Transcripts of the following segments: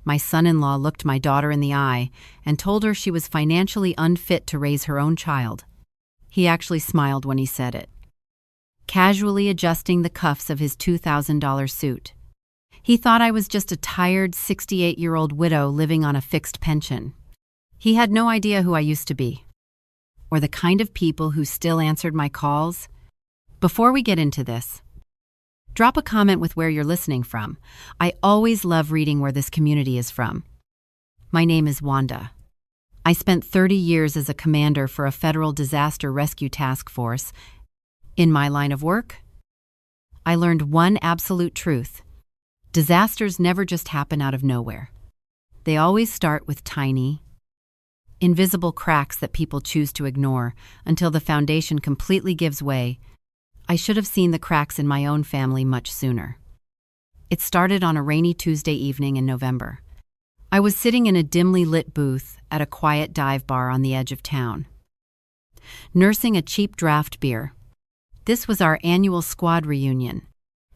My son-in-law looked my daughter in the eye and told her she was financially unfit to raise her own child. He actually smiled when he said it, casually adjusting the cuffs of his $2,000 suit. He thought I was just a tired 68-year-old widow living on a fixed pension. He had no idea who I used to be, or the kind of people who still answered my calls. Before we get into this, drop a comment with where you're listening from. I always love reading where this community is from. My name is Wanda. I spent 30 years as a commander for a federal disaster rescue task force. In my line of work, I learned one absolute truth. Disasters never just happen out of nowhere. They always start with tiny, invisible cracks that people choose to ignore until the foundation completely gives way. I should have seen the cracks in my own family much sooner. It started on a rainy Tuesday evening in November. I was sitting in a dimly lit booth at a quiet dive bar on the edge of town, nursing a cheap draft beer. This was our annual squad reunion.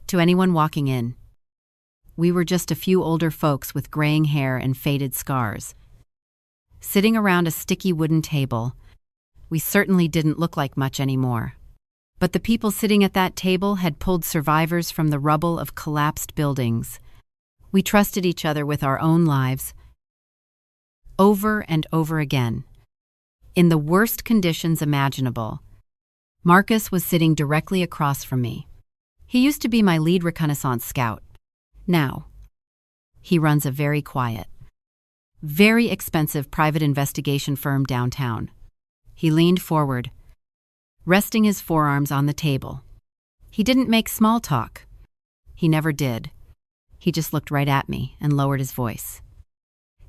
To anyone walking in, we were just a few older folks with graying hair and faded scars. Sitting around a sticky wooden table, we certainly didn't look like much anymore. But the people sitting at that table had pulled survivors from the rubble of collapsed buildings. We trusted each other with our own lives, over and over again. In the worst conditions imaginable, Marcus was sitting directly across from me. He used to be my lead reconnaissance scout. Now, he runs a very quiet, very expensive private investigation firm downtown. He leaned forward, resting his forearms on the table. He didn't make small talk. He never did. He just looked right at me and lowered his voice.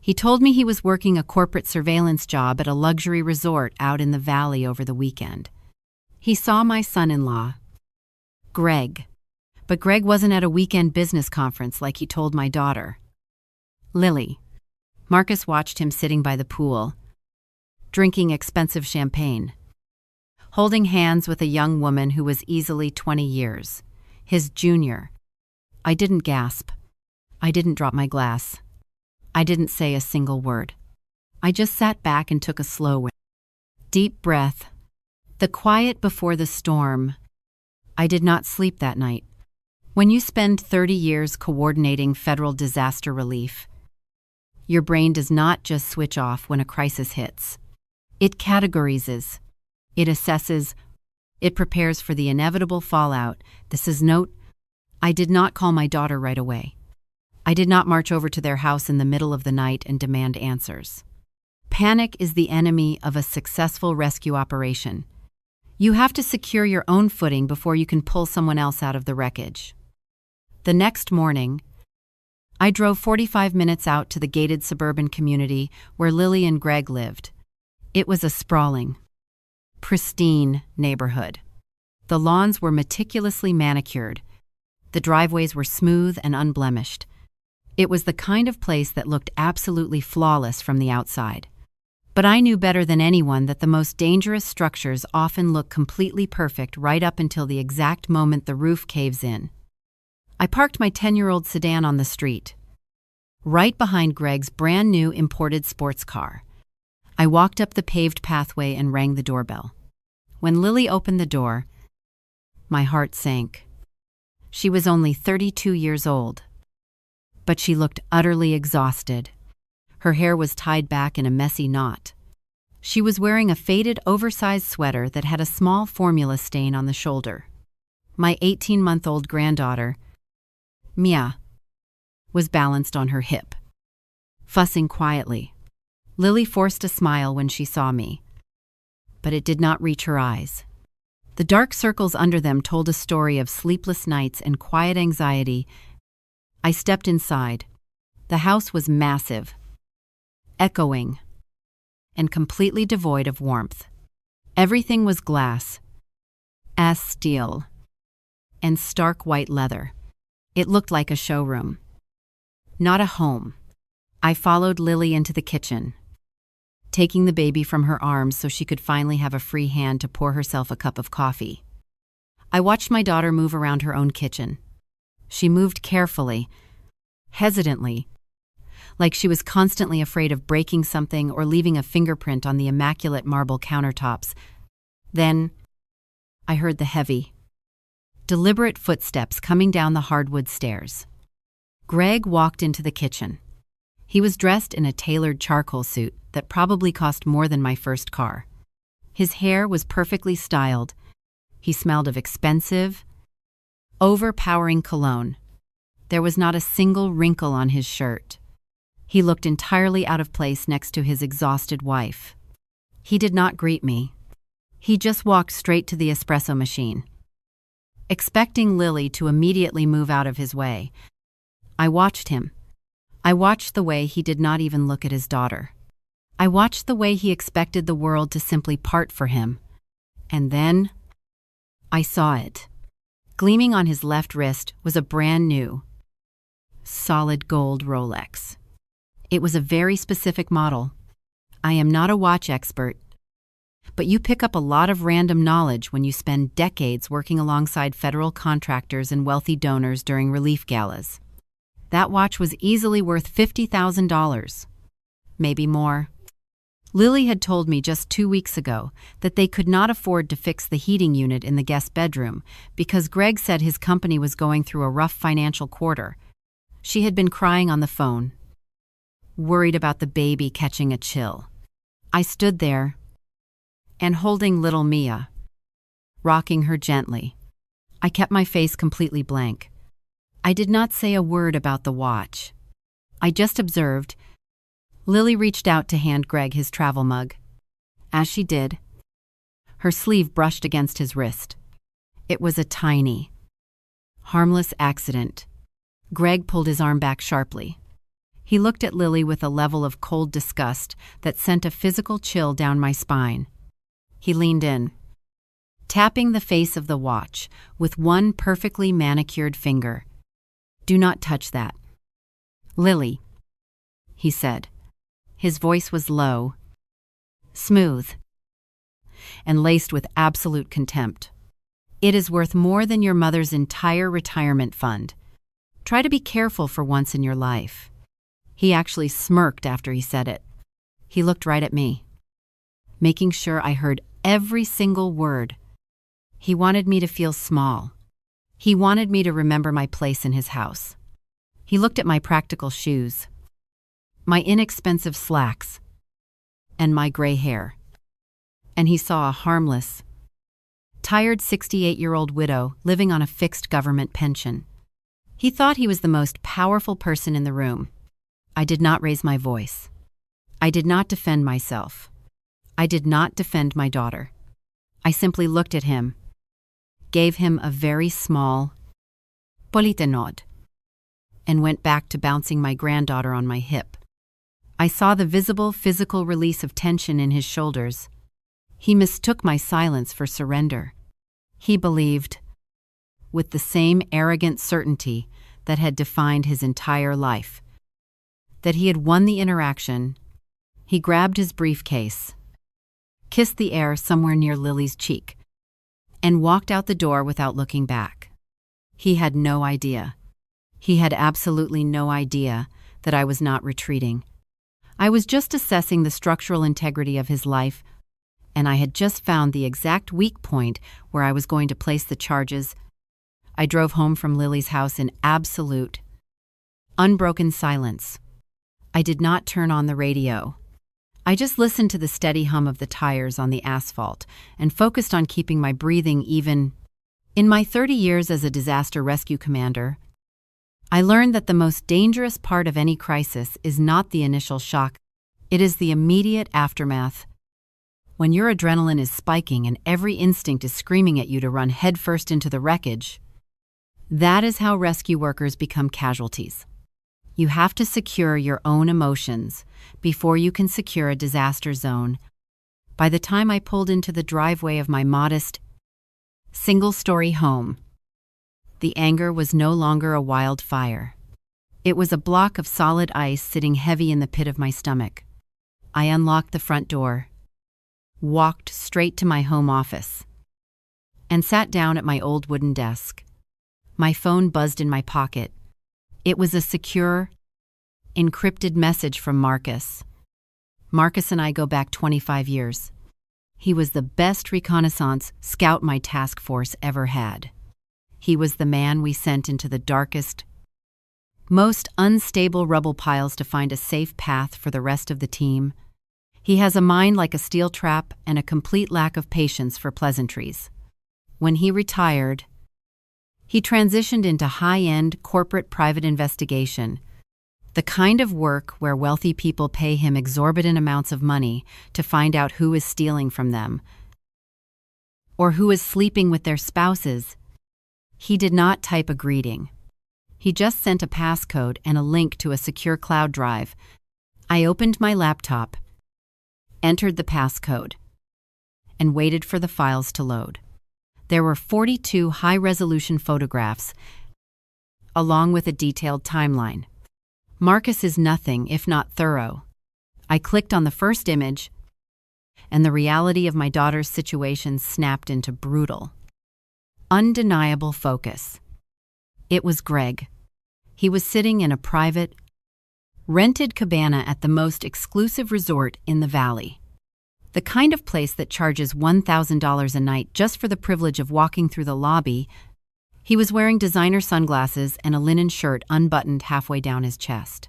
He told me he was working a corporate surveillance job at a luxury resort out in the valley over the weekend. He saw my son-in-law, Greg, but Greg wasn't at a weekend business conference like he told my daughter, Lily. Marcus watched him sitting by the pool, drinking expensive champagne, holding hands with a young woman who was easily 20 years, his junior. I didn't gasp. I didn't drop my glass. I didn't say a single word. I just sat back and took a slow, deep breath. The quiet before the storm. I did not sleep that night. When you spend 30 years coordinating federal disaster relief, your brain does not just switch off when a crisis hits. It categorizes. It assesses. It prepares for the inevitable fallout. This is note, I did not call my daughter right away. I did not march over to their house in the middle of the night and demand answers. Panic is the enemy of a successful rescue operation. You have to secure your own footing before you can pull someone else out of the wreckage. The next morning, I drove 45 minutes out to the gated suburban community where Lily and Greg lived. It was a sprawling, pristine neighborhood. The lawns were meticulously manicured. The driveways were smooth and unblemished. It was the kind of place that looked absolutely flawless from the outside. But I knew better than anyone that the most dangerous structures often look completely perfect right up until the exact moment the roof caves in. I parked my 10-year-old sedan on the street, right behind Greg's brand new imported sports car. I walked up the paved pathway and rang the doorbell. When Lily opened the door, my heart sank. She was only 32 years old, but she looked utterly exhausted. Her hair was tied back in a messy knot. She was wearing a faded, oversized sweater that had a small formula stain on the shoulder. My 18-month-old granddaughter, Mia, was balanced on her hip, fussing quietly. Lily forced a smile when she saw me, but it did not reach her eyes. The dark circles under them told a story of sleepless nights and quiet anxiety. I stepped inside. The house was massive, echoing, and completely devoid of warmth. Everything was glass, steel, and stark white leather. It looked like a showroom, not a home. I followed Lily into the kitchen, taking the baby from her arms so she could finally have a free hand to pour herself a cup of coffee. I watched my daughter move around her own kitchen. She moved carefully, hesitantly, like she was constantly afraid of breaking something or leaving a fingerprint on the immaculate marble countertops. Then, I heard the heavy, deliberate footsteps coming down the hardwood stairs. Greg walked into the kitchen. He was dressed in a tailored charcoal suit that probably cost more than my first car. His hair was perfectly styled. He smelled of expensive, overpowering cologne. There was not a single wrinkle on his shirt. He looked entirely out of place next to his exhausted wife. He did not greet me. He just walked straight to the espresso machine, expecting Lily to immediately move out of his way. I watched him. I watched the way he did not even look at his daughter. I watched the way he expected the world to simply part for him. And then, I saw it. Gleaming on his left wrist was a brand new, solid gold Rolex. It was a very specific model. I am not a watch expert, but you pick up a lot of random knowledge when you spend decades working alongside federal contractors and wealthy donors during relief galas. That watch was easily worth $50,000, maybe more. Lily had told me just 2 weeks ago that they could not afford to fix the heating unit in the guest bedroom because Greg said his company was going through a rough financial quarter. She had been crying on the phone, worried about the baby catching a chill. I stood there and holding little Mia, rocking her gently. I kept my face completely blank. I did not say a word about the watch. I just observed. Lily reached out to hand Greg his travel mug. As she did, her sleeve brushed against his wrist. It was a tiny, harmless accident. Greg pulled his arm back sharply. He looked at Lily with a level of cold disgust that sent a physical chill down my spine. He leaned in, tapping the face of the watch with one perfectly manicured finger. "Do not touch that, Lily," he said. His voice was low, smooth, and laced with absolute contempt. "It is worth more than your mother's entire retirement fund. Try to be careful for once in your life." He actually smirked after he said it. He looked right at me, making sure I heard every single word. He wanted me to feel small. He wanted me to remember my place in his house. He looked at my practical shoes, my inexpensive slacks, and my gray hair. And he saw a harmless, tired 68-year-old widow living on a fixed government pension. He thought he was the most powerful person in the room. I did not raise my voice. I did not defend myself. I did not defend my daughter. I simply looked at him, gave him a very small, polite nod, and went back to bouncing my granddaughter on my hip. I saw the visible physical release of tension in his shoulders. He mistook my silence for surrender. He believed, with the same arrogant certainty that had defined his entire life, that he had won the interaction. He grabbed his briefcase, kissed the air somewhere near Lily's cheek, and walked out the door without looking back. He had no idea. He had absolutely no idea that I was not retreating. I was just assessing the structural integrity of his life, and I had just found the exact weak point where I was going to place the charges. I drove home from Lily's house in absolute, unbroken silence. I did not turn on the radio. I just listened to the steady hum of the tires on the asphalt and focused on keeping my breathing even. In my 30 years as a disaster rescue commander, I learned that the most dangerous part of any crisis is not the initial shock. It is the immediate aftermath. When your adrenaline is spiking and every instinct is screaming at you to run headfirst into the wreckage, that is how rescue workers become casualties. You have to secure your own emotions before you can secure a disaster zone. By the time I pulled into the driveway of my modest, single-story home, the anger was no longer a wildfire. It was a block of solid ice sitting heavy in the pit of my stomach. I unlocked the front door, walked straight to my home office, and sat down at my old wooden desk. My phone buzzed in my pocket. It was a secure, Encrypted message from Marcus. Marcus and I go back 25 years. He was the best reconnaissance scout my task force ever had. He was the man we sent into the darkest, most unstable rubble piles to find a safe path for the rest of the team. He has a mind like a steel trap and a complete lack of patience for pleasantries. When he retired, he transitioned into high-end corporate private investigation, the kind of work where wealthy people pay him exorbitant amounts of money to find out who is stealing from them or who is sleeping with their spouses. He did not type a greeting. He just sent a passcode and a link to a secure cloud drive. I opened my laptop, entered the passcode, and waited for the files to load. There were 42 high-resolution photographs, along with a detailed timeline. Marcus is nothing if not thorough. I clicked on the first image, and the reality of my daughter's situation snapped into brutal, undeniable focus. It was Greg. He was sitting in a private, rented cabana at the most exclusive resort in the valley. The kind of place that charges $1,000 a night just for the privilege of walking through the lobby. He was wearing designer sunglasses and a linen shirt unbuttoned halfway down his chest.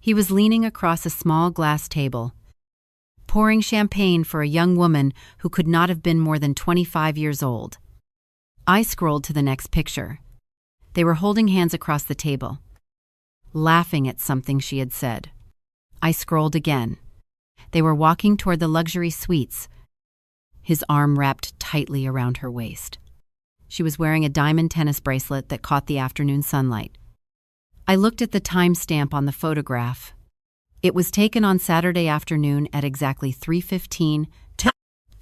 He was leaning across a small glass table, pouring champagne for a young woman who could not have been more than 25 years old. I scrolled to the next picture. They were holding hands across the table, laughing at something she had said. I scrolled again. They were walking toward the luxury suites, his arm wrapped tightly around her waist. She was wearing a diamond tennis bracelet that caught the afternoon sunlight. I looked at the timestamp on the photograph. It was taken on Saturday afternoon at exactly 3:15.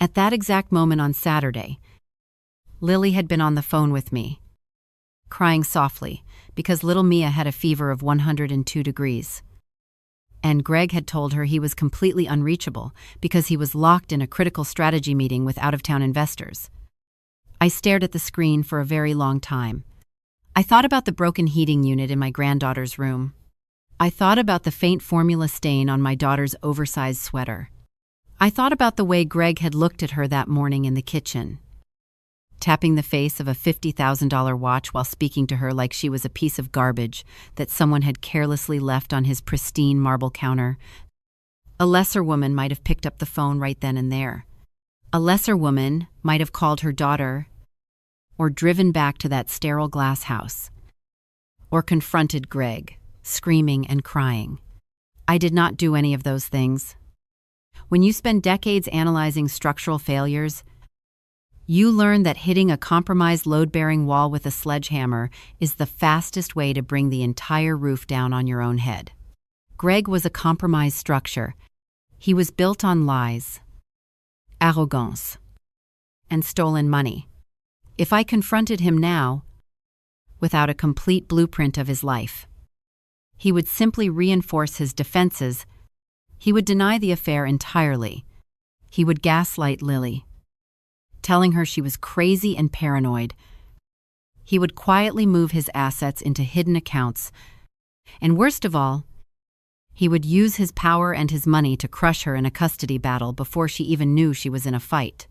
At that exact moment on Saturday, Lily had been on the phone with me, crying softly because little Mia had a fever of 102 degrees. And Greg had told her he was completely unreachable because he was locked in a critical strategy meeting with out-of-town investors. I stared at the screen for a very long time. I thought about the broken heating unit in my granddaughter's room. I thought about the faint formula stain on my daughter's oversized sweater. I thought about the way Greg had looked at her that morning in the kitchen, tapping the face of a $50,000 watch while speaking to her like she was a piece of garbage that someone had carelessly left on his pristine marble counter. A lesser woman might have picked up the phone right then and there. A lesser woman might have called her daughter, or driven back to that sterile glass house, or confronted Greg, screaming and crying. I did not do any of those things. When you spend decades analyzing structural failures, you learn that hitting a compromised load-bearing wall with a sledgehammer is the fastest way to bring the entire roof down on your own head. Greg was a compromised structure. He was built on lies, arrogance, and stolen money. If I confronted him now, without a complete blueprint of his life, he would simply reinforce his defenses. He would deny the affair entirely. He would gaslight Lily, telling her she was crazy and paranoid. He would quietly move his assets into hidden accounts. And worst of all, he would use his power and his money to crush her in a custody battle before she even knew she was in a fight.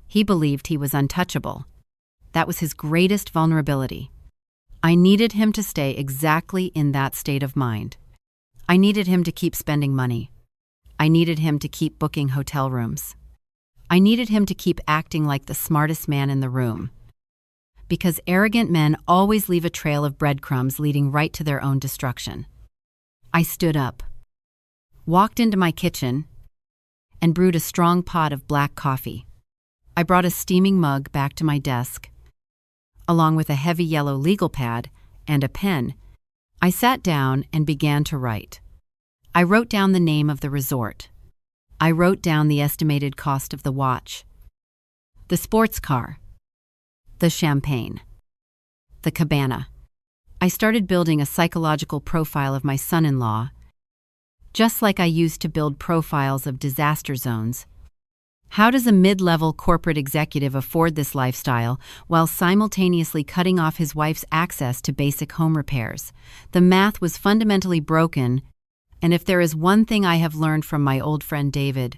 He believed he was untouchable. That was his greatest vulnerability. I needed him to stay exactly in that state of mind. I needed him to keep spending money. I needed him to keep booking hotel rooms. I needed him to keep acting like the smartest man in the room. Because arrogant men always leave a trail of breadcrumbs leading right to their own destruction. I stood up, walked into my kitchen, and brewed a strong pot of black coffee. I brought a steaming mug back to my desk, along with a heavy yellow legal pad and a pen. I sat down and began to write. I wrote down the name of the resort. I wrote down the estimated cost of the watch, the sports car, the champagne, the cabana. I started building a psychological profile of my son-in-law, just like I used to build profiles of disaster zones. How does a mid-level corporate executive afford this lifestyle while simultaneously cutting off his wife's access to basic home repairs? The math was fundamentally broken, and if there is one thing I have learned from my old friend David,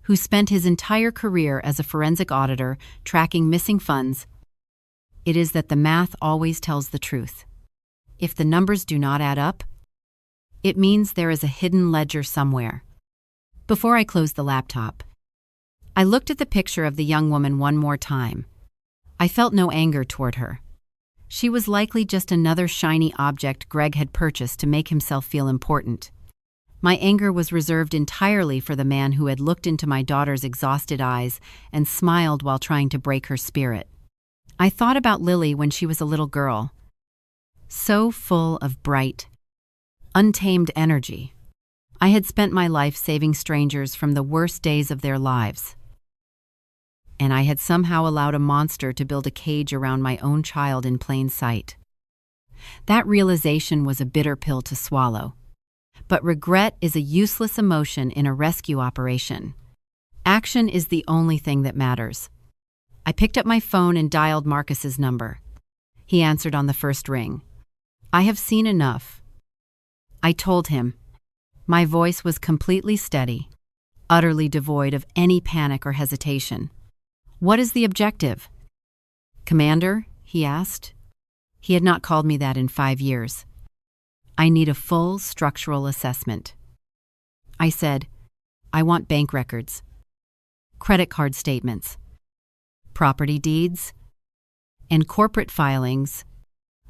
who spent his entire career as a forensic auditor tracking missing funds, it is that the math always tells the truth. If the numbers do not add up, it means there is a hidden ledger somewhere. Before I closed the laptop, I looked at the picture of the young woman one more time. I felt no anger toward her. She was likely just another shiny object Greg had purchased to make himself feel important. My anger was reserved entirely for the man who had looked into my daughter's exhausted eyes and smiled while trying to break her spirit. I thought about Lily when she was a little girl, so full of bright, untamed energy. I had spent my life saving strangers from the worst days of their lives, and I had somehow allowed a monster to build a cage around my own child in plain sight. That realization was a bitter pill to swallow. But regret is a useless emotion in a rescue operation. Action is the only thing that matters. I picked up my phone and dialed Marcus's number. He answered on the first ring. "I have seen enough," I told him. My voice was completely steady, utterly devoid of any panic or hesitation. "What is the objective?" "Commander?" he asked. He had not called me that in 5 years. "I need a full structural assessment." I said, "I want bank records, credit card statements, property deeds, and corporate filings.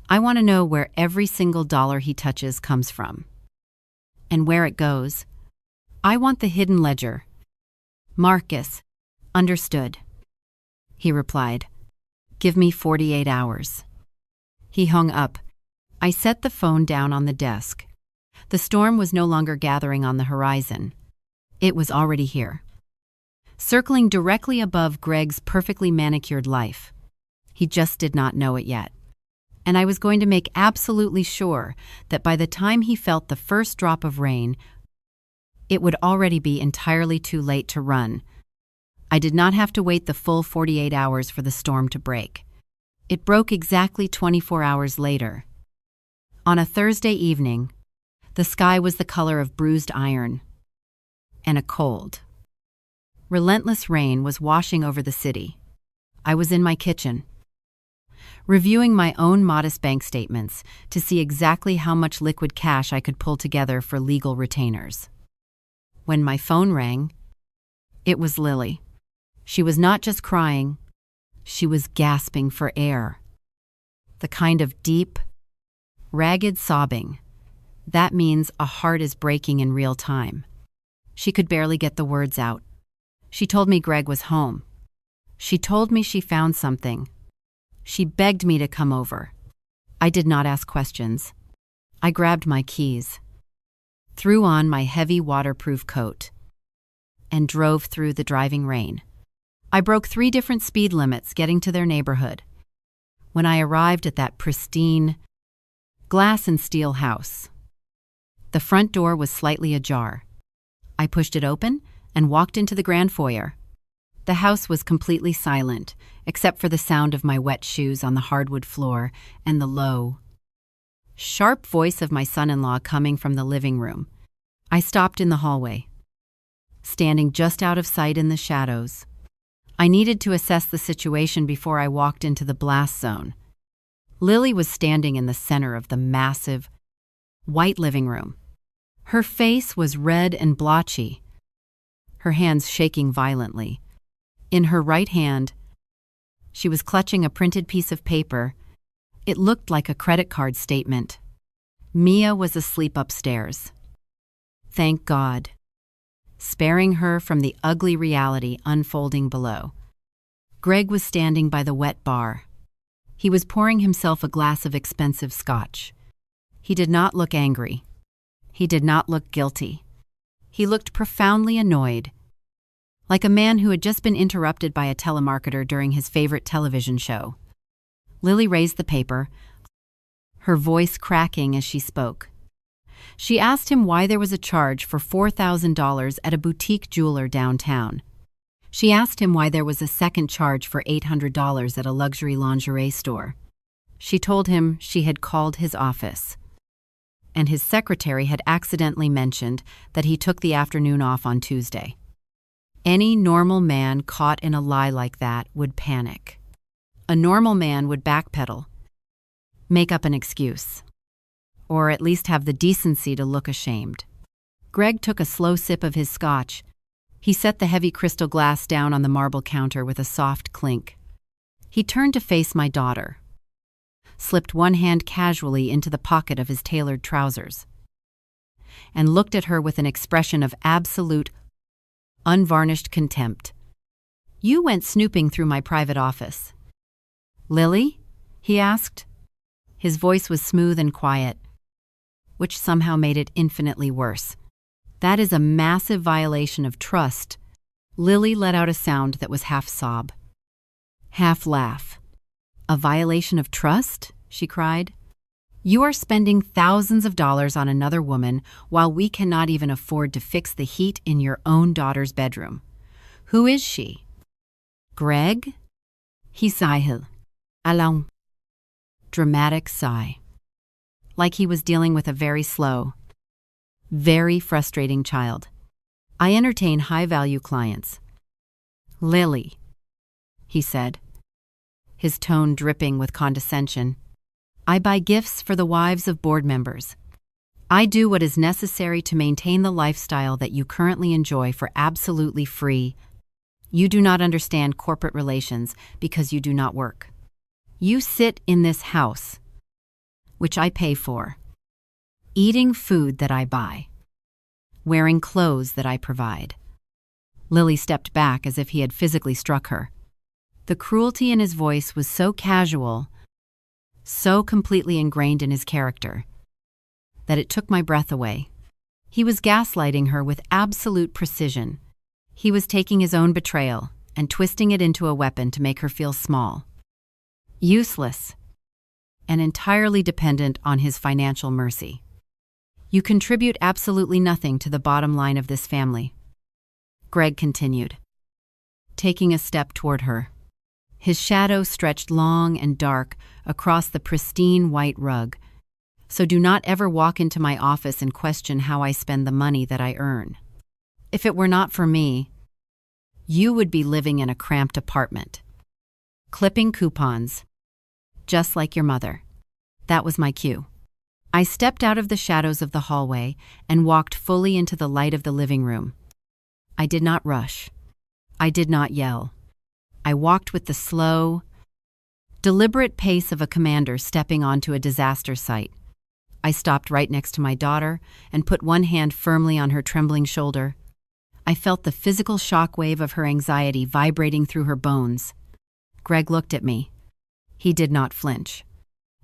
I want to know where every single dollar he touches comes from. And where it goes. I want the hidden ledger." "Marcus, understood," he replied. "Give me 48 hours. He hung up. I set the phone down on the desk. The storm was no longer gathering on the horizon. It was already here, circling directly above Greg's perfectly manicured life. He just did not know it yet. And I was going to make absolutely sure that by the time he felt the first drop of rain, it would already be entirely too late to run. I did not have to wait the full 48 hours for the storm to break. It broke exactly 24 hours later. On a Thursday evening, the sky was the color of bruised iron, and a cold, relentless rain was washing over the city. I was in my kitchen, reviewing my own modest bank statements to see exactly how much liquid cash I could pull together for legal retainers. When my phone rang, it was Lily. She was not just crying, she was gasping for air. The kind of deep, ragged sobbing. That means a heart is breaking in real time. She could barely get the words out. She told me Greg was home. She told me she found something. She begged me to come over. I did not ask questions. I grabbed my keys, threw on my heavy waterproof coat, and drove through the driving rain. I broke 3 different speed limits getting to their neighborhood. When I arrived at that pristine, glass and steel house, the front door was slightly ajar. I pushed it open and walked into the grand foyer. The house was completely silent, except for the sound of my wet shoes on the hardwood floor and the low, sharp voice of my son-in-law coming from the living room. I stopped in the hallway, standing just out of sight in the shadows. I needed to assess the situation before I walked into the blast zone. Lily was standing in the center of the massive, white living room. Her face was red and blotchy, her hands shaking violently. In her right hand, she was clutching a printed piece of paper. It looked like a credit card statement. Mia was asleep upstairs. Thank God, sparing her from the ugly reality unfolding below. Greg was standing by the wet bar. He was pouring himself a glass of expensive scotch. He did not look angry. He did not look guilty. He looked profoundly annoyed, like a man who had just been interrupted by a telemarketer during his favorite television show. Lily raised the paper, her voice cracking as she spoke. She asked him why there was a charge for $4,000 at a boutique jeweler downtown. She asked him why there was a second charge for $800 at a luxury lingerie store. She told him she had called his office, and his secretary had accidentally mentioned that he took the afternoon off on Tuesday. Any normal man caught in a lie like that would panic. A normal man would backpedal, make up an excuse, or at least have the decency to look ashamed. Greg took a slow sip of his scotch. He set the heavy crystal glass down on the marble counter with a soft clink. He turned to face my daughter, slipped one hand casually into the pocket of his tailored trousers, and looked at her with an expression of absolute, unvarnished contempt. "You went snooping through my private office." "Lily?" he asked. His voice was smooth and quiet, which somehow made it infinitely worse. "That is a massive violation of trust." Lily let out a sound that was half sob, half laugh. "A violation of trust?" she cried. "You are spending thousands of dollars on another woman while we cannot even afford to fix the heat in your own daughter's bedroom. Who is she?" "Greg?" He sighed. A long, dramatic sigh, like he was dealing with a very slow, very frustrating child. "I entertain high-value clients." "Lily," he said, his tone dripping with condescension, "I buy gifts for the wives of board members. I do what is necessary to maintain the lifestyle that you currently enjoy for absolutely free. You do not understand corporate relations because you do not work. You sit in this house, which I pay for, eating food that I buy, wearing clothes that I provide." Lily stepped back as if he had physically struck her. The cruelty in his voice was so casual, so completely ingrained in his character, that it took my breath away. He was gaslighting her with absolute precision. He was taking his own betrayal and twisting it into a weapon to make her feel small, useless, and entirely dependent on his financial mercy. "You contribute absolutely nothing to the bottom line of this family," Greg continued, taking a step toward her. His shadow stretched long and dark across the pristine white rug. "So do not ever walk into my office and question how I spend the money that I earn. If it were not for me, you would be living in a cramped apartment, clipping coupons, just like your mother." That was my cue. I stepped out of the shadows of the hallway and walked fully into the light of the living room. I did not rush. I did not yell. I walked with the slow, deliberate pace of a commander stepping onto a disaster site. I stopped right next to my daughter and put one hand firmly on her trembling shoulder. I felt the physical shockwave of her anxiety vibrating through her bones. Greg looked at me. He did not flinch.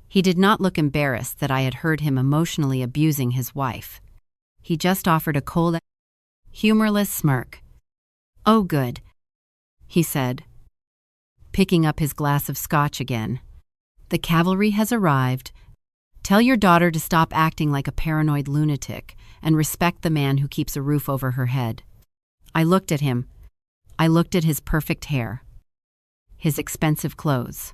He did not look embarrassed that I had heard him emotionally abusing his wife. He just offered a cold, humorless smirk. "Oh, good," he said, picking up his glass of scotch again. "The cavalry has arrived. Tell your daughter to stop acting like a paranoid lunatic and respect the man who keeps a roof over her head." I looked at him. I looked at his perfect hair, his expensive clothes,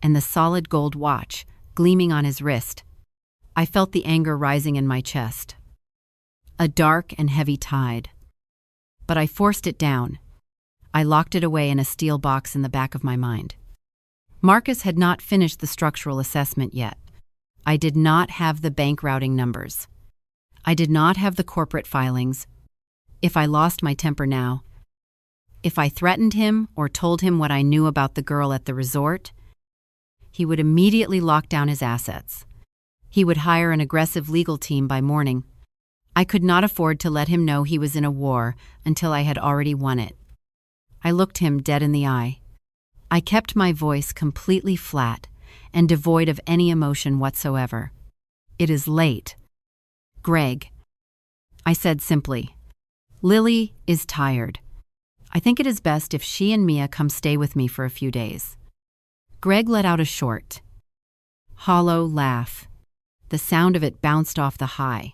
and the solid gold watch gleaming on his wrist. I felt the anger rising in my chest, a dark and heavy tide. But I forced it down. I locked it away in a steel box in the back of my mind. Marcus had not finished the structural assessment yet. I did not have the bank routing numbers. I did not have the corporate filings. If I lost my temper now, if I threatened him or told him what I knew about the girl at the resort, he would immediately lock down his assets. He would hire an aggressive legal team by morning. I could not afford to let him know he was in a war until I had already won it. I looked him dead in the eye. I kept my voice completely flat and devoid of any emotion whatsoever. "It is late, Greg," I said simply. "Lily is tired. I think it is best if she and Mia come stay with me for a few days." Greg let out a short, hollow laugh. The sound of it bounced off the high,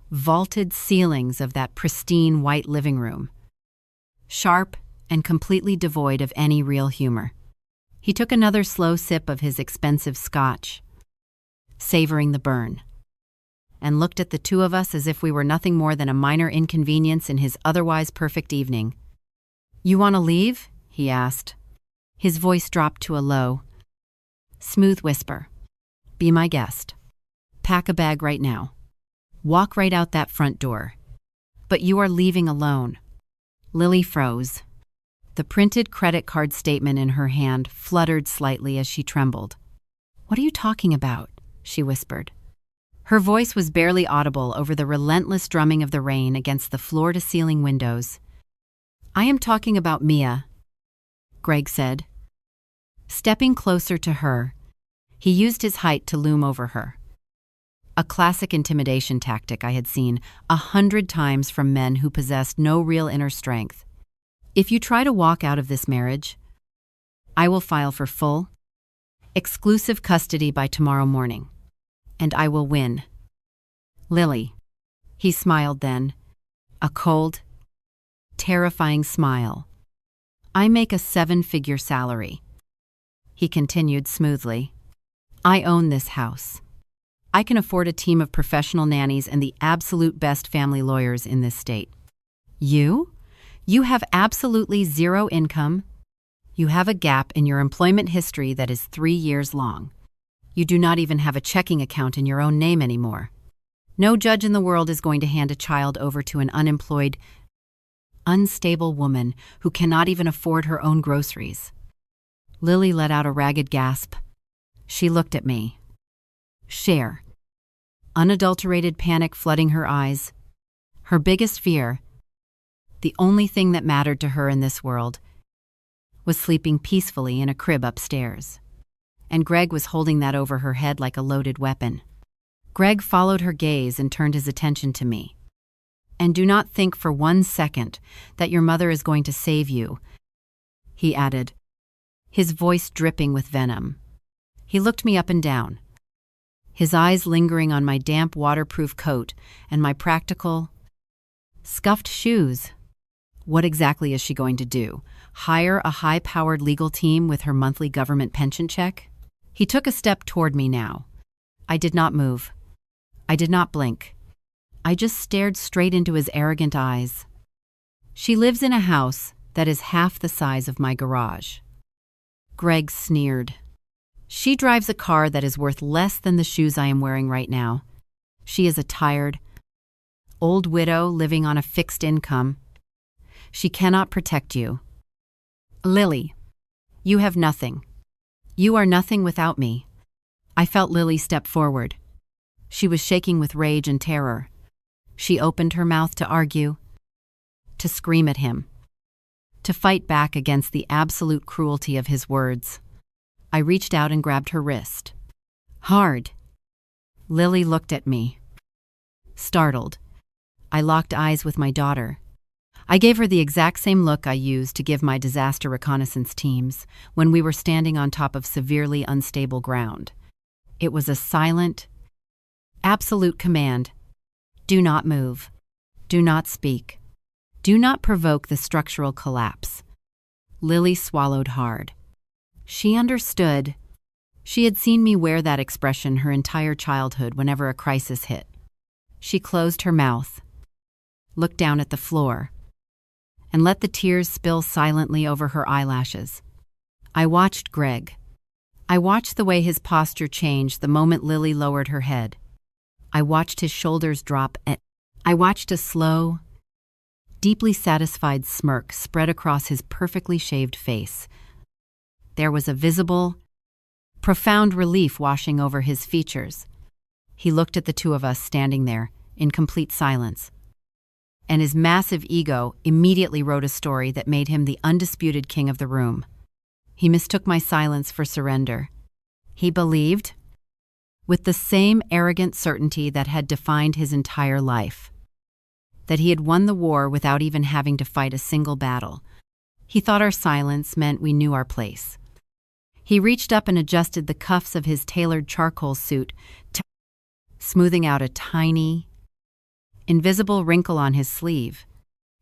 vaulted ceilings of that pristine white living room. sharp and completely devoid of any real humor. He took another slow sip of his expensive scotch, savoring the burn, and looked at the two of us as if we were nothing more than a minor inconvenience in his otherwise perfect evening. "You want to leave?" he asked. His voice dropped to a low, smooth whisper. "Be my guest. Pack a bag right now. Walk right out that front door. But you are leaving alone." Lily froze. The printed credit card statement in her hand fluttered slightly as she trembled. "What are you talking about?" she whispered. Her voice was barely audible over the relentless drumming of the rain against the floor-to-ceiling windows. "I am talking about Mia," Greg said. Stepping closer to her, he used his height to loom over her. A classic intimidation tactic I had seen 100 times from men who possessed no real inner strength. "If you try to walk out of this marriage, I will file for full, exclusive custody by tomorrow morning, and I will win." "Lily," he smiled then, a cold, terrifying smile. "I make a 7-figure salary." He continued smoothly. "I own this house. I can afford a team of professional nannies and the absolute best family lawyers in this state. You? You have absolutely zero income. You have a gap in your employment history that is 3 years long. You do not even have a checking account in your own name anymore. No judge in the world is going to hand a child over to an unemployed, unstable woman who cannot even afford her own groceries." Lily let out a ragged gasp. She looked at me. Share. Unadulterated panic flooding her eyes. Her biggest fear, the only thing that mattered to her in this world, was sleeping peacefully in a crib upstairs. And Greg was holding that over her head like a loaded weapon. Greg followed her gaze and turned his attention to me. "And do not think for 1 second that your mother is going to save you," he added, his voice dripping with venom. He looked me up and down, his eyes lingering on my damp, waterproof coat and my practical, scuffed shoes. What exactly is she going to do? Hire a high-powered legal team with her monthly government pension check? He took a step toward me now. I did not move. I did not blink. I just stared straight into his arrogant eyes. "She lives in a house that is half the size of my garage." Greg sneered. "She drives a car that is worth less than the shoes I am wearing right now. She is a tired, old widow living on a fixed income. She cannot protect you. Lily, you have nothing. You are nothing without me." I felt Lily step forward. She was shaking with rage and terror. She opened her mouth to argue, to scream at him, to fight back against the absolute cruelty of his words. I reached out and grabbed her wrist. Hard. Lily looked at me. Startled, I locked eyes with my daughter. I gave her the exact same look I used to give my disaster reconnaissance teams when we were standing on top of severely unstable ground. It was a silent, absolute command. Do not move. Do not speak. Do not provoke the structural collapse. Lily swallowed hard. She understood. She had seen me wear that expression her entire childhood whenever a crisis hit. She closed her mouth, looked down at the floor, and let the tears spill silently over her eyelashes. I watched Greg. I watched the way his posture changed the moment Lily lowered her head. I watched his shoulders drop, and I watched a slow, deeply satisfied smirk spread across his perfectly shaved face. There was a visible, profound relief washing over his features. He looked at the two of us standing there, in complete silence. And his massive ego immediately wrote a story that made him the undisputed king of the room. He mistook my silence for surrender. He believed, with the same arrogant certainty that had defined his entire life, that he had won the war without even having to fight a single battle. He thought our silence meant we knew our place. He reached up and adjusted the cuffs of his tailored charcoal suit, smoothing out a tiny, invisible wrinkle on his sleeve.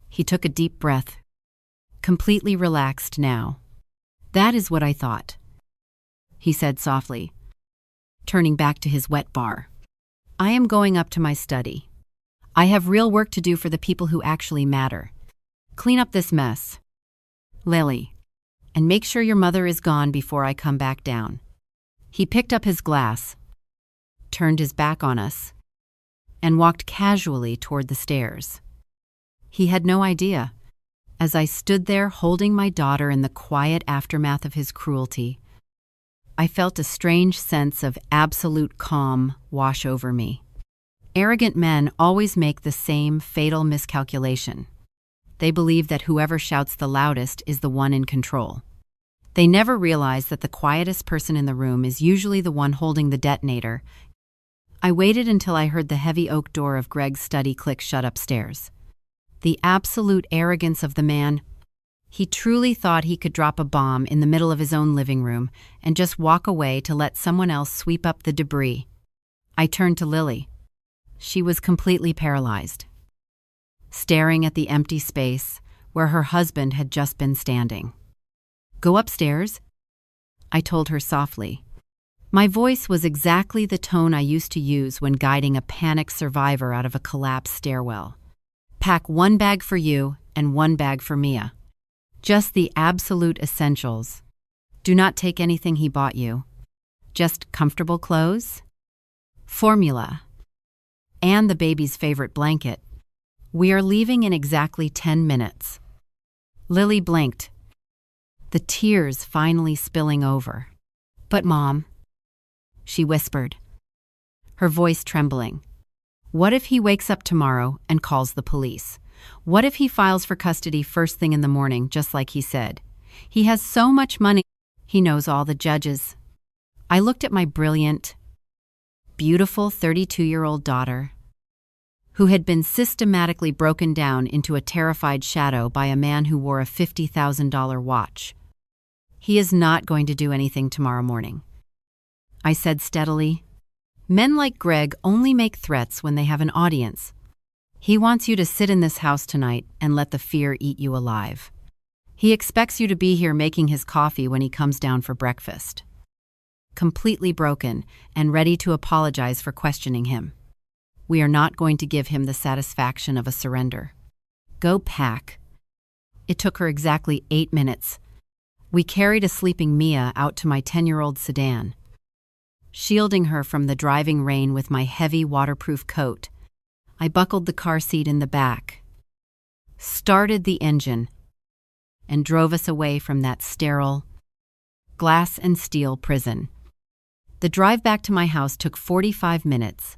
He took a deep breath. completely relaxed now. That is what I thought, he said softly, turning back to his wet bar. I am going up to my study. I have real work to do for the people who actually matter. Clean up this mess, Lily, and make sure your mother is gone before I come back down. He picked up his glass, turned his back on us, and walked casually toward the stairs. He had no idea. As I stood there holding my daughter in the quiet aftermath of his cruelty, I felt a strange sense of absolute calm wash over me. Arrogant men always make the same fatal miscalculation. They believe that whoever shouts the loudest is the one in control. They never realize that the quietest person in the room is usually the one holding the detonator. I waited until I heard the heavy oak door of Greg's study click shut upstairs. The absolute arrogance of the man. He truly thought he could drop a bomb in the middle of his own living room and just walk away to let someone else sweep up the debris. I turned to Lily. She was completely paralyzed, staring at the empty space where her husband had just been standing. Go upstairs, I told her softly. My voice was exactly the tone I used to use when guiding a panicked survivor out of a collapsed stairwell. Pack one bag for you and one bag for Mia. Just the absolute essentials. Do not take anything he bought you. Just comfortable clothes, formula, and the baby's favorite blanket. We are leaving in exactly 10 minutes. Lily blinked, the tears finally spilling over. But Mom, she whispered, her voice trembling. What if he wakes up tomorrow and calls the police? What if he files for custody first thing in the morning, just like he said? He has so much money. He knows all the judges. I looked at my brilliant, beautiful 32-year-old daughter, who had been systematically broken down into a terrified shadow by a man who wore a $50,000 watch. He is not going to do anything tomorrow morning, I said steadily. Men like Greg only make threats when they have an audience. He wants you to sit in this house tonight and let the fear eat you alive. He expects you to be here making his coffee when he comes down for breakfast. Completely broken and ready to apologize for questioning him. We are not going to give him the satisfaction of a surrender. Go pack. It took her exactly 8 minutes. We carried a sleeping Mia out to my 10-year-old sedan, shielding her from the driving rain with my heavy waterproof coat. I buckled the car seat in the back, started the engine, and drove us away from that sterile, glass and steel prison. The drive back to my house took 45 minutes.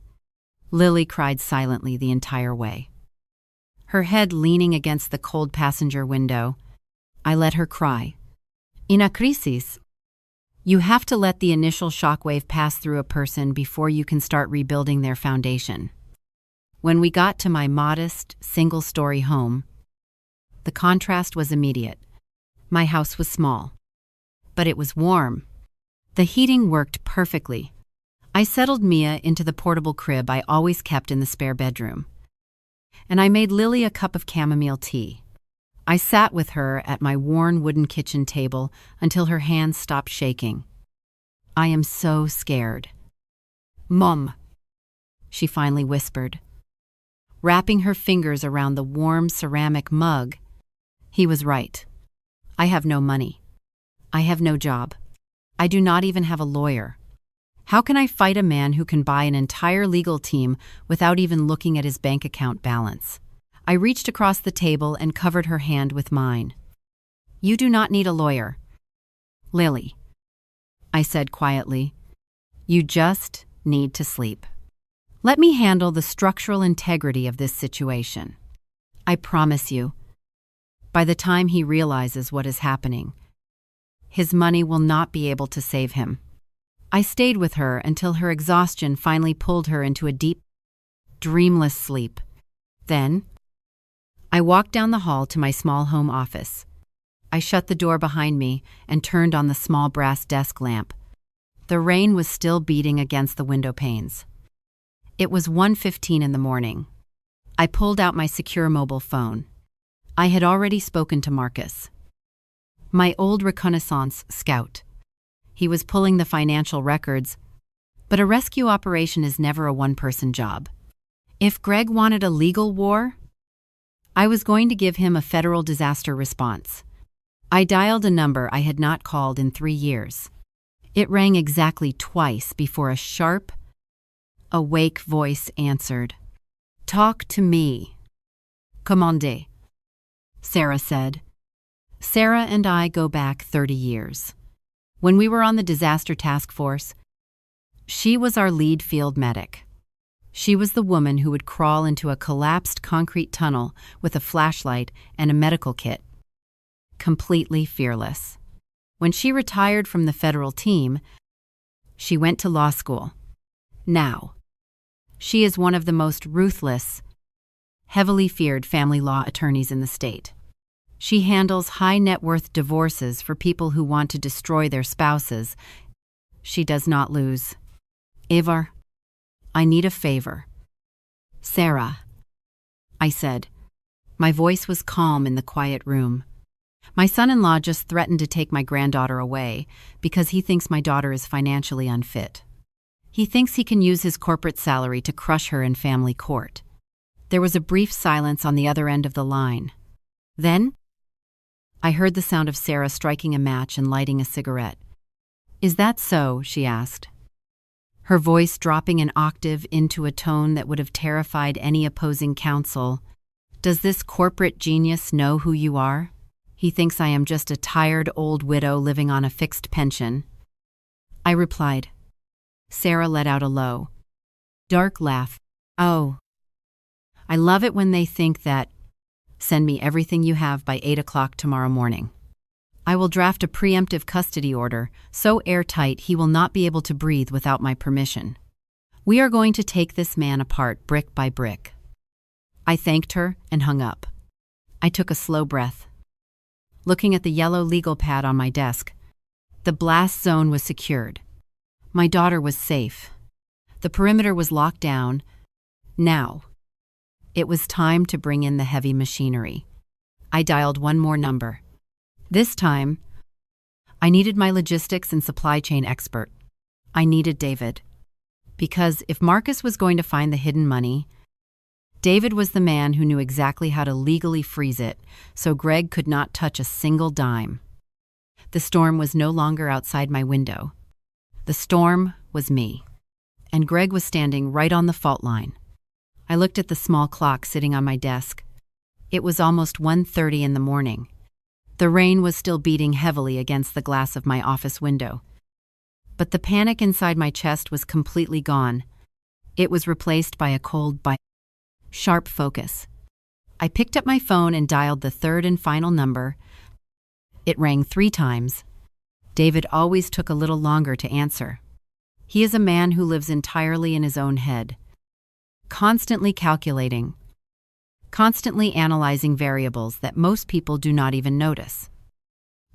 Lily cried silently the entire way, her head leaning against the cold passenger window. I let her cry. In a crisis, you have to let the initial shockwave pass through a person before you can start rebuilding their foundation. When we got to my modest, single-story home, the contrast was immediate. My house was small, but it was warm. The heating worked perfectly. I settled Mia into the portable crib I always kept in the spare bedroom, and I made Lily a cup of chamomile tea. I sat with her at my worn wooden kitchen table until her hands stopped shaking. I am so scared. Mom, she finally whispered, wrapping her fingers around the warm ceramic mug. He was right. I have no money. I have no job. I do not even have a lawyer. How can I fight a man who can buy an entire legal team without even looking at his bank account balance? I reached across the table and covered her hand with mine. You do not need a lawyer, Lily, I said quietly. You just need to sleep. Let me handle the structural integrity of this situation. I promise you, by the time he realizes what is happening, his money will not be able to save him. I stayed with her until her exhaustion finally pulled her into a deep, dreamless sleep. Then, I walked down the hall to my small home office. I shut the door behind me and turned on the small brass desk lamp. The rain was still beating against the window panes. It was 1:15 in the morning. I pulled out my secure mobile phone. I had already spoken to Marcus. My old reconnaissance scout. He was pulling the financial records, but a rescue operation is never a one-person job. If Greg wanted a legal war, I was going to give him a federal disaster response. I dialed a number I had not called in 3 years. It rang exactly twice before a sharp, awake voice answered. "Talk to me." "Commandez," Sarah said. Sarah and I go back 30 years. When we were on the disaster task force, she was our lead field medic. She was the woman who would crawl into a collapsed concrete tunnel with a flashlight and a medical kit. Completely fearless. When she retired from the federal team, she went to law school. Now, she is one of the most ruthless, heavily feared family law attorneys in the state. She handles high-net-worth divorces for people who want to destroy their spouses. She does not lose. "Ivar, I need a favor." "Sarah," I said. My voice was calm in the quiet room. My son-in-law just threatened to take my granddaughter away because he thinks my daughter is financially unfit. He thinks he can use his corporate salary to crush her in family court. There was a brief silence on the other end of the line. Then, I heard the sound of Sarah striking a match and lighting a cigarette. "Is that so?" she asked, her voice dropping an octave into a tone that would have terrified any opposing counsel. "Does this corporate genius know who you are? He thinks I am just a tired old widow living on a fixed pension." I replied. Sarah let out a low, dark laugh. "Oh, I love it when they think that. Send me everything you have by 8 o'clock tomorrow morning. I will draft a preemptive custody order, so airtight he will not be able to breathe without my permission. We are going to take this man apart brick by brick." I thanked her and hung up. I took a slow breath. Looking at the yellow legal pad on my desk, the blast zone was secured. My daughter was safe. The perimeter was locked down. Now, it was time to bring in the heavy machinery. I dialed one more number. This time, I needed my logistics and supply chain expert. I needed David. Because if Marcus was going to find the hidden money, David was the man who knew exactly how to legally freeze it, so Greg could not touch a single dime. The storm was no longer outside my window. The storm was me. And Greg was standing right on the fault line. I looked at the small clock sitting on my desk. It was almost 1:30 in the morning. The rain was still beating heavily against the glass of my office window. But the panic inside my chest was completely gone. It was replaced by a cold, sharp focus. I picked up my phone and dialed the third and final number. It rang 3 times. David always took a little longer to answer. He is a man who lives entirely in his own head, constantly calculating, constantly analyzing variables that most people do not even notice.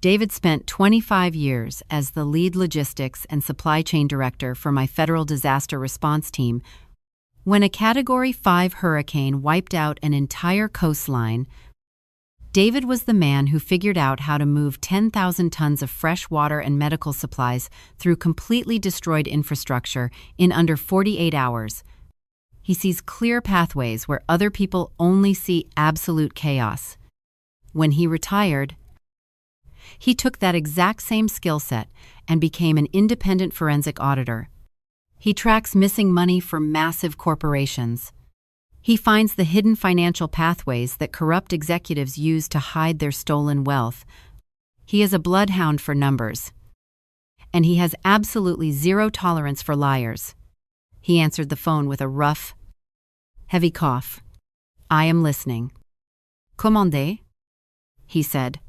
David spent 25 years as the lead logistics and supply chain director for my federal disaster response team. When a Category 5 hurricane wiped out an entire coastline, David was the man who figured out how to move 10,000 tons of fresh water and medical supplies through completely destroyed infrastructure in under 48 hours. He sees clear pathways where other people only see absolute chaos. When he retired, he took that exact same skill set and became an independent forensic auditor. He tracks missing money for massive corporations. He finds the hidden financial pathways that corrupt executives use to hide their stolen wealth. He is a bloodhound for numbers. And he has absolutely zero tolerance for liars. He answered the phone with a rough, heavy cough. "I am listening." "Commandez," he said.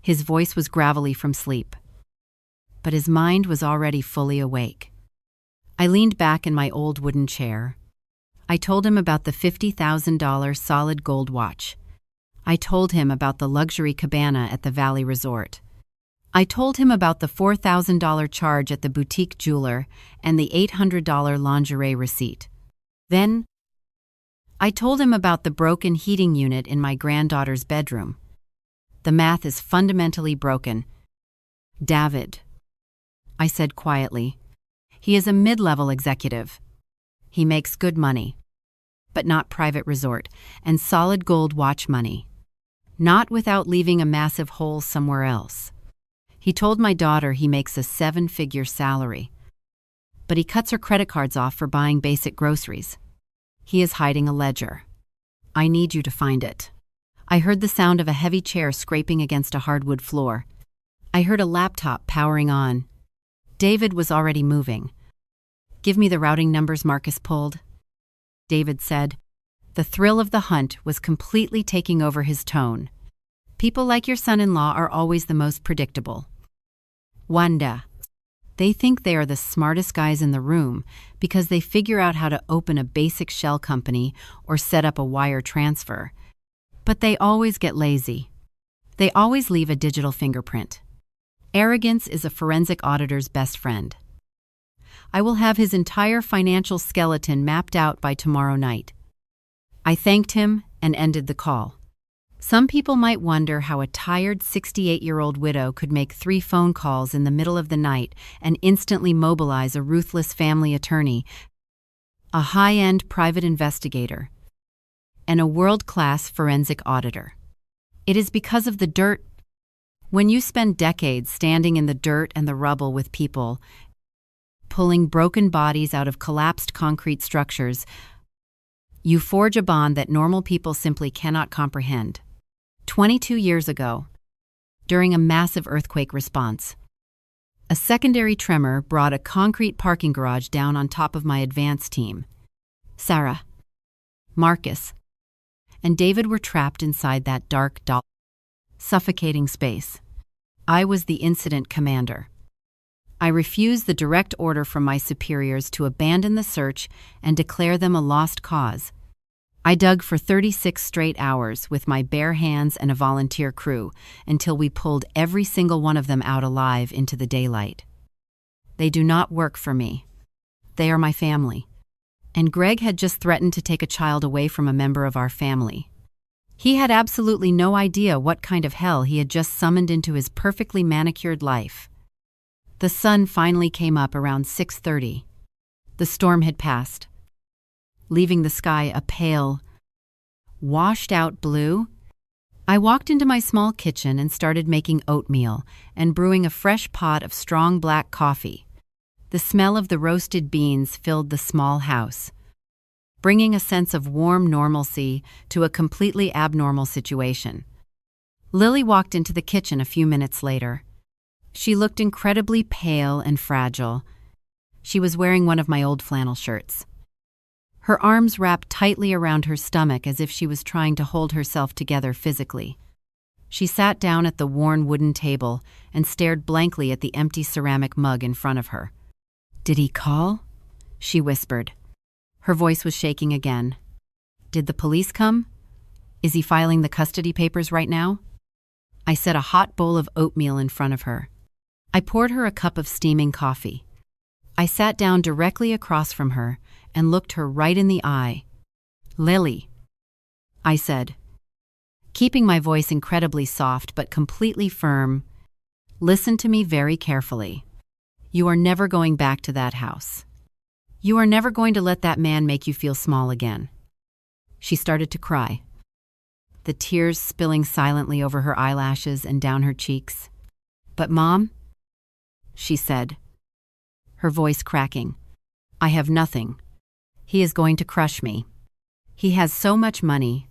His voice was gravelly from sleep, but his mind was already fully awake. I leaned back in my old wooden chair. I told him about the $50,000 solid gold watch. I told him about the luxury cabana at the Valley Resort. I told him about the $4,000 charge at the boutique jeweler and the $800 lingerie receipt. Then, I told him about the broken heating unit in my granddaughter's bedroom. The math is fundamentally broken. David, I said quietly. He is a mid-level executive. He makes good money, but not private resort and solid gold watch money. Not without leaving a massive hole somewhere else. He told my daughter he makes a 7-figure salary, but he cuts her credit cards off for buying basic groceries. He is hiding a ledger. I need you to find it. I heard the sound of a heavy chair scraping against a hardwood floor. I heard a laptop powering on. David was already moving. Give me the routing numbers Marcus pulled, David said. The thrill of the hunt was completely taking over his tone. People like your son-in-law are always the most predictable. Wanda. They think they are the smartest guys in the room because they figure out how to open a basic shell company or set up a wire transfer. But they always get lazy. They always leave a digital fingerprint. Arrogance is a forensic auditor's best friend. I will have his entire financial skeleton mapped out by tomorrow night. I thanked him and ended the call. Some people might wonder how a tired 68-year-old widow could make 3 phone calls in the middle of the night and instantly mobilize a ruthless family attorney, a high-end private investigator, and a world-class forensic auditor. It is because of the dirt. When you spend decades standing in the dirt and the rubble with people, pulling broken bodies out of collapsed concrete structures, you forge a bond that normal people simply cannot comprehend. 22 years ago, during a massive earthquake response, a secondary tremor brought a concrete parking garage down on top of my advance team. Sarah, Marcus, and David were trapped inside that dark, suffocating space. I was the incident commander. I refused the direct order from my superiors to abandon the search and declare them a lost cause. I dug for 36 straight hours with my bare hands and a volunteer crew until we pulled every single one of them out alive into the daylight. They do not work for me. They are my family. And Greg had just threatened to take a child away from a member of our family. He had absolutely no idea what kind of hell he had just summoned into his perfectly manicured life. The sun finally came up around 6:30. The storm had passed, leaving the sky a pale, washed-out blue. I walked into my small kitchen and started making oatmeal and brewing a fresh pot of strong black coffee. The smell of the roasted beans filled the small house, bringing a sense of warm normalcy to a completely abnormal situation. Lily walked into the kitchen a few minutes later. She looked incredibly pale and fragile. She was wearing one of my old flannel shirts. Her arms wrapped tightly around her stomach as if she was trying to hold herself together physically. She sat down at the worn wooden table and stared blankly at the empty ceramic mug in front of her. "Did he call?" she whispered. Her voice was shaking again. "Did the police come? Is he filing the custody papers right now?" I set a hot bowl of oatmeal in front of her. I poured her a cup of steaming coffee. I sat down directly across from her and looked her right in the eye. "Lily," I said, keeping my voice incredibly soft but completely firm, "listen to me very carefully. You are never going back to that house. You are never going to let that man make you feel small again." She started to cry, the tears spilling silently over her eyelashes and down her cheeks. "But Mom," she said, her voice cracking, "I have nothing. He is going to crush me. He has so much money."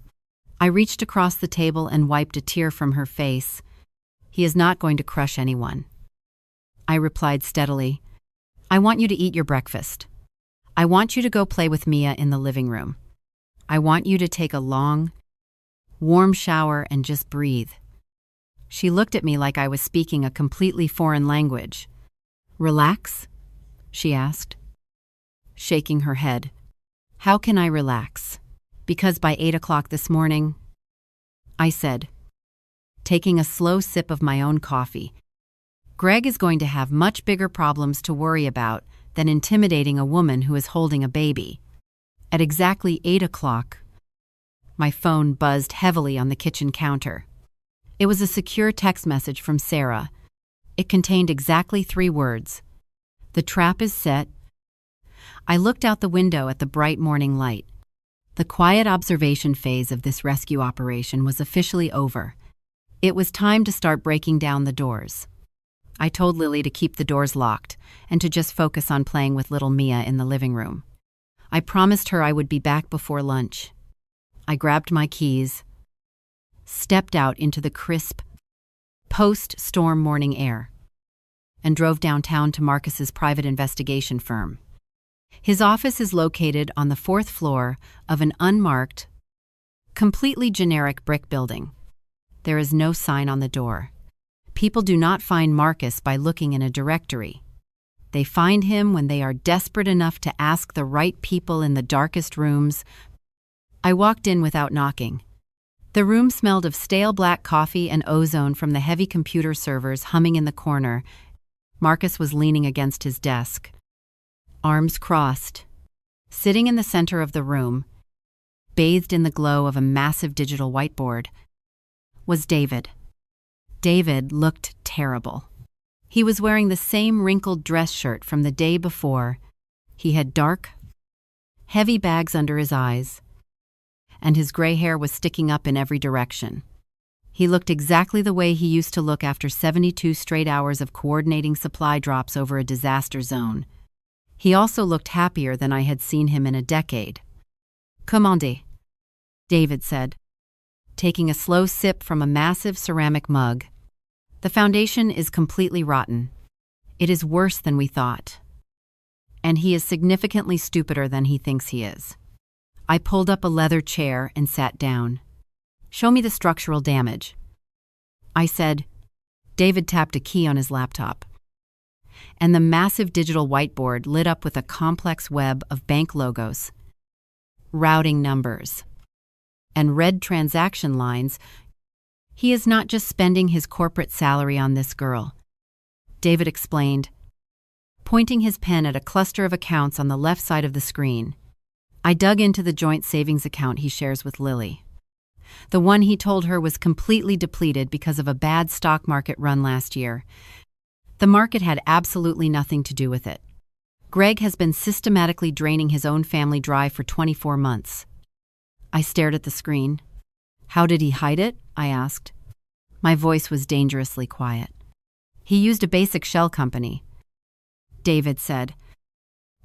I reached across the table and wiped a tear from her face. "He is not going to crush anyone," I replied steadily. "I want you to eat your breakfast. I want you to go play with Mia in the living room. I want you to take a long, warm shower and just breathe." She looked at me like I was speaking a completely foreign language. "Relax?" she asked, shaking her head. "How can I relax? Because by 8 o'clock this morning," I said, taking a slow sip of my own coffee, "Greg is going to have much bigger problems to worry about than intimidating a woman who is holding a baby." At exactly 8 o'clock, my phone buzzed heavily on the kitchen counter. It was a secure text message from Sarah. It contained exactly 3 words. "The trap is set." I looked out the window at the bright morning light. The quiet observation phase of this rescue operation was officially over. It was time to start breaking down the doors. I told Lily to keep the doors locked and to just focus on playing with little Mia in the living room. I promised her I would be back before lunch. I grabbed my keys, stepped out into the crisp, post-storm morning air, and drove downtown to Marcus's private investigation firm. His office is located on the 4th floor of an unmarked, completely generic brick building. There is no sign on the door. People do not find Marcus by looking in a directory. They find him when they are desperate enough to ask the right people in the darkest rooms. I walked in without knocking. The room smelled of stale black coffee and ozone from the heavy computer servers humming in the corner. Marcus was leaning against his desk, arms crossed. Sitting in the center of the room, bathed in the glow of a massive digital whiteboard, was David. David looked terrible. He was wearing the same wrinkled dress shirt from the day before. He had dark, heavy bags under his eyes, and his gray hair was sticking up in every direction. He looked exactly the way he used to look after 72 straight hours of coordinating supply drops over a disaster zone. He also looked happier than I had seen him in a decade. "Commandez," David said, taking a slow sip from a massive ceramic mug. "The foundation is completely rotten. It is worse than we thought. And he is significantly stupider than he thinks he is." I pulled up a leather chair and sat down. "Show me the structural damage," I said. David tapped a key on his laptop, and the massive digital whiteboard lit up with a complex web of bank logos, routing numbers, and red transaction lines. "He is not just spending his corporate salary on this girl," David explained, pointing his pen at a cluster of accounts on the left side of the screen. I dug into the joint savings account he shares with Lily, the one he told her was completely depleted because of a bad stock market run last year. The market had absolutely nothing to do with it. Greg has been systematically draining his own family dry for 24 months. I stared at the screen. "How did he hide it?" I asked. My voice was dangerously quiet. "He used a basic shell company," David said,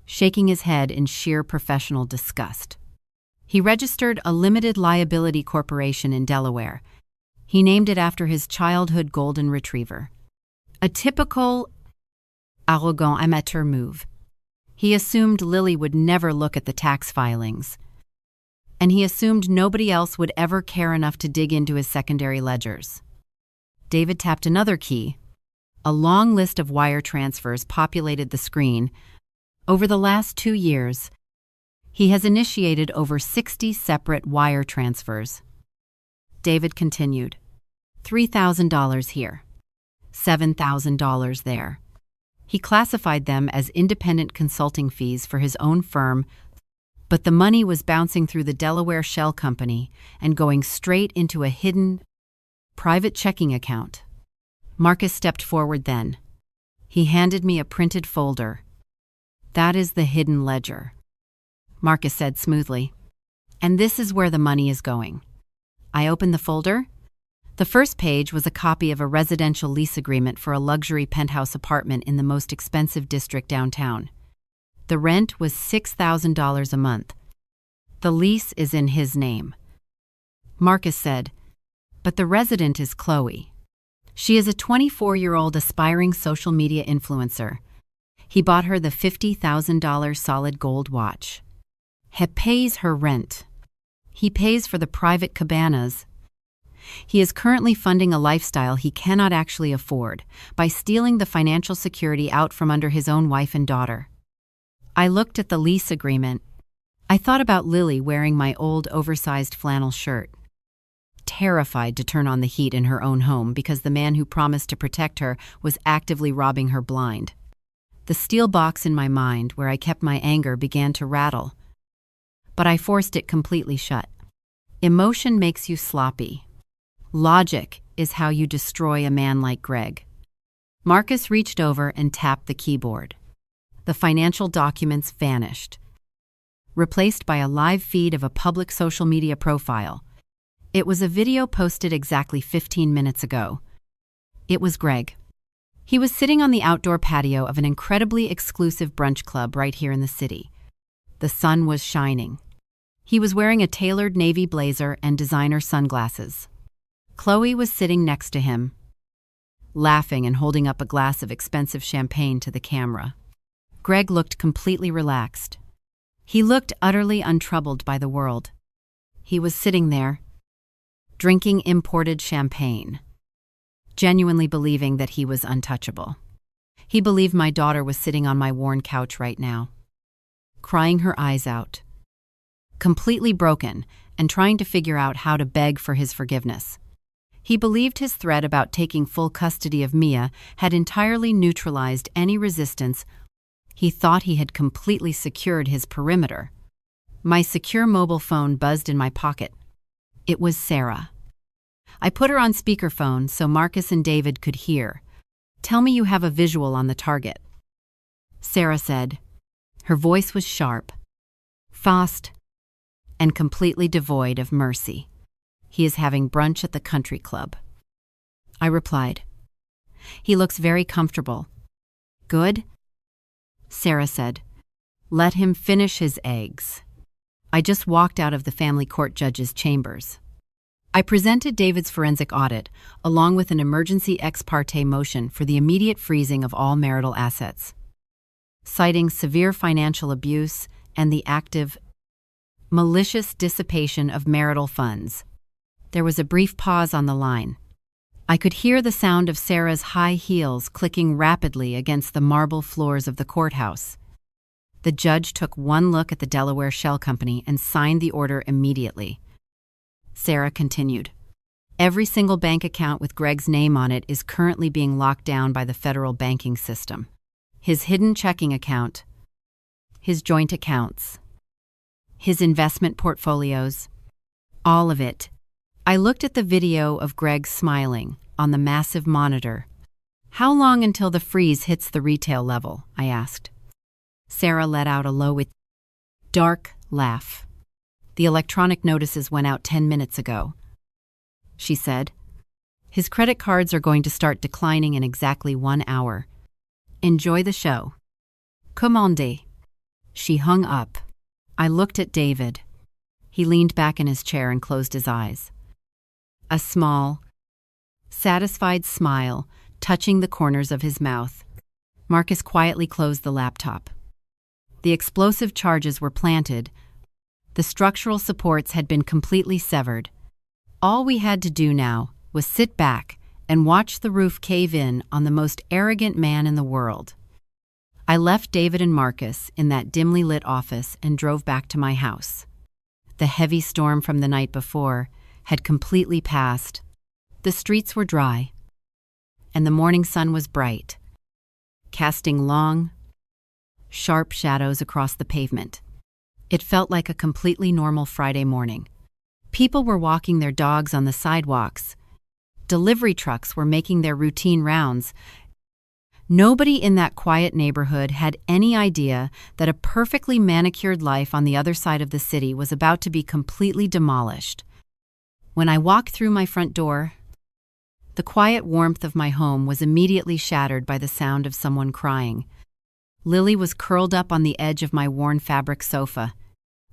shaking his head in sheer professional disgust. "He registered a limited liability corporation in Delaware. He named it after his childhood golden retriever. A typical arrogant amateur move. He assumed Lily would never look at the tax filings, and he assumed nobody else would ever care enough to dig into his secondary ledgers." David tapped another key. A long list of wire transfers populated the screen. Over the last 2 years, he has initiated over 60 separate wire transfers. David continued. $3,000 here, $7,000 there. He classified them as independent consulting fees for his own firm, but the money was bouncing through the Delaware Shell Company and going straight into a hidden, private checking account. Marcus stepped forward then. He handed me a printed folder. "That is the hidden ledger," Marcus said smoothly. "And this is where the money is going." I opened the folder. The first page was a copy of a residential lease agreement for a luxury penthouse apartment in the most expensive district downtown. The rent was $6,000 a month. The lease is in his name. Marcus said, "But the resident is Chloe. She is a 24-year-old aspiring social media influencer. He bought her the $50,000 solid gold watch. He pays her rent. He pays for the private cabanas. He is currently funding a lifestyle he cannot actually afford by stealing the financial security out from under his own wife and daughter." I looked at the lease agreement. I thought about Lily wearing my old oversized flannel shirt, terrified to turn on the heat in her own home because the man who promised to protect her was actively robbing her blind. The steel box in my mind where I kept my anger began to rattle, but I forced it completely shut. Emotion makes you sloppy. Logic is how you destroy a man like Greg." Marcus reached over and tapped the keyboard. The financial documents vanished, replaced by a live feed of a public social media profile. It was a video posted exactly 15 minutes ago. It was Greg. He was sitting on the outdoor patio of an incredibly exclusive brunch club right here in the city. The sun was shining. He was wearing a tailored navy blazer and designer sunglasses. Chloe was sitting next to him, laughing and holding up a glass of expensive champagne to the camera. Greg looked completely relaxed. He looked utterly untroubled by the world. He was sitting there, drinking imported champagne, genuinely believing that he was untouchable. He believed my daughter was sitting on my worn couch right now, crying her eyes out, completely broken and trying to figure out how to beg for his forgiveness. He believed his threat about taking full custody of Mia had entirely neutralized any resistance. He thought he had completely secured his perimeter. My secure mobile phone buzzed in my pocket. It was Sarah. I put her on speakerphone so Marcus and David could hear. "Tell me you have a visual on the target," Sarah said. Her voice was sharp, fast, and completely devoid of mercy. "He is having brunch at the country club." I replied. "He looks very comfortable." "Good?" Sarah said. "Let him finish his eggs." I just walked out of the family court judge's chambers. I presented David's forensic audit, along with an emergency ex parte motion for the immediate freezing of all marital assets, citing severe financial abuse and the active, malicious dissipation of marital funds. There was a brief pause on the line. I could hear the sound of Sarah's high heels clicking rapidly against the marble floors of the courthouse. The judge took one look at the Delaware Shell Company and signed the order immediately. Sarah continued. "Every single bank account with Greg's name on it is currently being locked down by the federal banking system. His hidden checking account, his joint accounts, his investment portfolios, all of it." I looked at the video of Greg smiling on the massive monitor. "How long until the freeze hits the retail level?" I asked. Sarah let out a low, dark laugh. "The electronic notices went out 10 minutes ago," she said. "His credit cards are going to start declining in exactly 1 hour. Enjoy the show." "Commandez." She hung up. I looked at David. He leaned back in his chair and closed his eyes. A small, satisfied smile touching the corners of his mouth. Marcus quietly closed the laptop. The explosive charges were planted. The structural supports had been completely severed. All we had to do now was sit back and watch the roof cave in on the most arrogant man in the world. I left David and Marcus in that dimly lit office and drove back to my house. The heavy storm from the night before had completely passed. The streets were dry, and the morning sun was bright, casting long, sharp shadows across the pavement. It felt like a completely normal Friday morning. People were walking their dogs on the sidewalks. Delivery trucks were making their routine rounds. Nobody in that quiet neighborhood had any idea that a perfectly manicured life on the other side of the city was about to be completely demolished. When I walked through my front door, the quiet warmth of my home was immediately shattered by the sound of someone crying. Lily was curled up on the edge of my worn fabric sofa.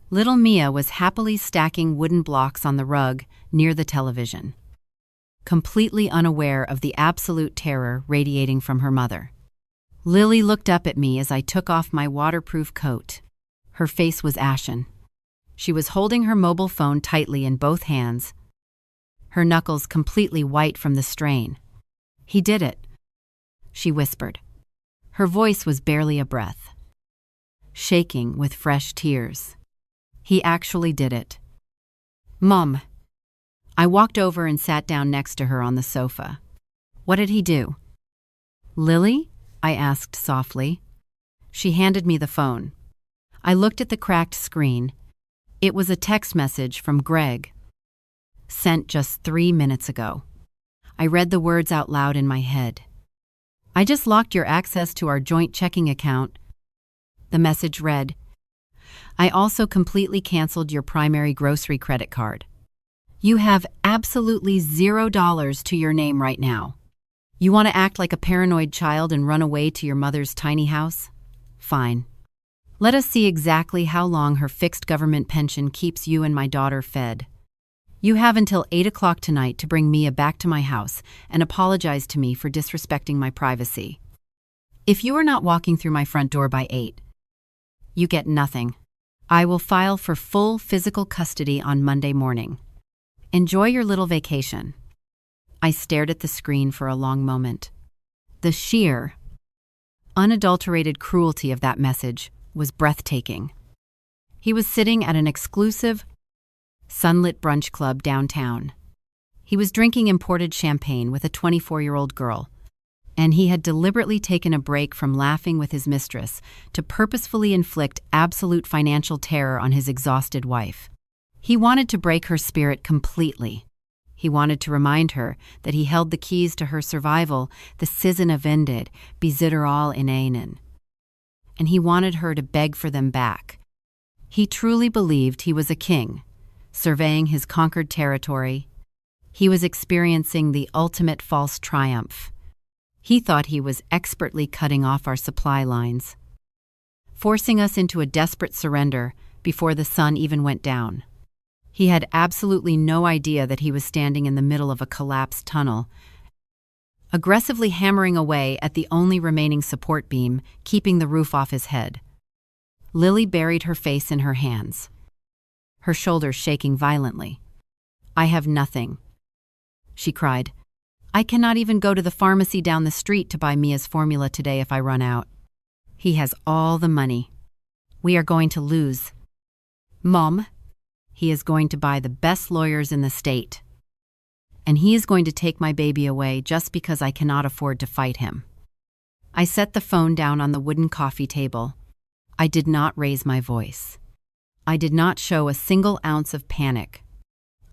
Little Mia was happily stacking wooden blocks on the rug near the television, completely unaware of the absolute terror radiating from her mother. Lily looked up at me as I took off my waterproof coat. Her face was ashen. She was holding her mobile phone tightly in both hands, her knuckles completely white from the strain. "He did it," she whispered. Her voice was barely a breath, shaking with fresh tears. "He actually did it." "Mom." I walked over and sat down next to her on the sofa. "What did he do?" "Lily?" I asked softly. She handed me the phone. I looked at the cracked screen. It was a text message from Greg, sent just 3 minutes ago. I read the words out loud in my head. "I just locked your access to our joint checking account." The message read, "I also completely canceled your primary grocery credit card. You have absolutely $0 to your name right now. You want to act like a paranoid child and run away to your mother's tiny house? Fine. Let us see exactly how long her fixed government pension keeps you and my daughter fed. You have until 8 o'clock tonight to bring Mia back to my house and apologize to me for disrespecting my privacy. If you are not walking through my front door by 8, you get nothing. I will file for full physical custody on Monday morning. Enjoy your little vacation." I stared at the screen for a long moment. The sheer, unadulterated cruelty of that message was breathtaking. He was sitting at an exclusive, sunlit brunch club downtown. He was drinking imported champagne with a 24-year-old girl, and he had deliberately taken a break from laughing with his mistress to purposefully inflict absolute financial terror on his exhausted wife. He wanted to break her spirit completely. He wanted to remind her that he held the keys to her survival, the season of ended, besitter all in einen. And he wanted her to beg for them back. He truly believed he was a king, surveying his conquered territory. He was experiencing the ultimate false triumph. He thought he was expertly cutting off our supply lines, forcing us into a desperate surrender before the sun even went down. He had absolutely no idea that he was standing in the middle of a collapsed tunnel, aggressively hammering away at the only remaining support beam, keeping the roof off his head. Lily buried her face in her hands, her shoulders shaking violently. "I have nothing," she cried. "I cannot even go to the pharmacy down the street to buy Mia's formula today if I run out. He has all the money. We are going to lose. Mom, he is going to buy the best lawyers in the state. And he is going to take my baby away just because I cannot afford to fight him." I set the phone down on the wooden coffee table. I did not raise my voice. I did not show a single ounce of panic.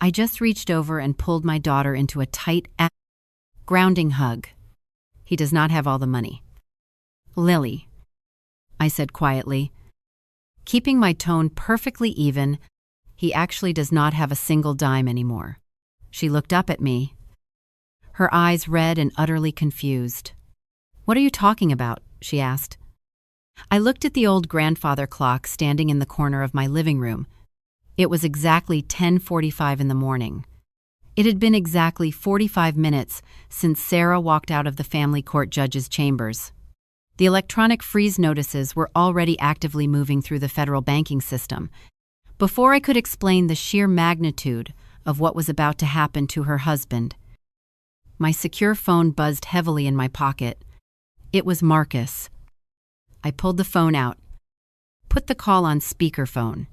I just reached over and pulled my daughter into a tight, grounding hug. "He does not have all the money." "Lily," I said quietly, keeping my tone perfectly even, "he actually does not have a single dime anymore." She looked up at me, her eyes red and utterly confused. "What are you talking about?" she asked. I looked at the old grandfather clock standing in the corner of my living room. It was exactly 10:45 in the morning. It had been exactly 45 minutes since Sarah walked out of the family court judge's chambers. The electronic freeze notices were already actively moving through the federal banking system. Before I could explain the sheer magnitude of what was about to happen to her husband, my secure phone buzzed heavily in my pocket. It was Marcus. I pulled the phone out, put the call on speakerphone,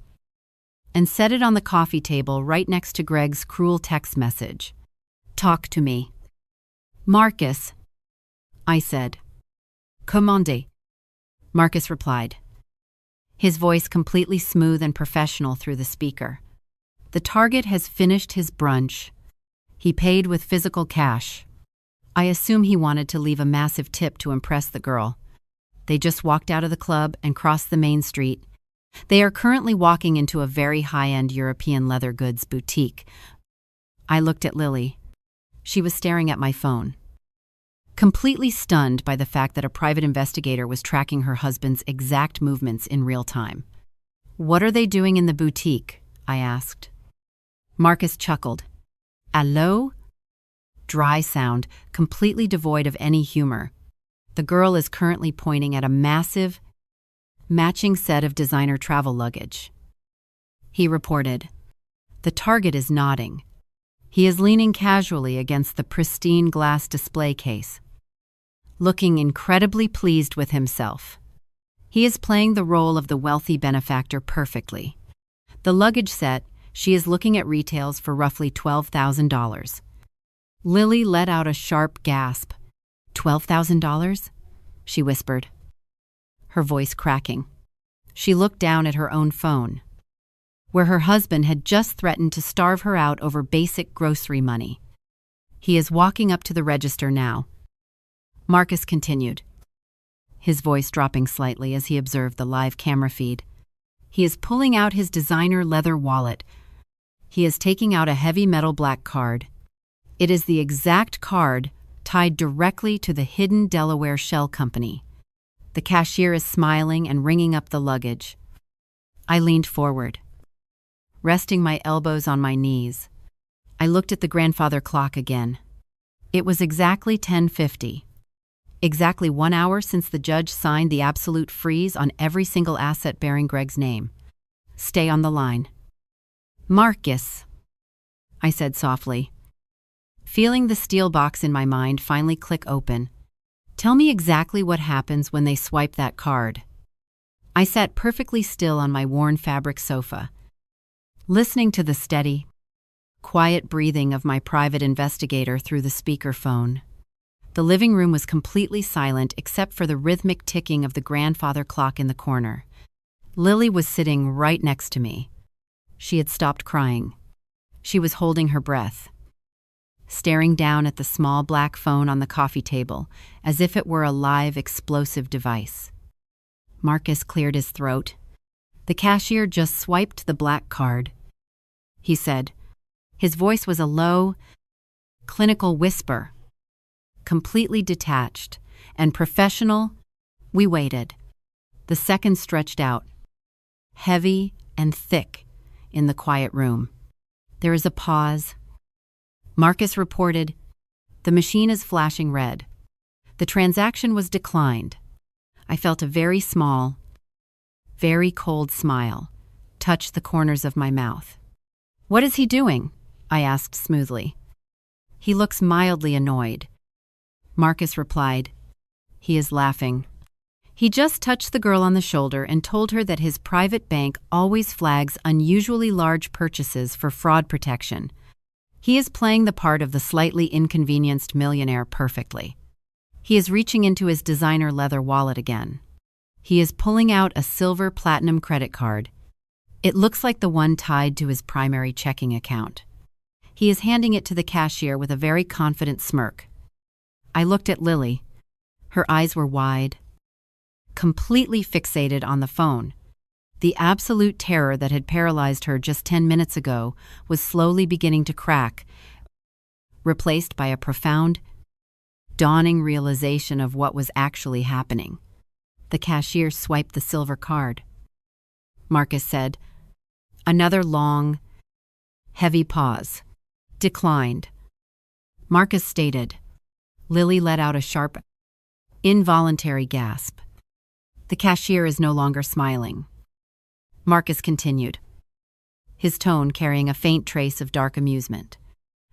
and set it on the coffee table right next to Greg's cruel text message. "Talk to me." "Marcus," I said. "Commande," Marcus replied, his voice completely smooth and professional through the speaker. "The target has finished his brunch. He paid with physical cash. I assume he wanted to leave a massive tip to impress the girl. They just walked out of the club and crossed the main street. They are currently walking into a very high-end European leather goods boutique." I looked at Lily. She was staring at my phone, completely stunned by the fact that a private investigator was tracking her husband's exact movements in real time. "What are they doing in the boutique?" I asked. Marcus chuckled. "Allo?" Dry sound, completely devoid of any humor. "The girl is currently pointing at a massive, matching set of designer travel luggage." He reported. "The target is nodding. He is leaning casually against the pristine glass display case, looking incredibly pleased with himself. He is playing the role of the wealthy benefactor perfectly. The luggage set, she is looking at retails for roughly $12,000. Lily let out a sharp gasp. $12,000? She whispered, her voice cracking. She looked down at her own phone, where her husband had just threatened to starve her out over basic grocery money. He is walking up to the register now. Marcus continued, his voice dropping slightly as he observed the live camera feed. He is pulling out his designer leather wallet. He is taking out a heavy metal black card. It is the exact card tied directly to the hidden Delaware shell company. The cashier is smiling and ringing up the luggage. I leaned forward, resting my elbows on my knees. I looked at the grandfather clock again. It was exactly 10:50. Exactly 1 hour since the judge signed the absolute freeze on every single asset bearing Greg's name. Stay on the line. Marcus, I said softly, feeling the steel box in my mind finally click open. Tell me exactly what happens when they swipe that card. I sat perfectly still on my worn fabric sofa, listening to the steady, quiet breathing of my private investigator through the speakerphone. The living room was completely silent except for the rhythmic ticking of the grandfather clock in the corner. Lily was sitting right next to me. She had stopped crying. She was holding her breath, staring down at the small black phone on the coffee table as if it were a live explosive device. Marcus cleared his throat. The cashier just swiped the black card, he said. His voice was a low, clinical whisper, completely detached and professional. We waited. The seconds stretched out, heavy and thick, in the quiet room. There is a pause. Marcus reported, "The machine is flashing red. The transaction was declined." I felt a very small, very cold smile touch the corners of my mouth. "What is he doing?" I asked smoothly. "He looks mildly annoyed," Marcus replied. "He is laughing. He just touched the girl on the shoulder and told her that his private bank always flags unusually large purchases for fraud protection. He is playing the part of the slightly inconvenienced millionaire perfectly. He is reaching into his designer leather wallet again. He is pulling out a silver platinum credit card. It looks like the one tied to his primary checking account. He is handing it to the cashier with a very confident smirk. I looked at Lily. Her eyes were wide, completely fixated on the phone. The absolute terror that had paralyzed her just 10 minutes ago was slowly beginning to crack, replaced by a profound, dawning realization of what was actually happening. The cashier swiped the silver card. Marcus said, another long, heavy pause. Declined. Marcus stated. Lily let out a sharp, involuntary gasp. The cashier is no longer smiling. Marcus continued, his tone carrying a faint trace of dark amusement.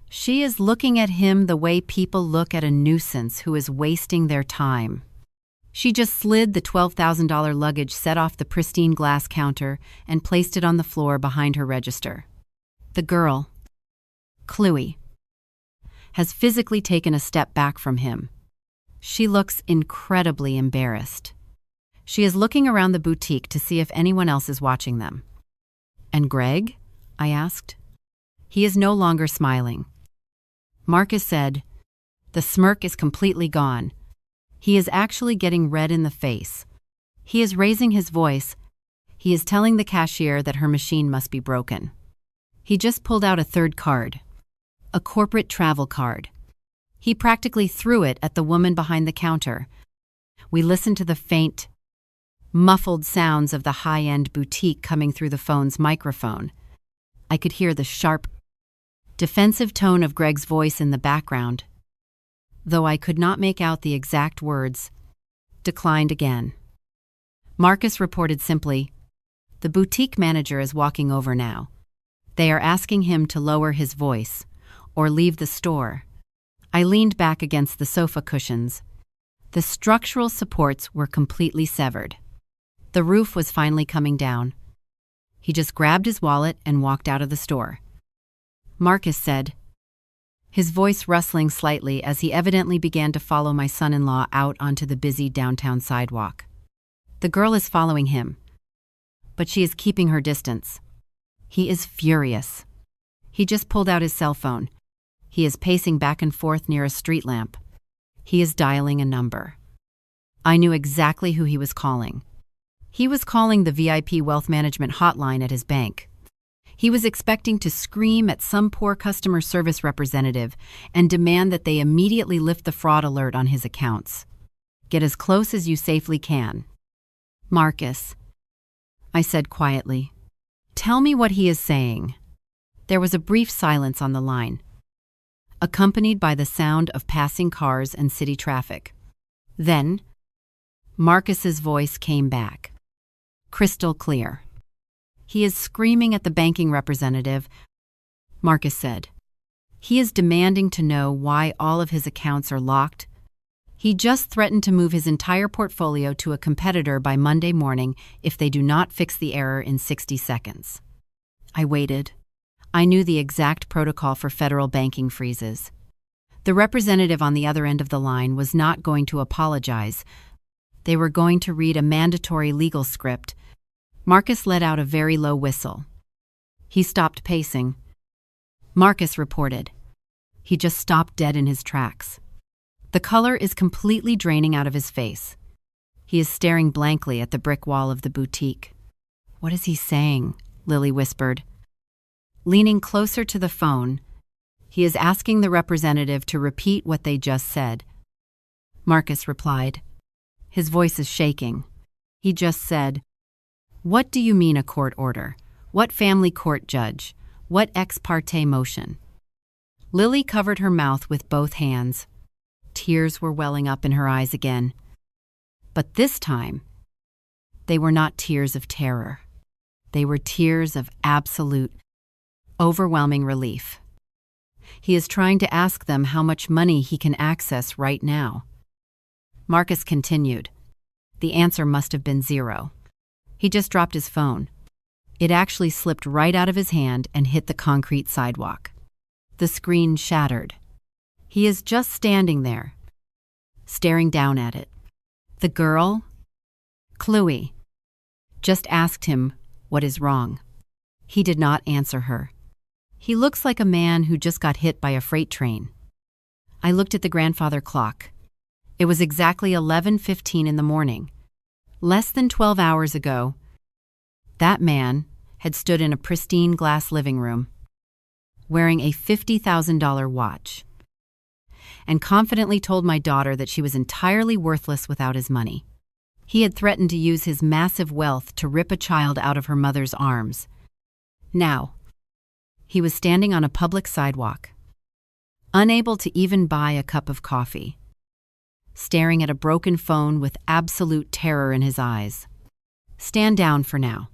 She is looking at him the way people look at a nuisance who is wasting their time. She just slid the $12,000 luggage set off the pristine glass counter and placed it on the floor behind her register. The girl, Chloe, has physically taken a step back from him. She looks incredibly embarrassed. She is looking around the boutique to see if anyone else is watching them. And Greg? I asked. He is no longer smiling. Marcus said, the smirk is completely gone. He is actually getting red in the face. He is raising his voice. He is telling the cashier that her machine must be broken. He just pulled out a third card, a corporate travel card. He practically threw it at the woman behind the counter. We listened to the faint, muffled sounds of the high-end boutique coming through the phone's microphone. I could hear the sharp, defensive tone of Greg's voice in the background, though I could not make out the exact words. Declined again. Marcus reported simply, the boutique manager is walking over now. They are asking him to lower his voice or leave the store. I leaned back against the sofa cushions. The structural supports were completely severed. The roof was finally coming down. He just grabbed his wallet and walked out of the store. Marcus said, his voice rustling slightly as he evidently began to follow my son-in-law out onto the busy downtown sidewalk. The girl is following him, but she is keeping her distance. He is furious. He just pulled out his cell phone. He is pacing back and forth near a street lamp. He is dialing a number. I knew exactly who he was calling. He was calling the VIP wealth management hotline at his bank. He was expecting to scream at some poor customer service representative and demand that they immediately lift the fraud alert on his accounts. Get as close as you safely can. Marcus, I said quietly. Tell me what he is saying. There was a brief silence on the line, accompanied by the sound of passing cars and city traffic. Then, Marcus's voice came back, crystal clear. He is screaming at the banking representative, Marcus said. He is demanding to know why all of his accounts are locked. He just threatened to move his entire portfolio to a competitor by Monday morning if they do not fix the error in 60 seconds. I waited. I knew the exact protocol for federal banking freezes. The representative on the other end of the line was not going to apologize. They were going to read a mandatory legal script. Marcus let out a very low whistle. He stopped pacing. Marcus reported. He just stopped dead in his tracks. The color is completely draining out of his face. He is staring blankly at the brick wall of the boutique. What is he saying? Lily whispered. Leaning closer to the phone, he is asking the representative to repeat what they just said. Marcus replied. His voice is shaking. He just said, What do you mean a court order? What family court judge? What ex parte motion? Lily covered her mouth with both hands. Tears were welling up in her eyes again. But this time, they were not tears of terror. They were tears of absolute, overwhelming relief. He is trying to ask them how much money he can access right now. Marcus continued. The answer must have been 0. He just dropped his phone. It actually slipped right out of his hand and hit the concrete sidewalk. The screen shattered. He is just standing there, staring down at it. The girl, Chloe, just asked him, What is wrong? He did not answer her. He looks like a man who just got hit by a freight train. I looked at the grandfather clock. It was exactly 11:15 in the morning. Less than 12 hours ago, that man had stood in a pristine glass living room, wearing a $50,000 watch, and confidently told my daughter that she was entirely worthless without his money. He had threatened to use his massive wealth to rip a child out of her mother's arms. Now, he was standing on a public sidewalk, unable to even buy a cup of coffee, staring at a broken phone with absolute terror in his eyes. Stand down for now.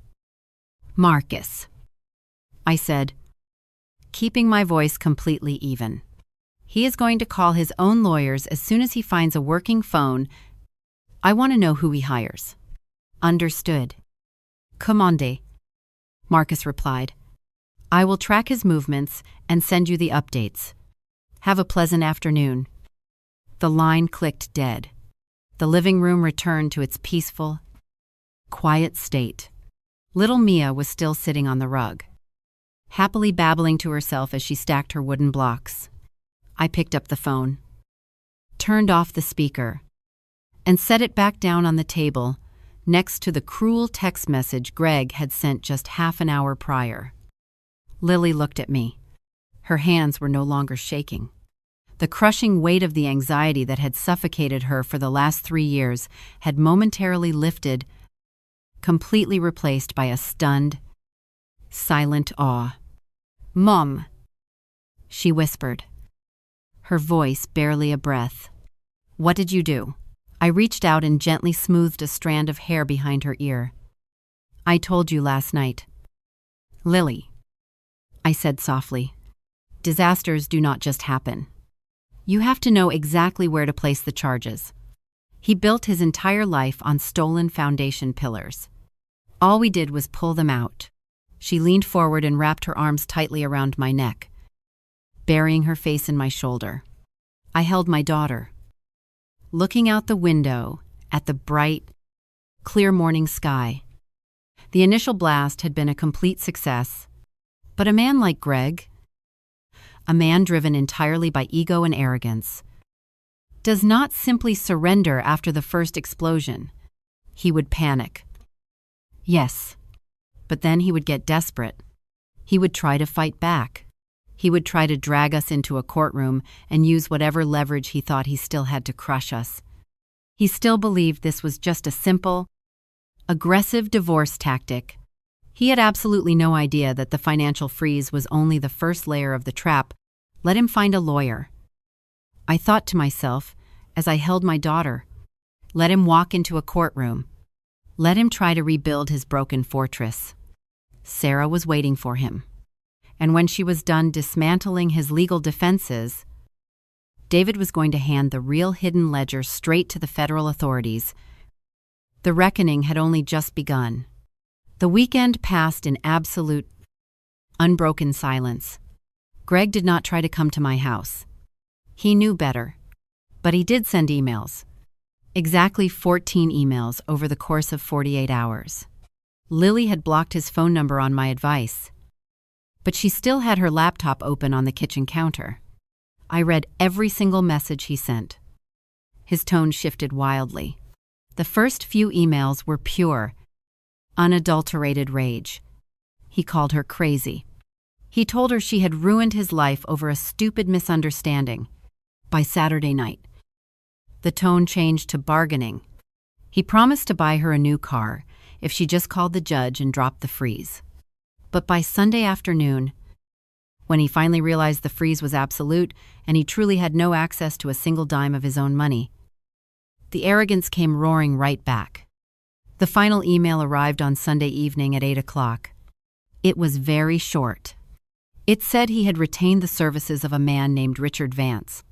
Marcus, I said, keeping my voice completely even. He is going to call his own lawyers as soon as he finds a working phone. I want to know who he hires. Understood. Commande, Marcus replied. I will track his movements and send you the updates. Have a pleasant afternoon. The line clicked dead. The living room returned to its peaceful, quiet state. Little Mia was still sitting on the rug, happily babbling to herself as she stacked her wooden blocks. I picked up the phone, turned off the speaker, and set it back down on the table next to the cruel text message Greg had sent just half an hour prior. Lily looked at me. Her hands were no longer shaking. The crushing weight of the anxiety that had suffocated her for the last 3 years had momentarily lifted, completely replaced by a stunned, silent awe. Mom, she whispered, her voice barely a breath. What did you do? I reached out and gently smoothed a strand of hair behind her ear. I told you last night. Lily, I said softly, disasters do not just happen. You have to know exactly where to place the charges. He built his entire life on stolen foundation pillars. All we did was pull them out. She leaned forward and wrapped her arms tightly around my neck, burying her face in my shoulder. I held my daughter, looking out the window at the bright, clear morning sky. The initial blast had been a complete success, but a man like Greg, a man driven entirely by ego and arrogance, does not simply surrender after the first explosion. He would panic. Yes, but then he would get desperate. He would try to fight back. He would try to drag us into a courtroom and use whatever leverage he thought he still had to crush us. He still believed this was just a simple, aggressive divorce tactic. He had absolutely no idea that the financial freeze was only the first layer of the trap. Let him find a lawyer. I thought to myself, as I held my daughter, let him walk into a courtroom. Let him try to rebuild his broken fortress. Sarah was waiting for him. And when she was done dismantling his legal defenses, David was going to hand the real hidden ledger straight to the federal authorities. The reckoning had only just begun. The weekend passed in absolute, unbroken silence. Greg did not try to come to my house. He knew better. But he did send emails. Exactly 14 emails over the course of 48 hours. Lily had blocked his phone number on my advice, but she still had her laptop open on the kitchen counter. I read every single message he sent. His tone shifted wildly. The first few emails were pure, unadulterated rage. He called her crazy. He told her she had ruined his life over a stupid misunderstanding. By Saturday night, the tone changed to bargaining. He promised to buy her a new car if she just called the judge and dropped the freeze. But by Sunday afternoon, when he finally realized the freeze was absolute and he truly had no access to a single dime of his own money, the arrogance came roaring right back. The final email arrived on Sunday evening at 8 o'clock. It was very short. It said he had retained the services of a man named Richard Vance.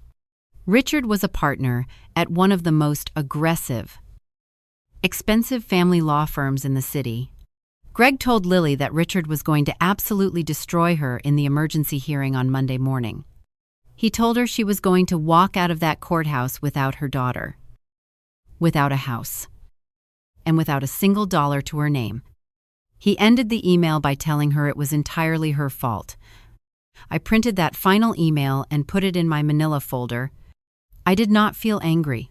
Richard was a partner at one of the most aggressive, expensive family law firms in the city. Greg told Lily that Richard was going to absolutely destroy her in the emergency hearing on Monday morning. He told her she was going to walk out of that courthouse without her daughter, without a house, and without a single dollar to her name. He ended the email by telling her it was entirely her fault. I printed that final email and put it in my manila folder. I did not feel angry.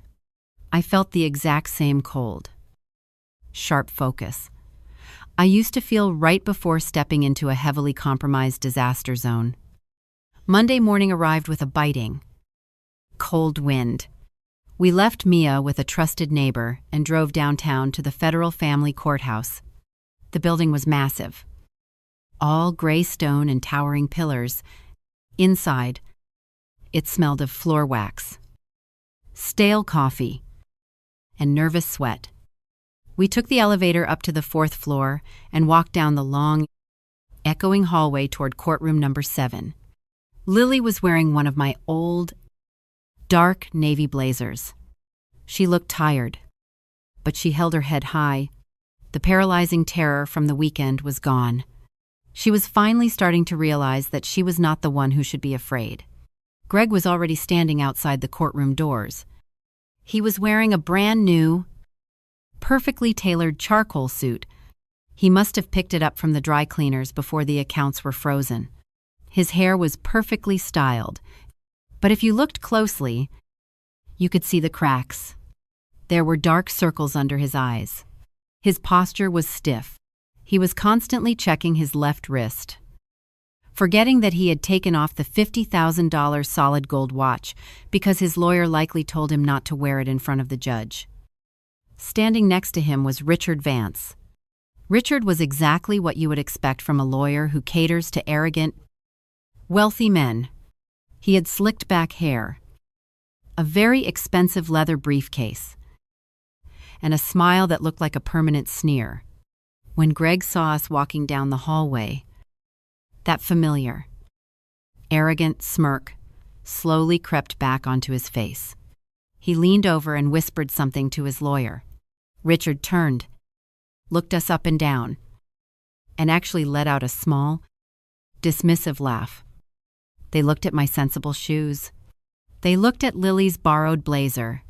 I felt the exact same cold, sharp focus I used to feel right before stepping into a heavily compromised disaster zone. Monday morning arrived with a biting, cold wind. We left Mia with a trusted neighbor and drove downtown to the Federal Family Courthouse. The building was massive, all gray stone and towering pillars. Inside, it smelled of floor wax, stale coffee, and nervous sweat. We took the elevator up to the 4th floor and walked down the long, echoing hallway toward courtroom number 7. Lily was wearing one of my old, dark navy blazers. She looked tired, but she held her head high. The paralyzing terror from the weekend was gone. She was finally starting to realize that she was not the one who should be afraid. Greg was already standing outside the courtroom doors. He was wearing a brand new, perfectly tailored charcoal suit. He must have picked it up from the dry cleaners before the accounts were frozen. His hair was perfectly styled, but if you looked closely, you could see the cracks. There were dark circles under his eyes. His posture was stiff. He was constantly checking his left wrist, forgetting that he had taken off the $50,000 solid gold watch because his lawyer likely told him not to wear it in front of the judge. Standing next to him was Richard Vance. Richard was exactly what you would expect from a lawyer who caters to arrogant, wealthy men. He had slicked back hair, a very expensive leather briefcase, and a smile that looked like a permanent sneer. When Greg saw us walking down the hallway, that familiar, arrogant smirk slowly crept back onto his face. He leaned over and whispered something to his lawyer. Richard turned, looked us up and down, and actually let out a small, dismissive laugh. They looked at my sensible shoes. They looked at Lily's borrowed blazer.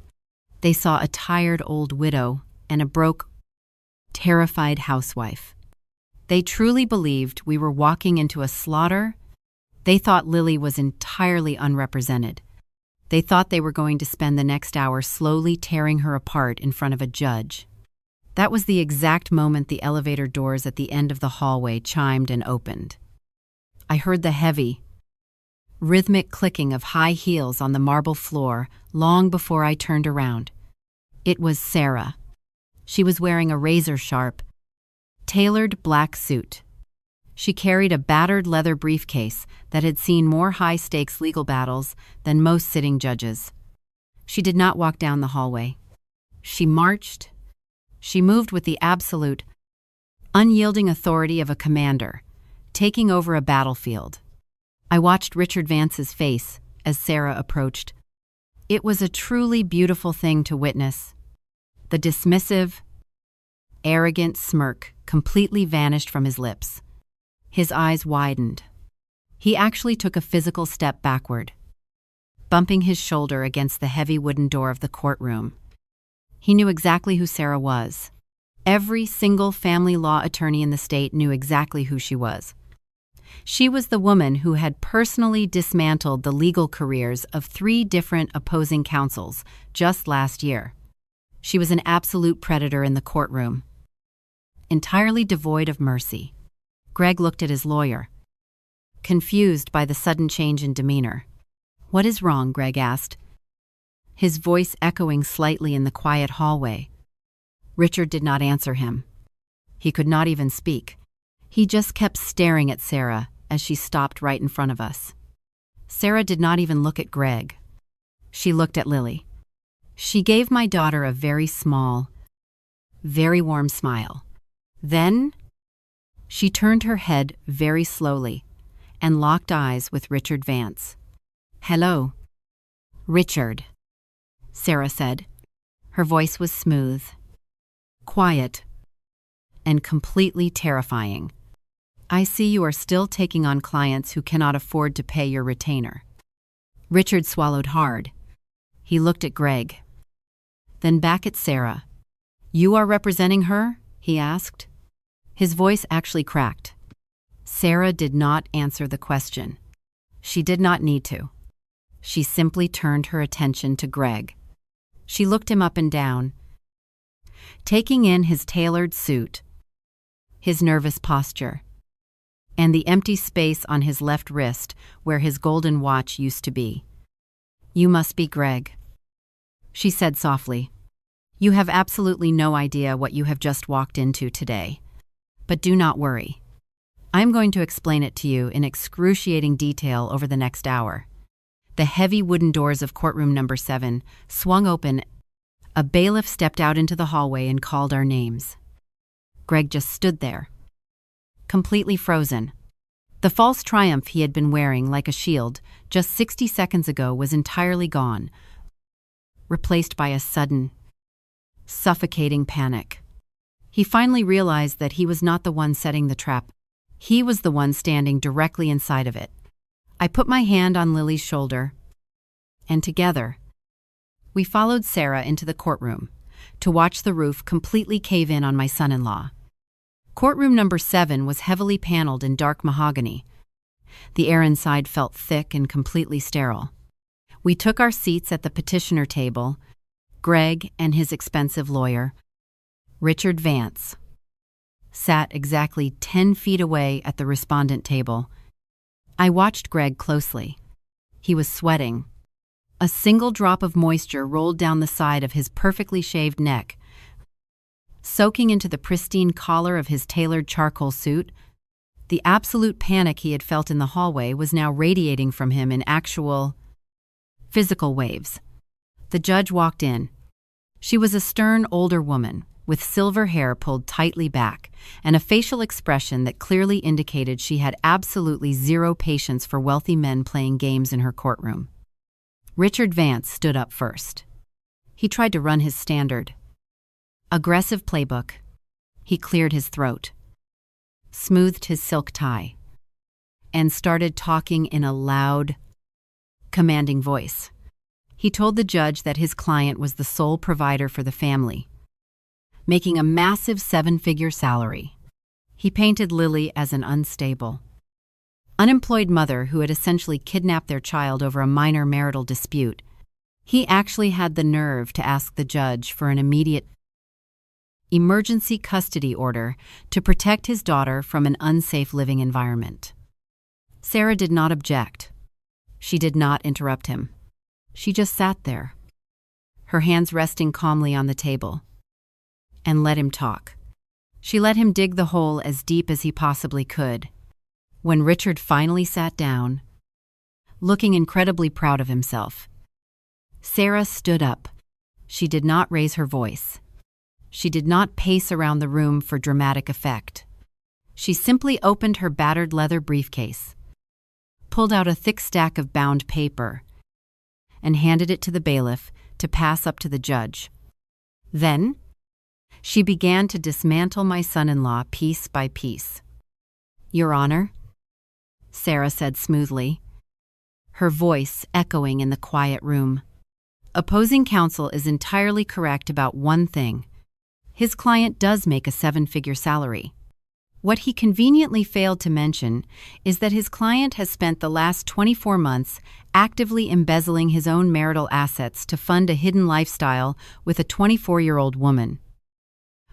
They saw a tired old widow and a broke, terrified housewife. They truly believed we were walking into a slaughter They thought Lily was entirely unrepresented. They thought they were going to spend the next hour slowly tearing her apart in front of a judge. That was the exact moment the elevator doors at the end of the hallway chimed and opened. I heard the heavy, rhythmic clicking of high heels on the marble floor long before I turned around. It was Sarah. She was wearing a razor-sharp, tailored black suit. She carried a battered leather briefcase that had seen more high-stakes legal battles than most sitting judges. She did not walk down the hallway. She marched. She moved with the absolute, unyielding authority of a commander, taking over a battlefield. I watched Richard Vance's face as Sarah approached. It was a truly beautiful thing to witness. The dismissive, arrogant smirk completely vanished from his lips. His eyes widened. He actually took a physical step backward, bumping his shoulder against the heavy wooden door of the courtroom. He knew exactly who Sarah was. Every single family law attorney in the state knew exactly who she was. She was the woman who had personally dismantled the legal careers of 3 different opposing counsels just last year. She was an absolute predator in the courtroom, entirely devoid of mercy. Greg looked at his lawyer, confused by the sudden change in demeanor. "What is wrong?" Greg asked, his voice echoing slightly in the quiet hallway. Richard did not answer him. He could not even speak. He just kept staring at Sarah as she stopped right in front of us. Sarah did not even look at Greg. She looked at Lily. She gave my daughter a very small, very warm smile. Then she turned her head very slowly and locked eyes with Richard Vance. "Hello, Richard," Sarah said. Her voice was smooth, quiet, and completely terrifying. "I see you are still taking on clients who cannot afford to pay your retainer." Richard swallowed hard. He looked at Greg, then back at Sarah. "You are representing her?" he asked. His voice actually cracked. Sarah did not answer the question. She did not need to. She simply turned her attention to Greg. She looked him up and down, taking in his tailored suit, his nervous posture, and the empty space on his left wrist where his golden watch used to be. "You must be Greg," she said softly. "You have absolutely no idea what you have just walked into today. But do not worry. I'm going to explain it to you in excruciating detail over the next hour." The heavy wooden doors of courtroom number 7 swung open. A bailiff stepped out into the hallway and called our names. Greg just stood there, completely frozen. The false triumph he had been wearing like a shield just 60 seconds ago was entirely gone, replaced by a sudden, suffocating panic. He finally realized that he was not the one setting the trap. He was the one standing directly inside of it. I put my hand on Lily's shoulder, and together, we followed Sarah into the courtroom to watch the roof completely cave in on my son-in-law. Courtroom number 7 was heavily paneled in dark mahogany. The air inside felt thick and completely sterile. We took our seats at the petitioner table. Greg and his expensive lawyer, Richard Vance, sat exactly 10 feet away at the respondent table. I watched Greg closely. He was sweating. A single drop of moisture rolled down the side of his perfectly shaved neck, soaking into the pristine collar of his tailored charcoal suit. The absolute panic he had felt in the hallway was now radiating from him in actual, physical waves. The judge walked in. She was a stern, older woman, with silver hair pulled tightly back, and a facial expression that clearly indicated she had absolutely zero patience for wealthy men playing games in her courtroom. Richard Vance stood up first. He tried to run his standard, aggressive playbook. He cleared his throat, smoothed his silk tie, and started talking in a loud, commanding voice. He told the judge that his client was the sole provider for the family, making a massive 7-figure salary. He painted Lily as an unstable, unemployed mother who had essentially kidnapped their child over a minor marital dispute. He actually had the nerve to ask the judge for an immediate emergency custody order to protect his daughter from an unsafe living environment. Sarah did not object. She did not interrupt him. She just sat there, her hands resting calmly on the table, and let him talk. She let him dig the hole as deep as he possibly could. When Richard finally sat down, looking incredibly proud of himself, Sarah stood up. She did not raise her voice. She did not pace around the room for dramatic effect. She simply opened her battered leather briefcase, pulled out a thick stack of bound paper, and handed it to the bailiff to pass up to the judge. Then, she began to dismantle my son-in-law piece by piece. "Your Honor," Sarah said smoothly, her voice echoing in the quiet room. "Opposing counsel is entirely correct about one thing. His client does make a 7-figure salary. What he conveniently failed to mention is that his client has spent the last 24 months actively embezzling his own marital assets to fund a hidden lifestyle with a 24-year-old woman,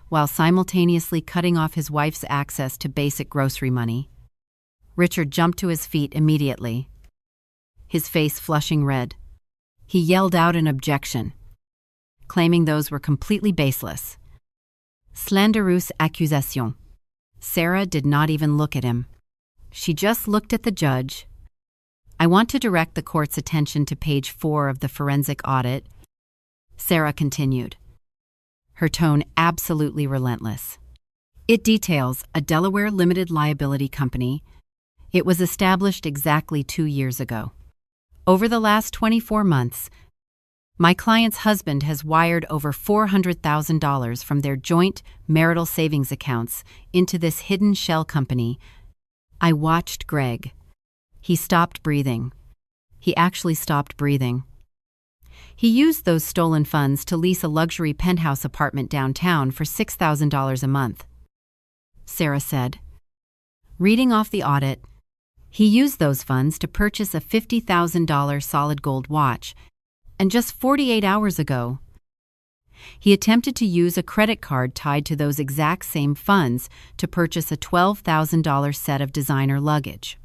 while simultaneously cutting off his wife's access to basic grocery money." Richard jumped to his feet immediately, his face flushing red. He yelled out an objection, claiming those were completely baseless. Slanderous accusation. Sarah did not even look at him. She just looked at the judge. "I want to direct the court's attention to page 4 of the forensic audit," Sarah continued, her tone absolutely relentless. "It details a Delaware limited liability company. It was established exactly 2 years ago. Over the last 24 months, my client's husband has wired over $400,000 from their joint marital savings accounts into this hidden shell company." I watched Greg. He stopped breathing. He actually stopped breathing. He used those stolen funds to lease a luxury penthouse apartment downtown for $6,000 a month, Sarah said. Reading off the audit, he used those funds to purchase a $50,000 solid gold watch, and just 48 hours ago, he attempted to use a credit card tied to those exact same funds to purchase a $12,000 set of designer luggage.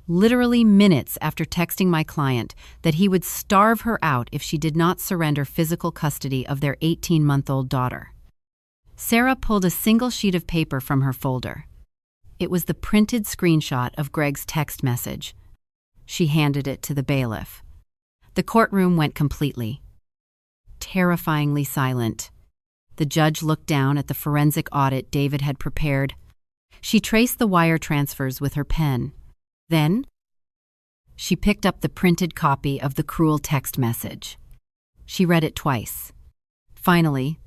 Literally minutes after texting my client that he would starve her out if she did not surrender physical custody of their 18-month-old daughter. Sarah pulled a single sheet of paper from her folder. It was the printed screenshot of Greg's text message. She handed it to the bailiff. The courtroom went completely, terrifyingly silent. The judge looked down at the forensic audit David had prepared. She traced the wire transfers with her pen. Then, she picked up the printed copy of the cruel text message. She read it twice. Finally,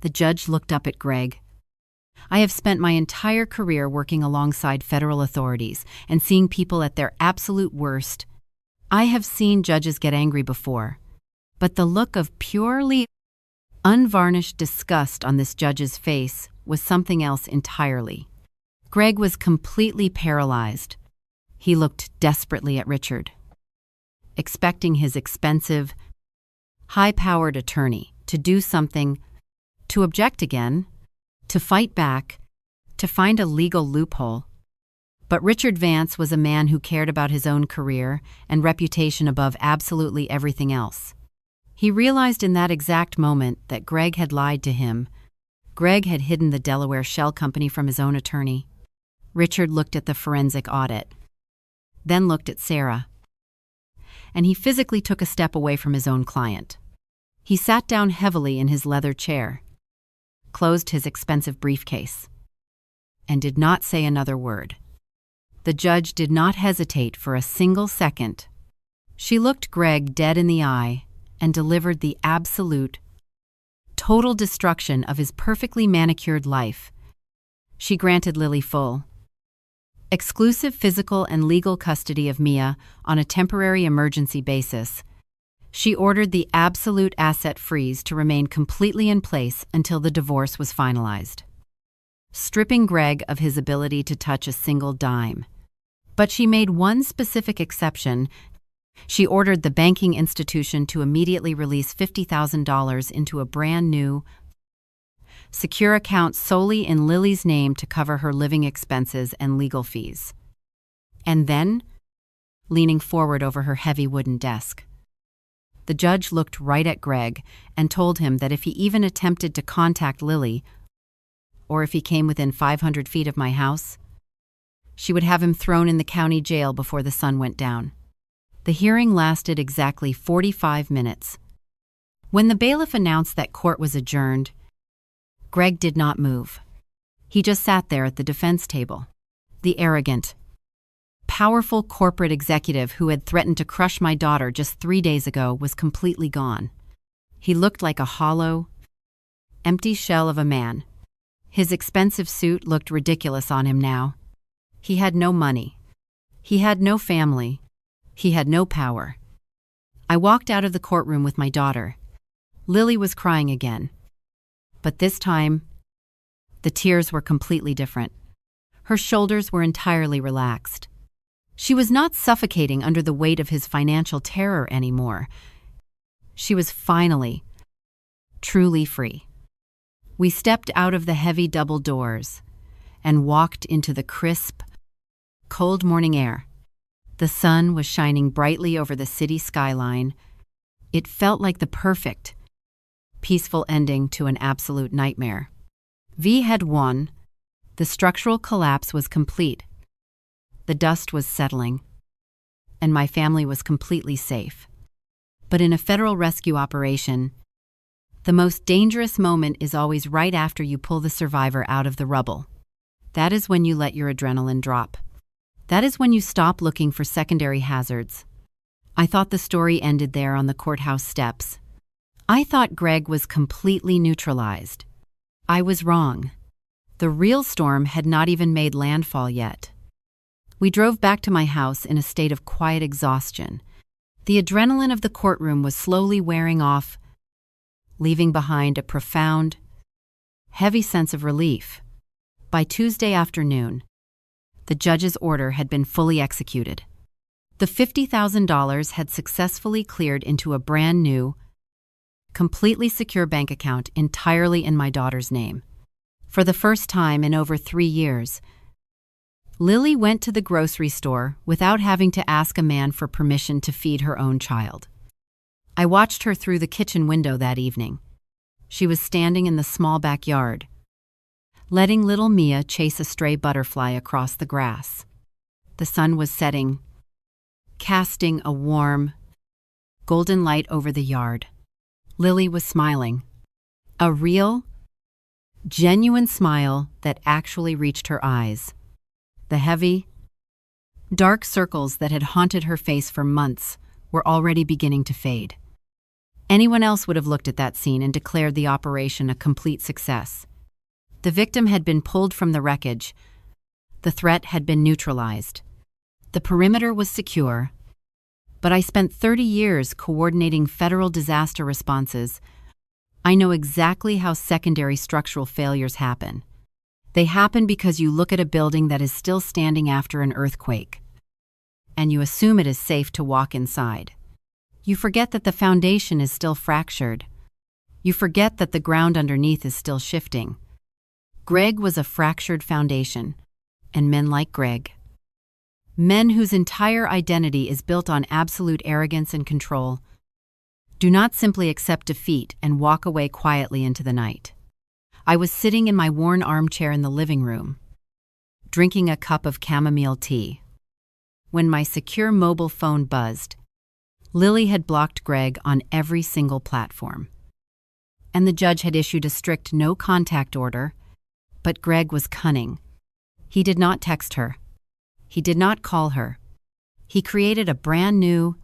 the judge looked up at Greg. "I have spent my entire career working alongside federal authorities and seeing people at their absolute worst. I have seen judges get angry before, but the look of purely unvarnished disgust on this judge's face was something else entirely." Greg was completely paralyzed. He looked desperately at Richard, expecting his expensive, high-powered attorney to do something, to object again, to fight back, to find a legal loophole. But Richard Vance was a man who cared about his own career and reputation above absolutely everything else. He realized in that exact moment that Greg had lied to him. Greg had hidden the Delaware shell company from his own attorney. Richard looked at the forensic audit, then looked at Sarah, and he physically took a step away from his own client. He sat down heavily in his leather chair, closed his expensive briefcase, and did not say another word. The judge did not hesitate for a single second. She looked Greg dead in the eye and delivered the absolute, total destruction of his perfectly manicured life. She granted Lily full, exclusive physical and legal custody of Mia on a temporary emergency basis. She ordered the absolute asset freeze to remain completely in place until the divorce was finalized, stripping Greg of his ability to touch a single dime. But she made one specific exception. She ordered the banking institution to immediately release $50,000 into a brand new, secure account solely in Lily's name to cover her living expenses and legal fees. And then, leaning forward over her heavy wooden desk, the judge looked right at Greg and told him that if he even attempted to contact Lily, or if he came within 500 feet of my house, she would have him thrown in the county jail before the sun went down. The hearing lasted exactly 45 minutes. When the bailiff announced that court was adjourned, Greg did not move. He just sat there at the defense table. The arrogant, powerful corporate executive who had threatened to crush my daughter just 3 days ago was completely gone. He looked like a hollow, empty shell of a man. His expensive suit looked ridiculous on him now. He had no money. He had no family. He had no power. I walked out of the courtroom with my daughter. Lily was crying again. But this time, the tears were completely different. Her shoulders were entirely relaxed. She was not suffocating under the weight of his financial terror anymore. She was finally, truly free. We stepped out of the heavy double doors and walked into the crisp, cold morning air. The sun was shining brightly over the city skyline. It felt like the perfect, peaceful ending to an absolute nightmare. V had won. The structural collapse was complete. The dust was settling, and my family was completely safe. But in a federal rescue operation, the most dangerous moment is always right after you pull the survivor out of the rubble. That is when you let your adrenaline drop. That is when you stop looking for secondary hazards. I thought the story ended there on the courthouse steps. I thought Greg was completely neutralized. I was wrong. The real storm had not even made landfall yet. We drove back to my house in a state of quiet exhaustion. The adrenaline of the courtroom was slowly wearing off, leaving behind a profound, heavy sense of relief. By Tuesday afternoon, the judge's order had been fully executed. The $50,000 had successfully cleared into a brand new, completely secure bank account entirely in my daughter's name. For the first time in over 3 years, Lily went to the grocery store without having to ask a man for permission to feed her own child. I watched her through the kitchen window that evening. She was standing in the small backyard, letting little Mia chase a stray butterfly across the grass. The sun was setting, casting a warm, golden light over the yard. Lily was smiling. A real, genuine smile that actually reached her eyes. The heavy, dark circles that had haunted her face for months were already beginning to fade. Anyone else would have looked at that scene and declared the operation a complete success. The victim had been pulled from the wreckage. The threat had been neutralized. The perimeter was secure. But I spent 30 years coordinating federal disaster responses. I know exactly how secondary structural failures happen. They happen because you look at a building that is still standing after an earthquake, and you assume it is safe to walk inside. You forget that the foundation is still fractured. You forget that the ground underneath is still shifting. Greg was a fractured foundation, and men like Greg, men whose entire identity is built on absolute arrogance and control, do not simply accept defeat and walk away quietly into the night. I was sitting in my worn armchair in the living room, drinking a cup of chamomile tea, when my secure mobile phone buzzed. Lily had blocked Greg on every single platform, and the judge had issued a strict no-contact order, but Greg was cunning. He did not text her. He did not call her. He created a brand new,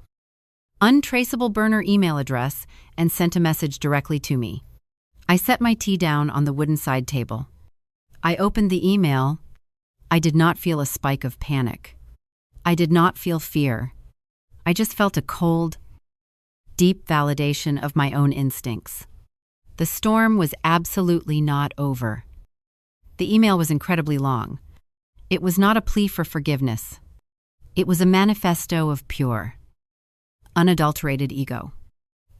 untraceable burner email address and sent a message directly to me. I set my tea down on the wooden side table. I opened the email. I did not feel a spike of panic. I did not feel fear. I just felt a cold, deep validation of my own instincts. The storm was absolutely not over. The email was incredibly long. It was not a plea for forgiveness. It was a manifesto of pure, unadulterated ego.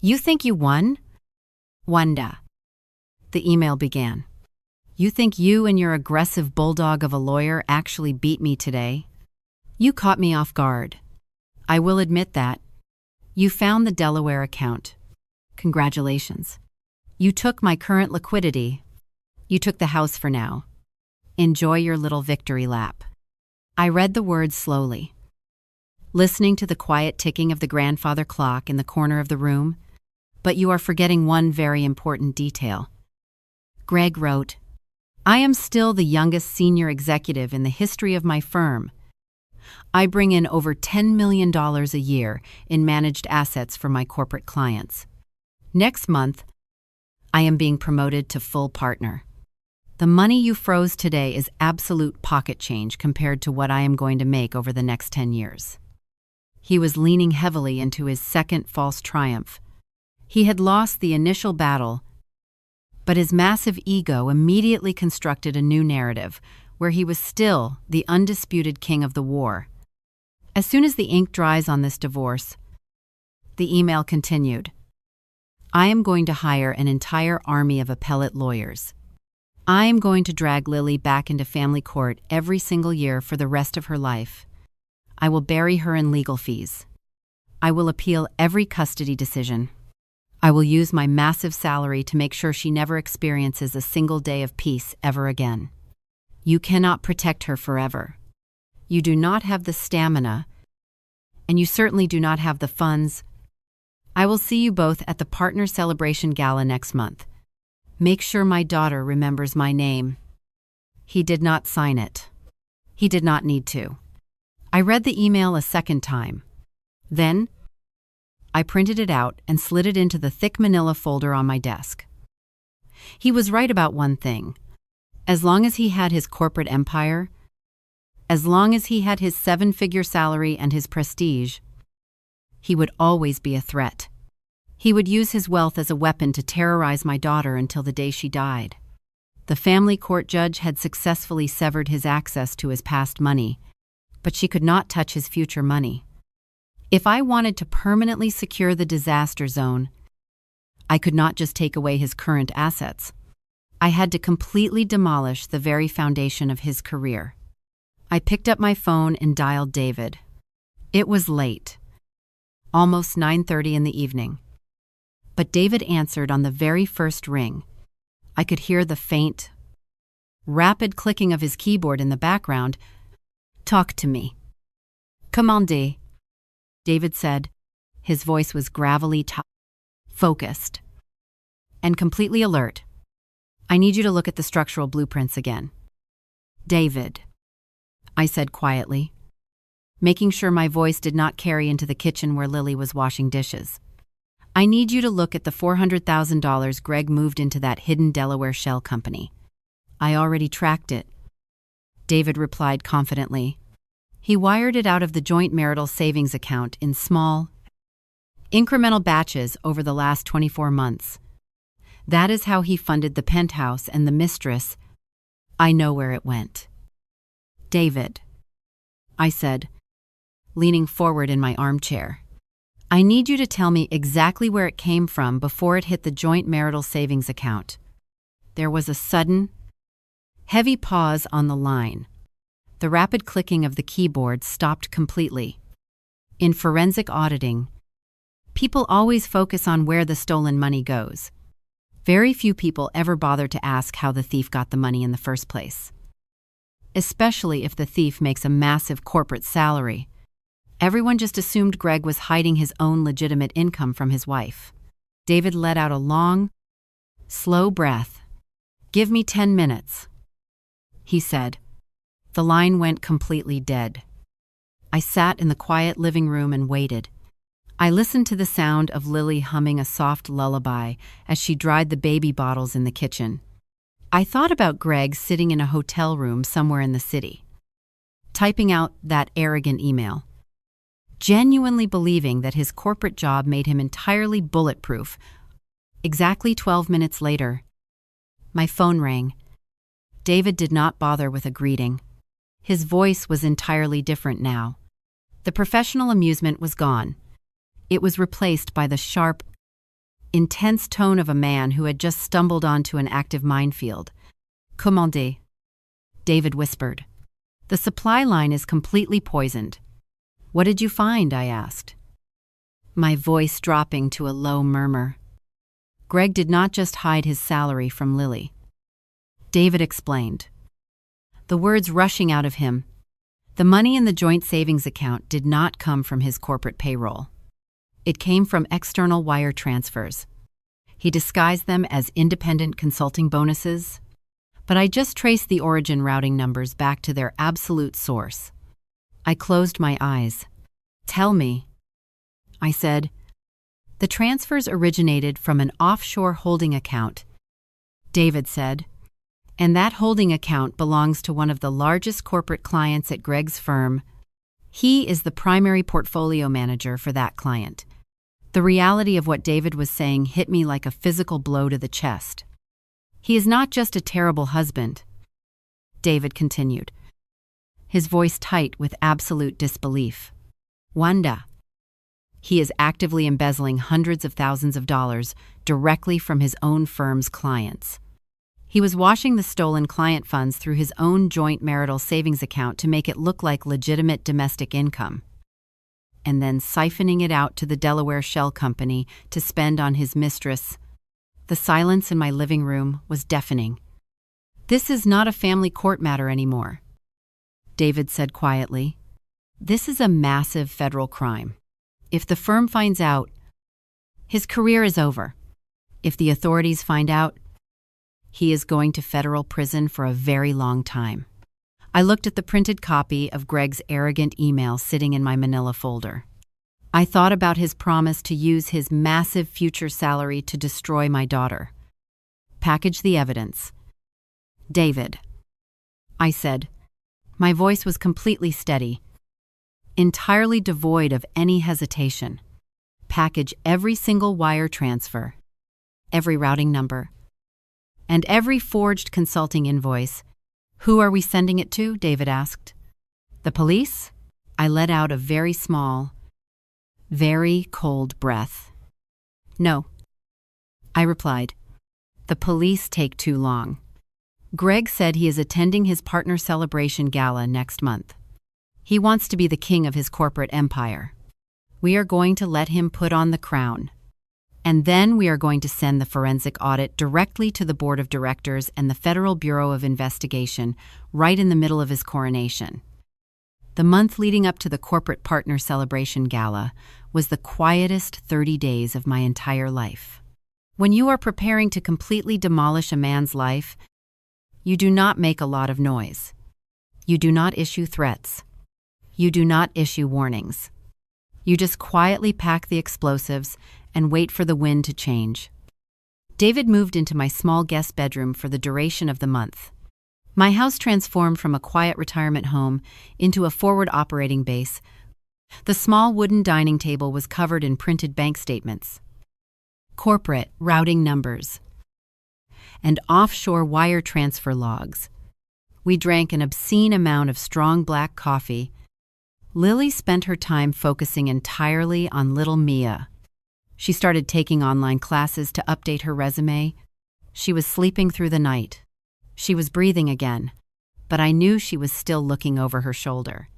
"You think you won? Wanda." The email began. "You think you and your aggressive bulldog of a lawyer actually beat me today? You caught me off guard. I will admit that. You found the Delaware account. Congratulations. You took my current liquidity. You took the house for now. Enjoy your little victory lap." I read the words slowly, listening to the quiet ticking of the grandfather clock in the corner of the room. But you are forgetting one very important detail. Greg wrote, "I am still the youngest senior executive in the history of my firm. I bring in over $10 million a year in managed assets for my corporate clients. Next month, I am being promoted to full partner. The money you froze today is absolute pocket change compared to what I am going to make over the next 10 years. He was leaning heavily into his second false triumph. He had lost the initial battle, but his massive ego immediately constructed a new narrative where he was still the undisputed king of the war. As soon as the ink dries on this divorce, the email continued, "I am going to hire an entire army of appellate lawyers. I am going to drag Lily back into family court every single year for the rest of her life. I will bury her in legal fees. I will appeal every custody decision. I will use my massive salary to make sure she never experiences a single day of peace ever again. You cannot protect her forever. You do not have the stamina, and you certainly do not have the funds. I will see you both at the partner celebration gala next month. Make sure my daughter remembers my name." He did not sign it. He did not need to. I read the email a second time. Then, I printed it out and slid it into the thick manila folder on my desk. He was right about one thing. As long as he had his corporate empire, as long as he had his 7-figure salary and his prestige, he would always be a threat. He would use his wealth as a weapon to terrorize my daughter until the day she died. The family court judge had successfully severed his access to his past money, but she could not touch his future money. If I wanted to permanently secure the disaster zone, I could not just take away his current assets. I had to completely demolish the very foundation of his career. I picked up my phone and dialed David. It was late, almost 9:30 in the evening. But David answered on the very first ring. I could hear the faint, rapid clicking of his keyboard in the background. "Talk to me." "Commande," David said. His voice was gravelly, focused, and completely alert. "I need you to look at the structural blueprints again." "David," I said quietly, making sure my voice did not carry into the kitchen where Lily was washing dishes. "I need you to look at the $400,000 Greg moved into that hidden Delaware shell company." "I already tracked it," David replied confidently. "He wired it out of the joint marital savings account in small, incremental batches over the last 24 months. That is how he funded the penthouse and the mistress. I know where it went." "David," I said, leaning forward in my armchair, "I need you to tell me exactly where it came from before it hit the joint marital savings account." There was a sudden, heavy pause on the line. The rapid clicking of the keyboard stopped completely. In forensic auditing, people always focus on where the stolen money goes. Very few people ever bother to ask how the thief got the money in the first place, especially if the thief makes a massive corporate salary. Everyone just assumed Greg was hiding his own legitimate income from his wife. David let out a long, slow breath. "Give me 10 minutes, he said. The line went completely dead. I sat in the quiet living room and waited. I listened to the sound of Lily humming a soft lullaby as she dried the baby bottles in the kitchen. I thought about Greg sitting in a hotel room somewhere in the city, typing out that arrogant email, genuinely believing that his corporate job made him entirely bulletproof. Exactly 12 minutes later, my phone rang. David did not bother with a greeting. His voice was entirely different now. The professional amusement was gone. It was replaced by the sharp, intense tone of a man who had just stumbled onto an active minefield. Commandez, David whispered. The supply line is completely poisoned. What did you find? I asked, my voice dropping to a low murmur. Greg did not just hide his salary from Lily. David explained, the words rushing out of him. The money in the joint savings account did not come from his corporate payroll. It came from external wire transfers. He disguised them as independent consulting bonuses, but I just traced the origin routing numbers back to their absolute source. I closed my eyes. Tell me, I said. The transfers originated from an offshore holding account, David said, and that holding account belongs to one of the largest corporate clients at Greg's firm. He is the primary portfolio manager for that client. The reality of what David was saying hit me like a physical blow to the chest. He is not just a terrible husband, David continued, his voice tight with absolute disbelief. Wanda. He is actively embezzling hundreds of thousands of dollars directly from his own firm's clients. He was washing the stolen client funds through his own joint marital savings account to make it look like legitimate domestic income, and then siphoning it out to the Delaware Shell Company to spend on his mistress. The silence in my living room was deafening. This is not a family court matter anymore, David said quietly. This is a massive federal crime. If the firm finds out, his career is over. If the authorities find out, he is going to federal prison for a very long time. I looked at the printed copy of Greg's arrogant email sitting in my manila folder. I thought about his promise to use his massive future salary to destroy my daughter. Package the evidence. David, I said. My voice was completely steady, entirely devoid of any hesitation. Package every single wire transfer, every routing number, and every forged consulting invoice. Who are we sending it to? David asked. The police? I let out a very small, very cold breath. No, I replied. The police take too long. Greg said he is attending his partner celebration gala next month. He wants to be the king of his corporate empire. We are going to let him put on the crown. And then we are going to send the forensic audit directly to the board of directors and the Federal Bureau of Investigation right in the middle of his coronation. The month leading up to the corporate partner celebration gala was the quietest 30 days of my entire life. When you are preparing to completely demolish a man's life, you do not make a lot of noise. You do not issue threats. You do not issue warnings. You just quietly pack the explosives and wait for the wind to change. David moved into my small guest bedroom for the duration of the month. My house transformed from a quiet retirement home into a forward operating base. The small wooden dining table was covered in printed bank statements, corporate routing numbers, and offshore wire transfer logs. We drank an obscene amount of strong black coffee. Lily spent her time focusing entirely on little Mia. She started taking online classes to update her resume. She was sleeping through the night. She was breathing again, but I knew she was still looking over her shoulder.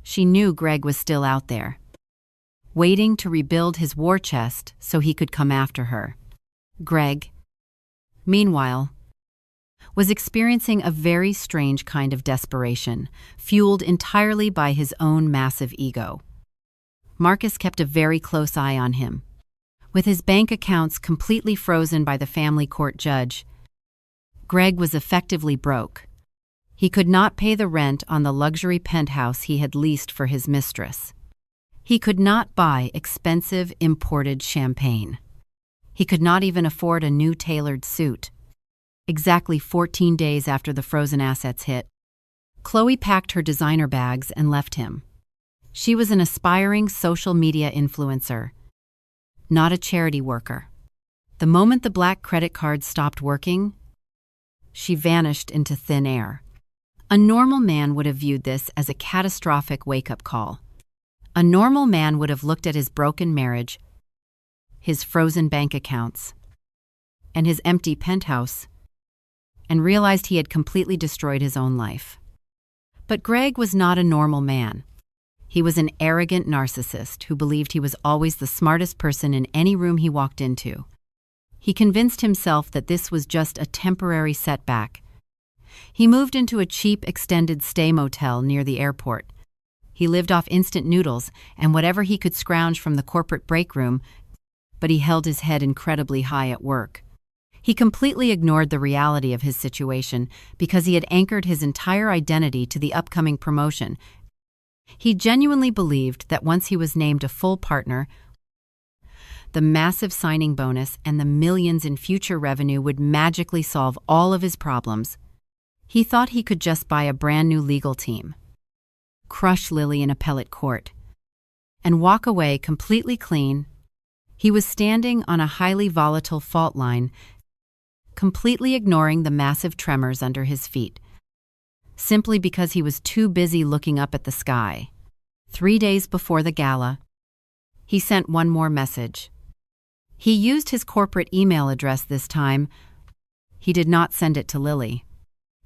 She knew Greg was still out there, waiting to rebuild his war chest so he could come after her. Greg, meanwhile, was experiencing a very strange kind of desperation, fueled entirely by his own massive ego. Marcus kept a very close eye on him. With his bank accounts completely frozen by the family court judge, Greg was effectively broke. He could not pay the rent on the luxury penthouse he had leased for his mistress. He could not buy expensive imported champagne. He could not even afford a new tailored suit. Exactly 14 days after the frozen assets hit, Chloe packed her designer bags and left him. She was an aspiring social media influencer, not a charity worker. The moment the black credit card stopped working, she vanished into thin air. A normal man would have viewed this as a catastrophic wake-up call. A normal man would have looked at his broken marriage, his frozen bank accounts, and his empty penthouse, and realized he had completely destroyed his own life. But Greg was not a normal man. He was an arrogant narcissist who believed he was always the smartest person in any room he walked into. He convinced himself that this was just a temporary setback. He moved into a cheap extended stay motel near the airport. He lived off instant noodles and whatever he could scrounge from the corporate break room, but he held his head incredibly high at work. He completely ignored the reality of his situation because he had anchored his entire identity to the upcoming promotion. He genuinely believed that once he was named a full partner, the massive signing bonus and the millions in future revenue would magically solve all of his problems. He thought he could just buy a brand new legal team, crush Lily in appellate court, and walk away completely clean. He was standing on a highly volatile fault line, completely ignoring the massive tremors under his feet, simply because he was too busy looking up at the sky. 3 days before the gala, he sent one more message. He used his corporate email address this time. He did not send it to Lily.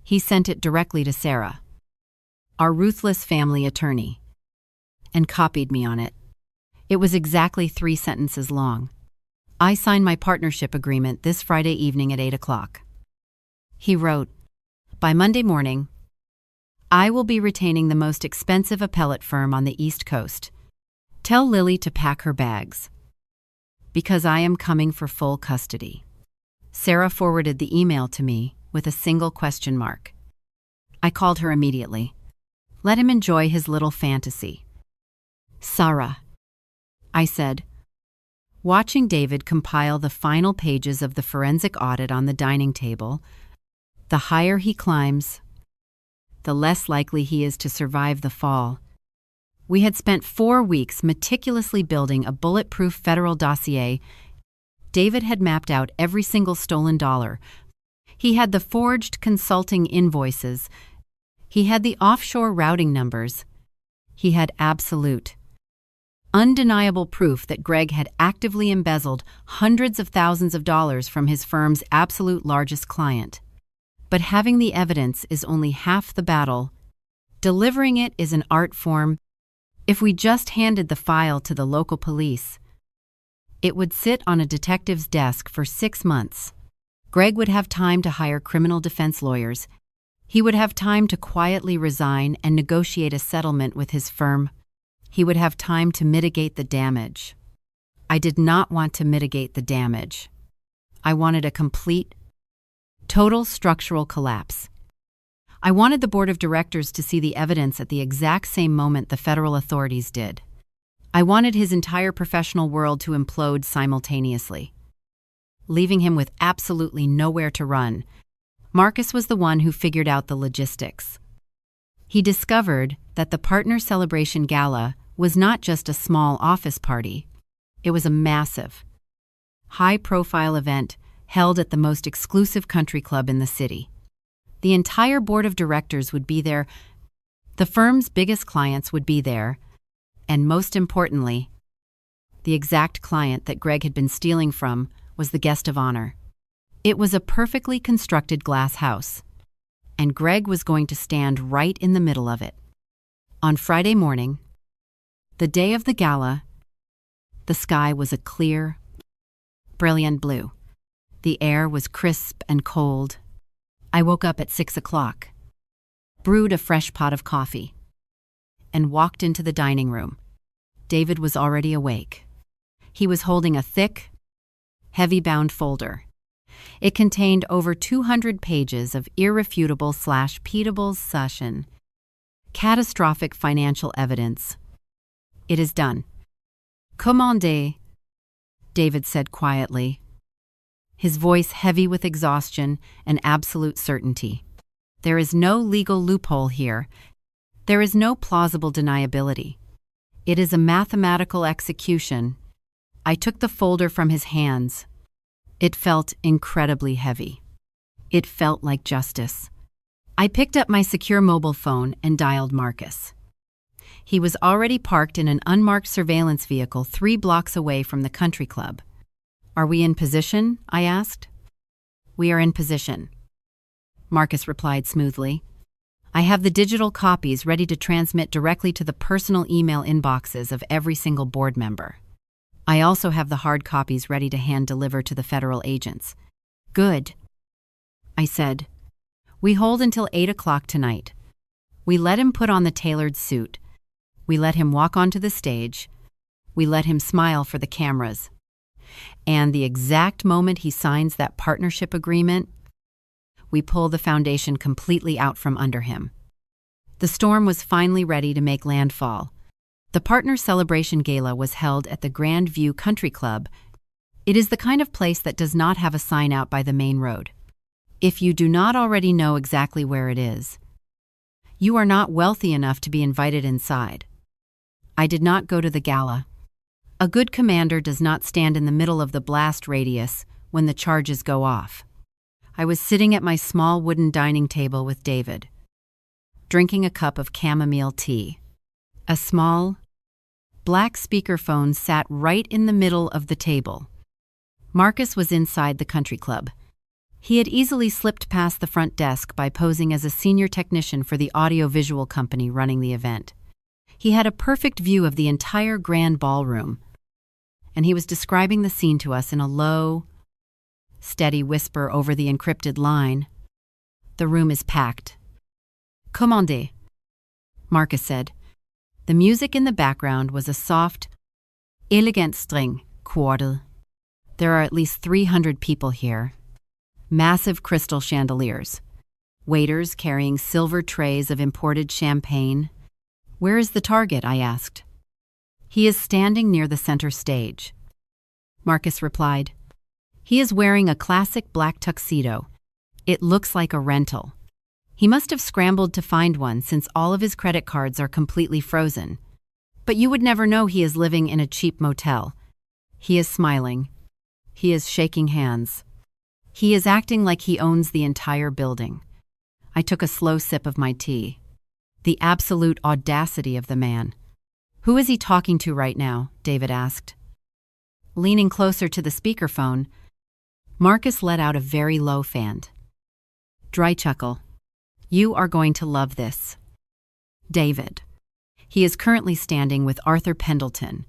He sent it directly to Sarah, our ruthless family attorney, and copied me on it. It was exactly 3 sentences long. I signed my partnership agreement this Friday evening at 8 o'clock. He wrote, by Monday morning, I will be retaining the most expensive appellate firm on the East Coast. Tell Lily to pack her bags, because I am coming for full custody. Sarah forwarded the email to me with a single question mark. I called her immediately. Let him enjoy his little fantasy. Sarah, I said, watching David compile the final pages of the forensic audit on the dining table, the higher he climbs, the less likely he is to survive the fall. We had spent 4 weeks meticulously building a bulletproof federal dossier. David had mapped out every single stolen dollar. He had the forged consulting invoices. He had the offshore routing numbers. He had absolute, undeniable proof that Greg had actively embezzled hundreds of thousands of dollars from his firm's absolute largest client. But having the evidence is only half the battle. Delivering it is an art form. If we just handed the file to the local police, it would sit on a detective's desk for 6 months. Greg would have time to hire criminal defense lawyers. He would have time to quietly resign and negotiate a settlement with his firm. He would have time to mitigate the damage. I did not want to mitigate the damage. I wanted a complete, total structural collapse. I wanted the board of directors to see the evidence at the exact same moment the federal authorities did. I wanted his entire professional world to implode simultaneously, leaving him with absolutely nowhere to run. Marcus was the one who figured out the logistics. He discovered that the partner celebration gala was not just a small office party. It was a massive, high-profile event held at the most exclusive country club in the city. The entire board of directors would be there. The firm's biggest clients would be there. And most importantly, the exact client that Greg had been stealing from was the guest of honor. It was a perfectly constructed glass house, and Greg was going to stand right in the middle of it. On Friday morning, the day of the gala, the sky was a clear, brilliant blue. The air was crisp and cold. I woke up at 6 o'clock, brewed a fresh pot of coffee, and walked into the dining room. David was already awake. He was holding a thick, heavy-bound folder. It contained over 200 pages of irrefutable/peatable catastrophic financial evidence. It is done. Commandez, David said quietly, his voice heavy with exhaustion and absolute certainty. There is no legal loophole here. There is no plausible deniability. It is a mathematical execution. I took the folder from his hands. It felt incredibly heavy. It felt like justice. I picked up my secure mobile phone and dialed Marcus. He was already parked in an unmarked surveillance vehicle 3 blocks away from the country club. "Are we in position?" I asked. "We are in position," Marcus replied smoothly. "I have the digital copies ready to transmit directly to the personal email inboxes of every single board member. I also have the hard copies ready to hand-deliver to the federal agents." "Good," I said. "We hold until 8 o'clock tonight. We let him put on the tailored suit. We let him walk onto the stage. We let him smile for the cameras. And the exact moment he signs that partnership agreement, we pull the foundation completely out from under him." The storm was finally ready to make landfall. The partner celebration gala was held at the Grand View Country Club. It is the kind of place that does not have a sign out by the main road. If you do not already know exactly where it is, you are not wealthy enough to be invited inside. I did not go to the gala. A good commander does not stand in the middle of the blast radius when the charges go off. I was sitting at my small wooden dining table with David, drinking a cup of chamomile tea. A small, black speakerphone sat right in the middle of the table. Marcus was inside the country club. He had easily slipped past the front desk by posing as a senior technician for the audio-visual company running the event. He had a perfect view of the entire grand ballroom, and he was describing the scene to us in a low, steady whisper over the encrypted line. "The room is packed." "Commandez," Marcus said. The music in the background was a soft, elegant string quartet. "There are at least 300 people here. Massive crystal chandeliers. Waiters carrying silver trays of imported champagne." "Where is the target?" I asked. "He is standing near the center stage," Marcus replied. "He is wearing a classic black tuxedo. It looks like a rental. He must have scrambled to find one since all of his credit cards are completely frozen. But you would never know he is living in a cheap motel. He is smiling. He is shaking hands. He is acting like he owns the entire building." I took a slow sip of my tea. The absolute audacity of the man. "Who is he talking to right now?" David asked. Leaning closer to the speakerphone, Marcus let out a very low fanned, dry chuckle. "You are going to love this." David. He is currently standing with Arthur Pendleton.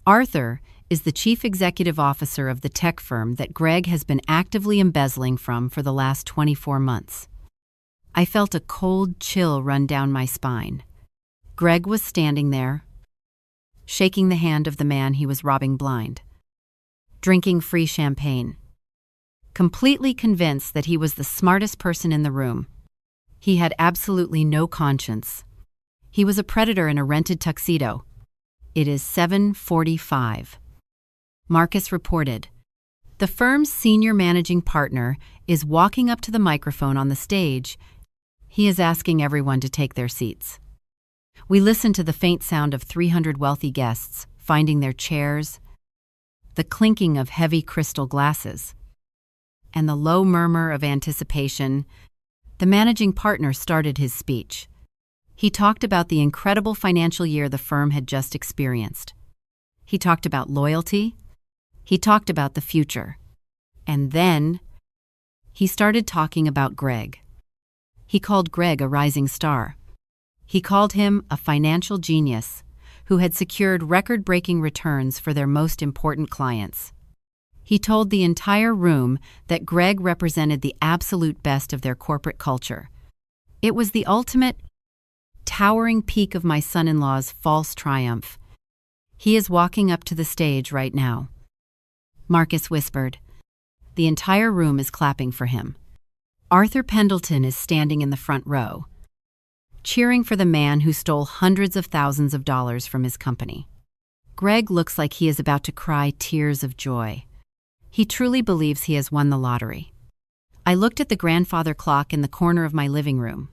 Arthur is the chief executive officer of the tech firm that Greg has been actively embezzling from for the last 24 months. I felt a cold chill run down my spine. Greg was standing there, shaking the hand of the man he was robbing blind, drinking free champagne, completely convinced that he was the smartest person in the room. He had absolutely no conscience. He was a predator in a rented tuxedo. "It is 7:45. Marcus reported. The firm's senior managing partner is walking up to the microphone on the stage. He is asking everyone to take their seats. We listened to the faint sound of 300 wealthy guests finding their chairs, the clinking of heavy crystal glasses, and the low murmur of anticipation. The managing partner started his speech. He talked about the incredible financial year the firm had just experienced. He talked about loyalty. He talked about the future. And then he started talking about Greg. He called Greg a rising star. He called him a financial genius who had secured record-breaking returns for their most important clients. He told the entire room that Greg represented the absolute best of their corporate culture. It was the ultimate, towering peak of my son-in-law's false triumph. He is walking up to the stage right now. Marcus whispered. The entire room is clapping for him. Arthur Pendleton is standing in the front row, cheering for the man who stole hundreds of thousands of dollars from his company. Greg looks like he is about to cry tears of joy. He truly believes he has won the lottery. I looked at the grandfather clock in the corner of my living room.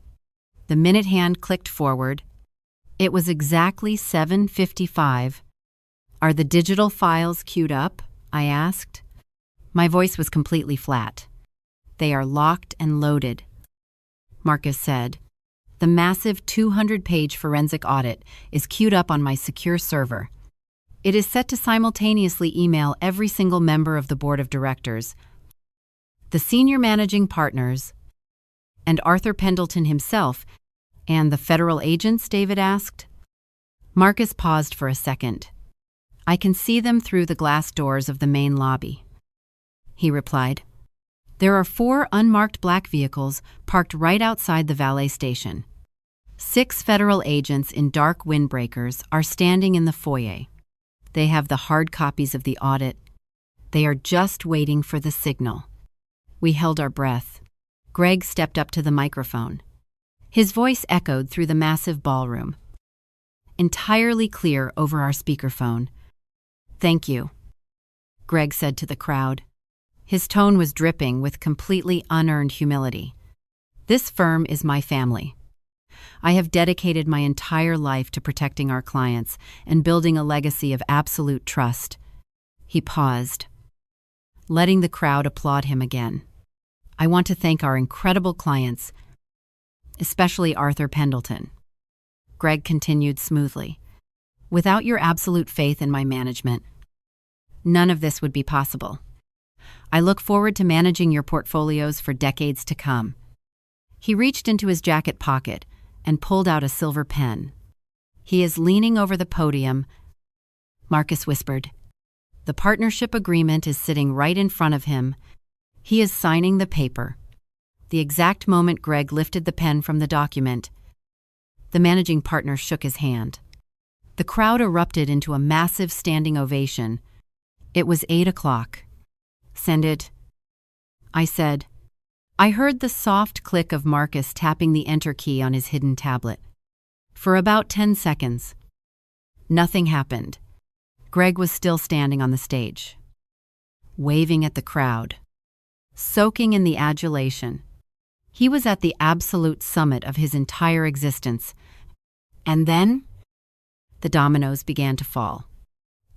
The minute hand clicked forward. It was exactly 7:55. "Are the digital files queued up?" I asked. My voice was completely flat. "They are locked and loaded," Marcus said. The massive 200-page forensic audit is queued up on my secure server. It is set to simultaneously email every single member of the board of directors, the senior managing partners, and Arthur Pendleton himself. And the federal agents? David asked. Marcus paused for a second. I can see them through the glass doors of the main lobby, he replied. There are 4 unmarked black vehicles parked right outside the valet station. 6 federal agents in dark windbreakers are standing in the foyer. They have the hard copies of the audit. They are just waiting for the signal. We held our breath. Greg stepped up to the microphone. His voice echoed through the massive ballroom, entirely clear over our speakerphone. Thank you, Greg said to the crowd. His tone was dripping with completely unearned humility. This firm is my family. I have dedicated my entire life to protecting our clients and building a legacy of absolute trust. He paused, letting the crowd applaud him again. I want to thank our incredible clients, especially Arthur Pendleton. Greg continued smoothly. Without your absolute faith in my management, none of this would be possible. I look forward to managing your portfolios for decades to come. He reached into his jacket pocket and pulled out a silver pen. He is leaning over the podium, Marcus whispered. The partnership agreement is sitting right in front of him. He is signing the paper. The exact moment Greg lifted the pen from the document, the managing partner shook his hand. The crowd erupted into a massive standing ovation. It was 8 o'clock. Send it, I said. I heard the soft click of Marcus tapping the enter key on his hidden tablet. For about 10 seconds, nothing happened. Greg was still standing on the stage, waving at the crowd, soaking in the adulation. He was at the absolute summit of his entire existence. And then, the dominoes began to fall.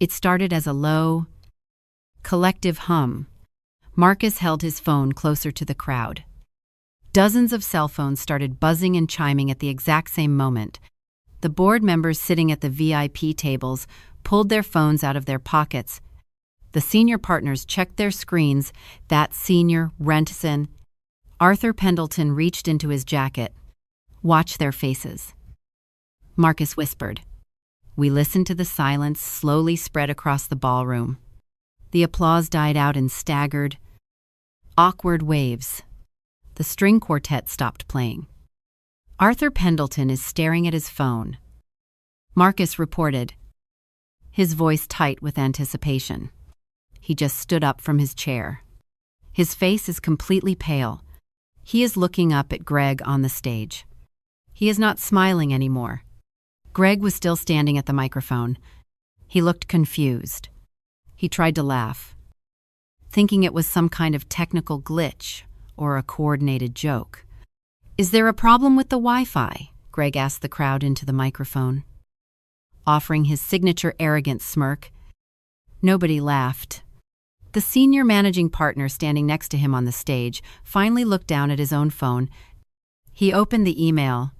It started as a low, collective hum. Marcus held his phone closer to the crowd. Dozens of cell phones started buzzing and chiming at the exact same moment. The board members sitting at the VIP tables pulled their phones out of their pockets. The senior partners checked their screens. That senior, Rentson, Arthur Pendleton reached into his jacket. Watch their faces, Marcus whispered. We listened to the silence slowly spread across the ballroom. The applause died out in staggered, awkward waves. The string quartet stopped playing. Arthur Pendleton is staring at his phone, Marcus reported, his voice tight with anticipation. He just stood up from his chair. His face is completely pale. He is looking up at Greg on the stage. He is not smiling anymore. Greg was still standing at the microphone. He looked confused. He tried to laugh, thinking it was some kind of technical glitch or a coordinated joke. Is there a problem with the Wi-Fi? Greg asked the crowd into the microphone, offering his signature arrogant smirk. Nobody laughed. The senior managing partner standing next to him on the stage finally looked down at his own phone. He opened the email.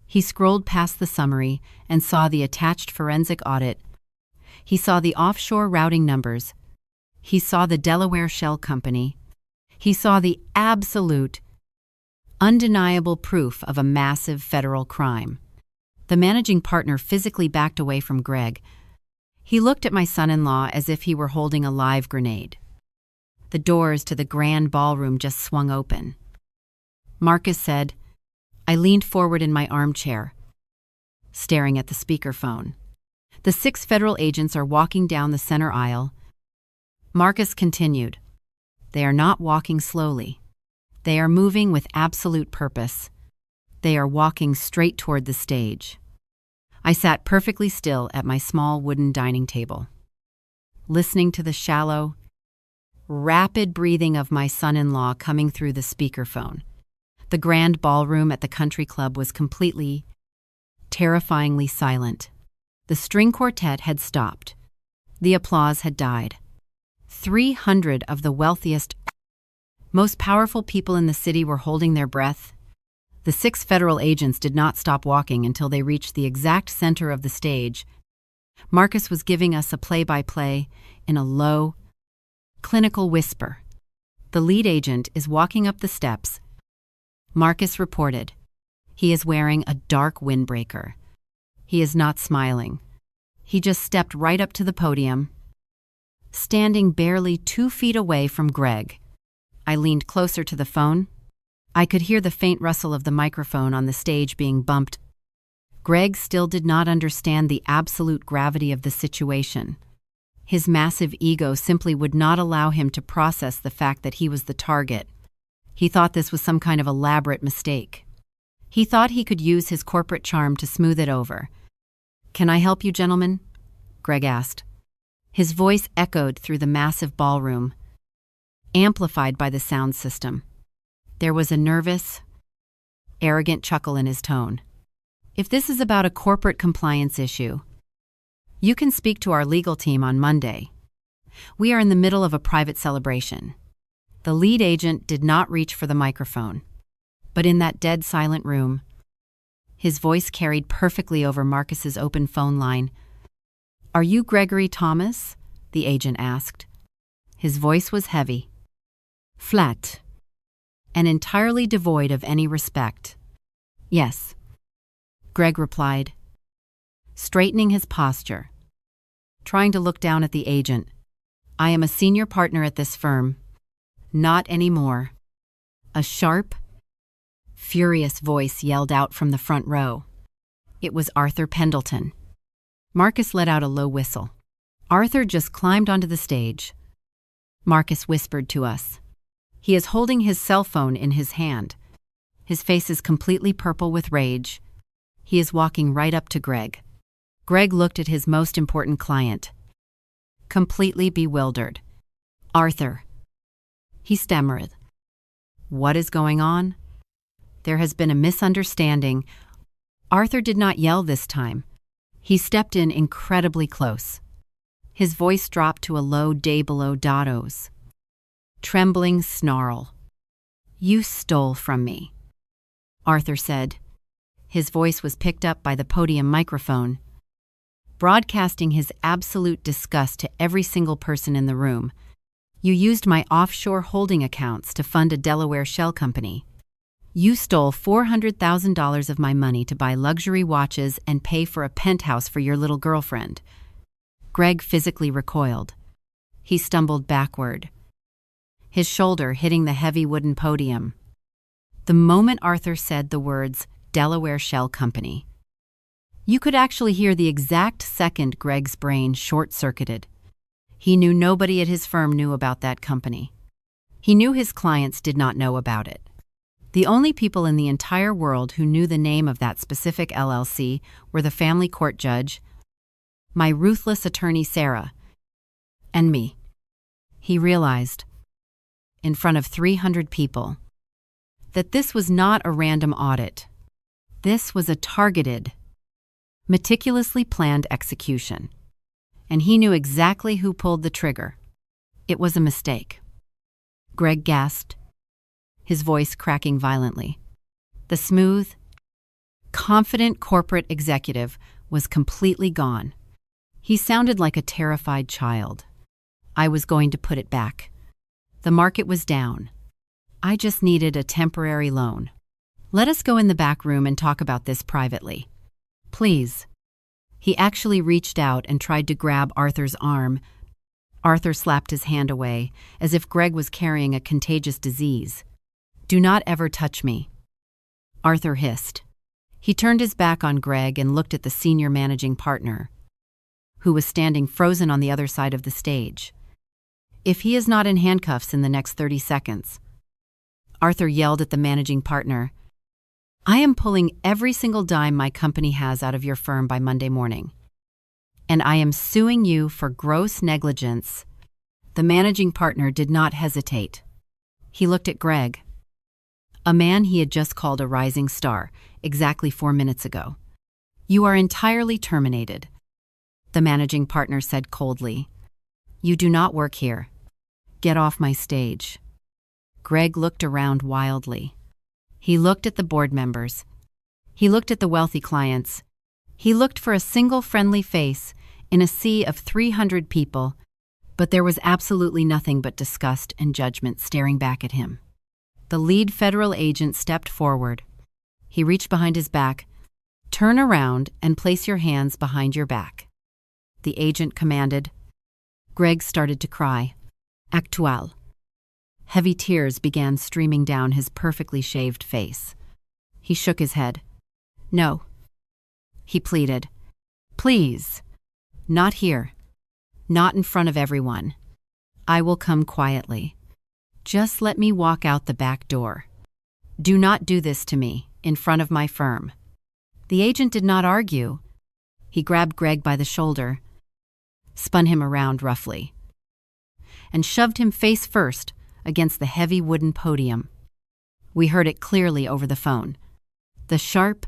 He scrolled past the summary and saw the attached forensic audit. He saw the offshore routing numbers. He saw the Delaware Shell Company. He saw the absolute, undeniable proof of a massive federal crime. The managing partner physically backed away from Greg. He looked at my son-in-law as if he were holding a live grenade. The doors to the grand ballroom just swung open. Marcus said. I leaned forward in my armchair, staring at the speakerphone. The 6 federal agents are walking down the center aisle. Marcus continued. They are not walking slowly. They are moving with absolute purpose. They are walking straight toward the stage. I sat perfectly still at my small wooden dining table, listening to the shallow, rapid breathing of my son-in-law coming through the speakerphone. The grand ballroom at the country club was completely, terrifyingly silent. The string quartet had stopped. The applause had died. 300 of the wealthiest, most powerful people in the city were holding their breath, The 6 federal agents did not stop walking until they reached the exact center of the stage. Marcus was giving us a play-by-play in a low, clinical whisper. The lead agent is walking up the steps. Marcus reported. He is wearing a dark windbreaker. He is not smiling. He just stepped right up to the podium, standing barely 2 feet away from Greg. I leaned closer to the phone. I could hear the faint rustle of the microphone on the stage being bumped. Greg still did not understand the absolute gravity of the situation. His massive ego simply would not allow him to process the fact that he was the target. He thought this was some kind of elaborate mistake. He thought he could use his corporate charm to smooth it over. "Can I help you, gentlemen?" Greg asked. His voice echoed through the massive ballroom, amplified by the sound system. There was a nervous, arrogant chuckle in his tone. "If this is about a corporate compliance issue, you can speak to our legal team on Monday. We are in the middle of a private celebration." The lead agent did not reach for the microphone, but in that dead silent room, his voice carried perfectly over Marcus's open phone line. "Are you Gregory Thomas?" the agent asked. His voice was heavy, flat, and entirely devoid of any respect. "Yes," Greg replied, straightening his posture, trying to look down at the agent. "I am a senior partner at this firm." "Not anymore," a sharp, furious voice yelled out from the front row. It was Arthur Pendleton. Marcus let out a low whistle. Arthur just climbed onto the stage. Marcus whispered to us. He is holding his cell phone in his hand. His face is completely purple with rage. He is walking right up to Greg. Greg looked at his most important client, completely bewildered. "Arthur," he stammered. "What is going on?" "There has been a misunderstanding." Arthur did not yell this time. He stepped in incredibly close. His voice dropped to a low day below Dotto's. Trembling snarl. "You stole from me," Arthur said. His voice was picked up by the podium microphone, broadcasting his absolute disgust to every single person in the room. "You used my offshore holding accounts to fund a Delaware shell company. You stole $400,000 of my money to buy luxury watches and pay for a penthouse for your little girlfriend." Greg physically recoiled. He stumbled backward, his shoulder hitting the heavy wooden podium. The moment Arthur said the words Delaware Shell Company, you could actually hear the exact second Greg's brain short-circuited. He knew nobody at his firm knew about that company. He knew his clients did not know about it. The only people in the entire world who knew the name of that specific LLC were the family court judge, my ruthless attorney Sarah, and me. He realized, in front of 300 people, that this was not a random audit. This was a targeted, meticulously planned execution. And he knew exactly who pulled the trigger. It was a mistake. Greg gasped, his voice cracking violently. The smooth, confident corporate executive was completely gone. He sounded like a terrified child. I was going to put it back. The market was down. I just needed a temporary loan. Let us go in the back room and talk about this privately. Please. He actually reached out and tried to grab Arthur's arm. Arthur slapped his hand away, as if Greg was carrying a contagious disease. "Do not ever touch me," Arthur hissed. He turned his back on Greg and looked at the senior managing partner, who was standing frozen on the other side of the stage. "If he is not in handcuffs in the next 30 seconds, Arthur yelled at the managing partner, "I am pulling every single dime my company has out of your firm by Monday morning. And I am suing you for gross negligence." The managing partner did not hesitate. He looked at Greg, a man he had just called a rising star, exactly 4 minutes ago. "You are entirely terminated," the managing partner said coldly. "You do not work here. Get off my stage." Greg looked around wildly. He looked at the board members. He looked at the wealthy clients. He looked for a single friendly face in a sea of 300 people, but there was absolutely nothing but disgust and judgment staring back at him. The lead federal agent stepped forward. He reached behind his back. "Turn around and place your hands behind your back," the agent commanded. Greg started to cry. Actual. Heavy tears began streaming down his perfectly shaved face. He shook his head. "No," he pleaded. "Please. Not here. Not in front of everyone. I will come quietly. Just let me walk out the back door. Do not do this to me, in front of my firm." The agent did not argue. He grabbed Greg by the shoulder, spun him around roughly, and shoved him face first against the heavy wooden podium. We heard it clearly over the phone. The sharp,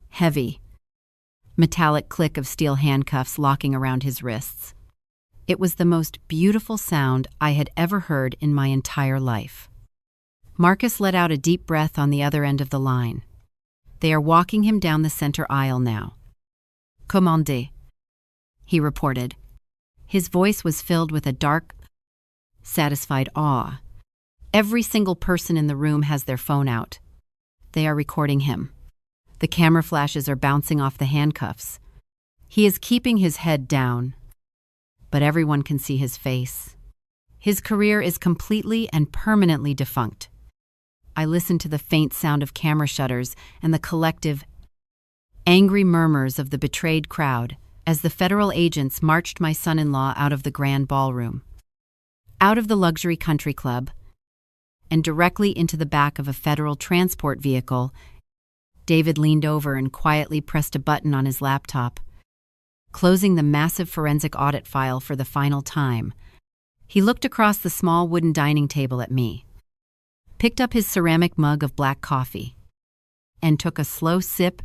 heavy, metallic click of steel handcuffs locking around his wrists. It was the most beautiful sound I had ever heard in my entire life. Marcus let out a deep breath on the other end of the line. "They are walking him down the center aisle now." "Commandez," he reported. His voice was filled with a dark, satisfied awe. "Every single person in the room has their phone out. They are recording him. The camera flashes are bouncing off the handcuffs. He is keeping his head down, but everyone can see his face. His career is completely and permanently defunct." I listened to the faint sound of camera shutters and the collective, angry murmurs of the betrayed crowd as the federal agents marched my son-in-law out of the grand ballroom, out of the luxury country club, and directly into the back of a federal transport vehicle. David leaned over and quietly pressed a button on his laptop, closing the massive forensic audit file for the final time. He looked across the small wooden dining table at me, picked up his ceramic mug of black coffee, and took a slow sip.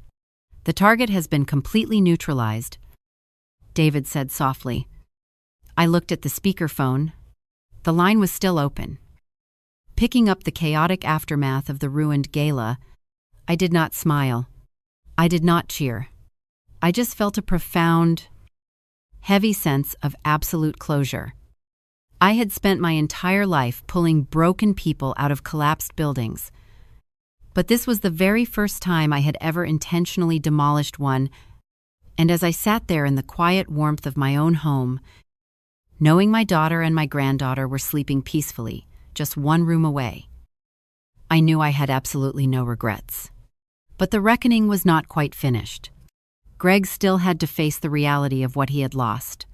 "The target has been completely neutralized," David said softly. I looked at the speakerphone. The line was still open. Picking up the chaotic aftermath of the ruined gala, I did not smile. I did not cheer. I just felt a profound, heavy sense of absolute closure. I had spent my entire life pulling broken people out of collapsed buildings, but this was the very first time I had ever intentionally demolished one, and as I sat there in the quiet warmth of my own home, knowing my daughter and my granddaughter were sleeping peacefully, just one room away, I knew I had absolutely no regrets. But the reckoning was not quite finished. Greg still had to face the reality of what he had lost,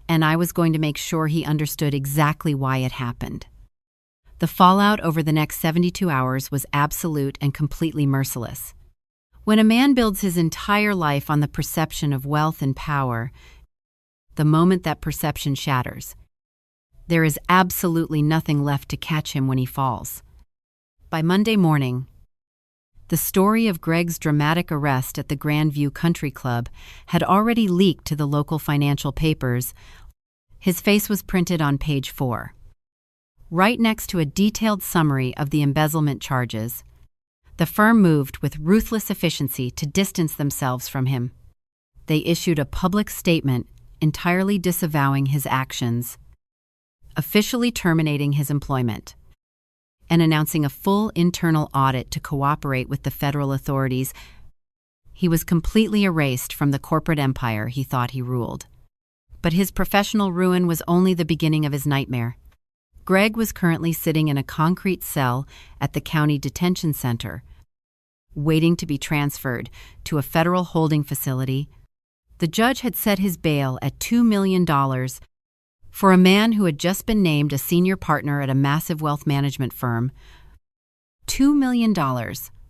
and I was going to make sure he understood exactly why it happened. The fallout over the next 72 hours was absolute and completely merciless. When a man builds his entire life on the perception of wealth and power, the moment that perception shatters, there is absolutely nothing left to catch him when he falls. By Monday morning, the story of Greg's dramatic arrest at the Grandview Country Club had already leaked to the local financial papers. His face was printed on page 4. Right next to a detailed summary of the embezzlement charges, the firm moved with ruthless efficiency to distance themselves from him. They issued a public statement entirely disavowing his actions, officially terminating his employment, and announcing a full internal audit to cooperate with the federal authorities. He was completely erased from the corporate empire he thought he ruled. But his professional ruin was only the beginning of his nightmare. Greg was currently sitting in a concrete cell at the county detention center, waiting to be transferred to a federal holding facility. The judge had set his bail at $2 million for a man who had just been named a senior partner at a massive wealth management firm. $2 million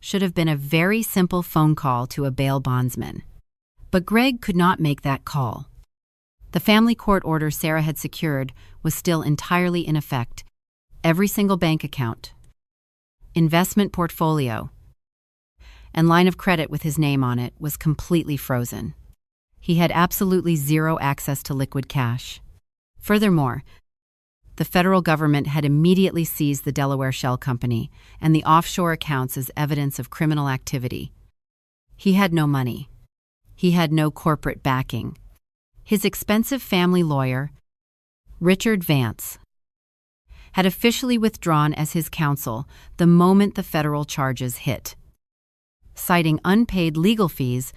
should have been a very simple phone call to a bail bondsman. But Greg could not make that call. The family court order Sarah had secured was still entirely in effect. Every single bank account, investment portfolio, and line of credit with his name on it was completely frozen. He had absolutely zero access to liquid cash. Furthermore, The federal government had immediately seized the Delaware Shell Company and the offshore accounts as evidence of criminal activity. He had no money. He had no corporate backing. His expensive family lawyer, Richard Vance, had officially withdrawn as his counsel the moment the federal charges hit. Citing unpaid legal fees,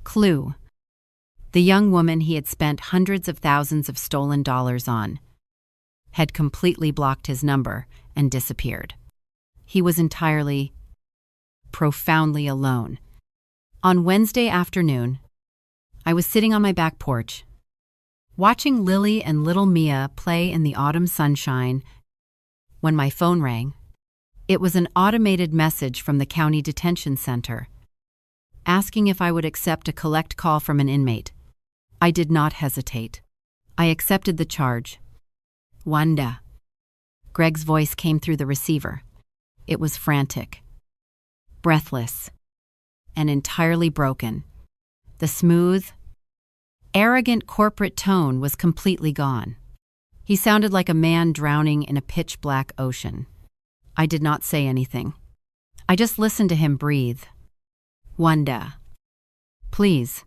Clue, the young woman he had spent hundreds of thousands of stolen dollars on, had completely blocked his number and disappeared. He was entirely, profoundly alone. On Wednesday afternoon, I was sitting on my back porch, watching Lily and little Mia play in the autumn sunshine, when my phone rang. It was an automated message from the county detention center, asking if I would accept a collect call from an inmate. I did not hesitate. I accepted the charge. Wanda. Greg's voice came through the receiver. It was frantic, breathless, and entirely broken. The smooth, arrogant corporate tone was completely gone. He sounded like a man drowning in a pitch-black ocean. I did not say anything. I just listened to him breathe. Wanda, please,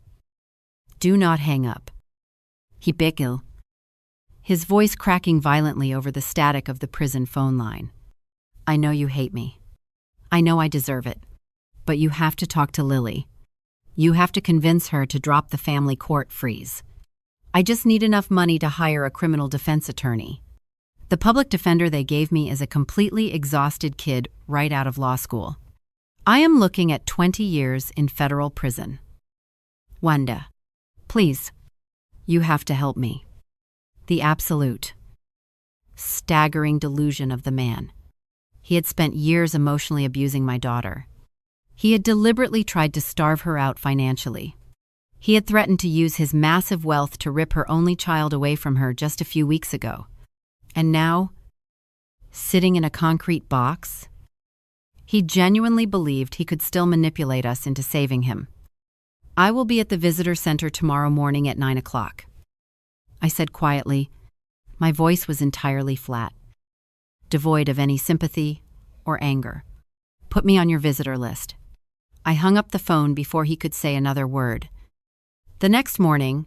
do not hang up. He beckoned, his voice cracking violently over the static of the prison phone line. I know you hate me. I know I deserve it. But you have to talk to Lily. You have to convince her to drop the family court freeze. I just need enough money to hire a criminal defense attorney. The public defender they gave me is a completely exhausted kid right out of law school. I am looking at 20 years in federal prison. Wanda, please, you have to help me. The absolute, staggering delusion of the man. He had spent years emotionally abusing my daughter. He had deliberately tried to starve her out financially. He had threatened to use his massive wealth to rip her only child away from her just a few weeks ago. And now, sitting in a concrete box, he genuinely believed he could still manipulate us into saving him. I will be at the visitor center tomorrow morning at 9 o'clock. I said quietly. My voice was entirely flat, devoid of any sympathy or anger. Put me on your visitor list. I hung up the phone before he could say another word. The next morning,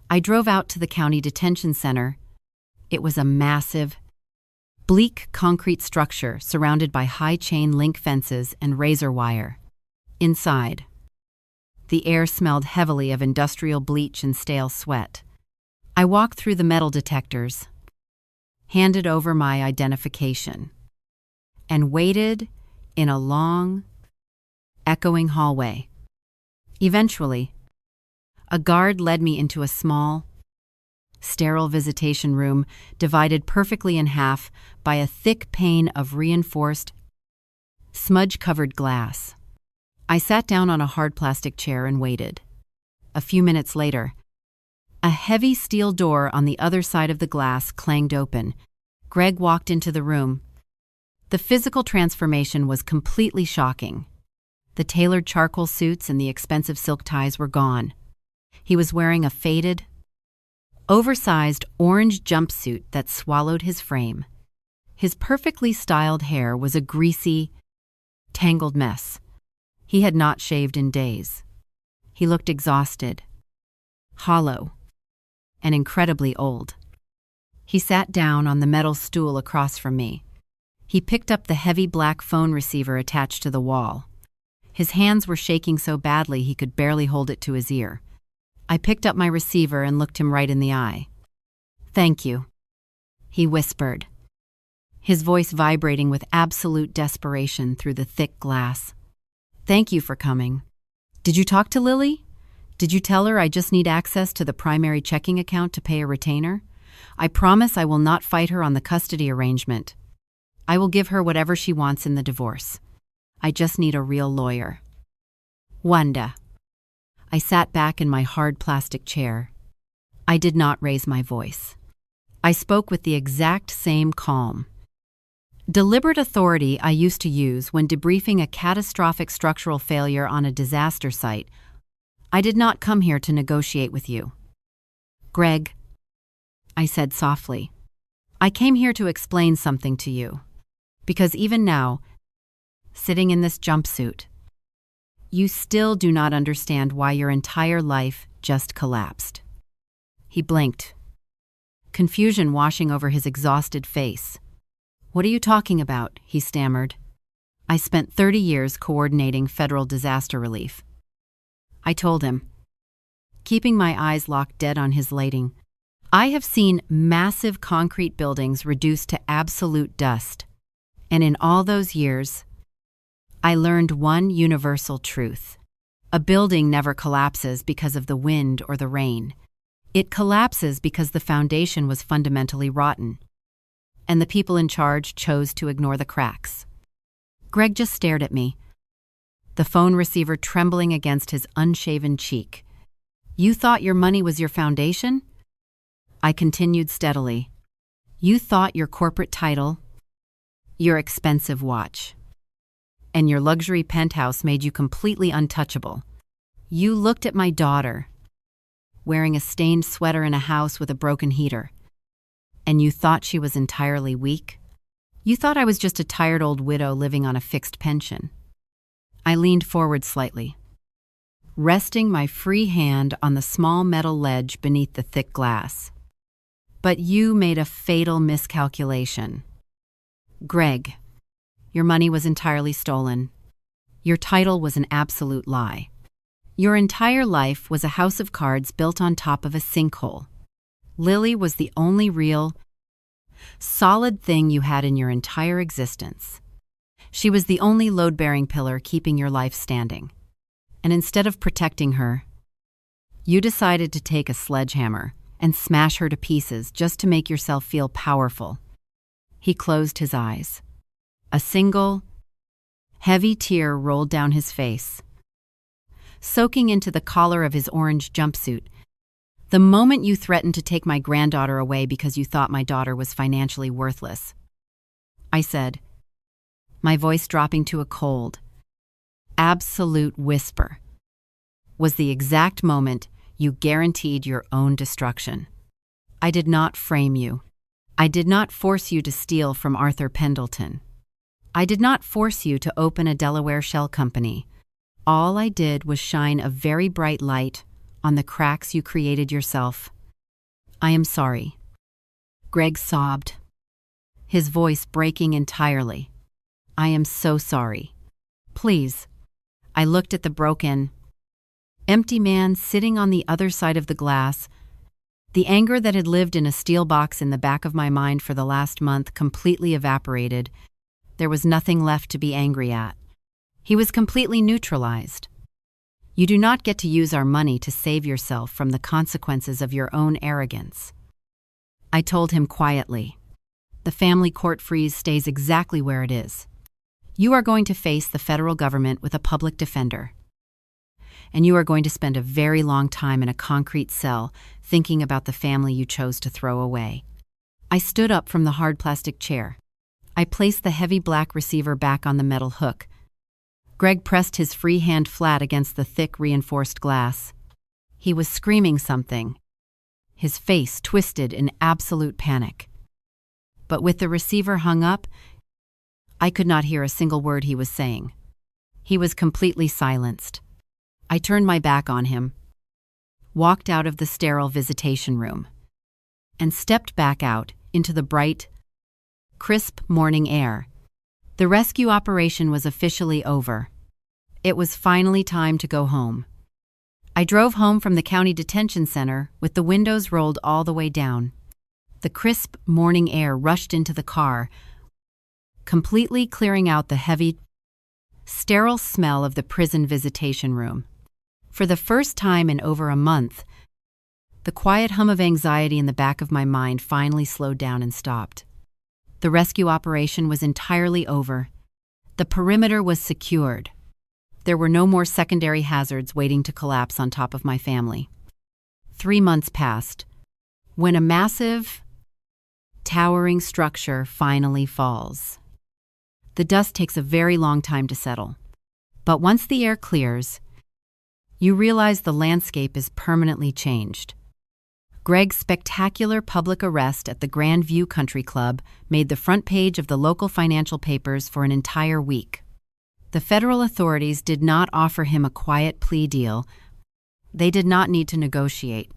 I drove out to the county detention center. It was a massive, bleak concrete structure surrounded by high chain link fences and razor wire. Inside, the air smelled heavily of industrial bleach and stale sweat. I walked through the metal detectors, handed over my identification, and waited in a long, echoing hallway. Eventually, a guard led me into a small, sterile visitation room divided perfectly in half by a thick pane of reinforced, smudge-covered glass. I sat down on a hard plastic chair and waited. A few minutes later, a heavy steel door on the other side of the glass clanged open. Greg walked into the room. The physical transformation was completely shocking. The tailored charcoal suits and the expensive silk ties were gone. He was wearing a faded, oversized orange jumpsuit that swallowed his frame. His perfectly styled hair was a greasy, tangled mess. He had not shaved in days. He looked exhausted, hollow, and incredibly old. He sat down on the metal stool across from me. He picked up the heavy black phone receiver attached to the wall. His hands were shaking so badly he could barely hold it to his ear. I picked up my receiver and looked him right in the eye. "Thank you," he whispered, his voice vibrating with absolute desperation through the thick glass. "Thank you for coming. Did you talk to Lily? Did you tell her I just need access to the primary checking account to pay a retainer? I promise I will not fight her on the custody arrangement. I will give her whatever she wants in the divorce. I just need a real lawyer." Wanda. I sat back in my hard plastic chair. I did not raise my voice. I spoke with the exact same calm, deliberate authority I used to use when debriefing a catastrophic structural failure on a disaster site. I did not come here to negotiate with you. "Greg," I said softly, I came here to explain something to you. Because even now, sitting in this jumpsuit, you still do not understand why your entire life just collapsed. He blinked, confusion washing over his exhausted face. What are you talking about? He stammered. I spent 30 years coordinating federal disaster relief. I told him, keeping my eyes locked dead on his lighting. I have seen massive concrete buildings reduced to absolute dust. And in all those years, I learned one universal truth. A building never collapses because of the wind or the rain. It collapses because the foundation was fundamentally rotten, and the people in charge chose to ignore the cracks. Greg just stared at me, the phone receiver trembling against his unshaven cheek. You thought your money was your foundation? I continued steadily. You thought your corporate title, your expensive watch, and your luxury penthouse made you completely untouchable. You looked at my daughter, wearing a stained sweater in a house with a broken heater, and you thought she was entirely weak? You thought I was just a tired old widow living on a fixed pension. I leaned forward slightly, resting my free hand on the small metal ledge beneath the thick glass. But you made a fatal miscalculation. Greg, your money was entirely stolen. Your title was an absolute lie. Your entire life was a house of cards built on top of a sinkhole. Lily was the only real, solid thing you had in your entire existence. She was the only load-bearing pillar keeping your life standing. And instead of protecting her, you decided to take a sledgehammer and smash her to pieces just to make yourself feel powerful. He closed his eyes. A single, heavy tear rolled down his face, soaking into the collar of his orange jumpsuit. The moment you threatened to take my granddaughter away because you thought my daughter was financially worthless, I said, my voice dropping to a cold, absolute whisper, was the exact moment you guaranteed your own destruction. I did not frame you. I did not force you to steal from Arthur Pendleton. I did not force you to open a Delaware shell company. All I did was shine a very bright light on the cracks you created yourself. I am sorry. Greg sobbed, his voice breaking entirely. I am so sorry. Please. I looked at the broken, empty man sitting on the other side of the glass. The anger that had lived in a steel box in the back of my mind for the last month completely evaporated. There was nothing left to be angry at. He was completely neutralized. You do not get to use our money to save yourself from the consequences of your own arrogance. I told him quietly. The family court freeze stays exactly where it is. You are going to face the federal government with a public defender. And you are going to spend a very long time in a concrete cell thinking about the family you chose to throw away. I stood up from the hard plastic chair. I placed the heavy black receiver back on the metal hook. Greg pressed his free hand flat against the thick, reinforced glass. He was screaming something, his face twisted in absolute panic. But with the receiver hung up, I could not hear a single word he was saying. He was completely silenced. I turned my back on him, walked out of the sterile visitation room, and stepped back out into the bright, crisp morning air. The rescue operation was officially over. It was finally time to go home. I drove home from the county detention center with the windows rolled all the way down. The crisp morning air rushed into the car, completely clearing out the heavy, sterile smell of the prison visitation room. For the first time in over a month, the quiet hum of anxiety in the back of my mind finally slowed down and stopped. The rescue operation was entirely over. The perimeter was secured. There were no more secondary hazards waiting to collapse on top of my family. 3 months passed, when a massive, towering structure finally falls. The dust takes a very long time to settle, but once the air clears, you realize the landscape is permanently changed. Greg's spectacular public arrest at the Grand View Country Club made the front page of the local financial papers for an entire week. The federal authorities did not offer him a quiet plea deal. They did not need to negotiate.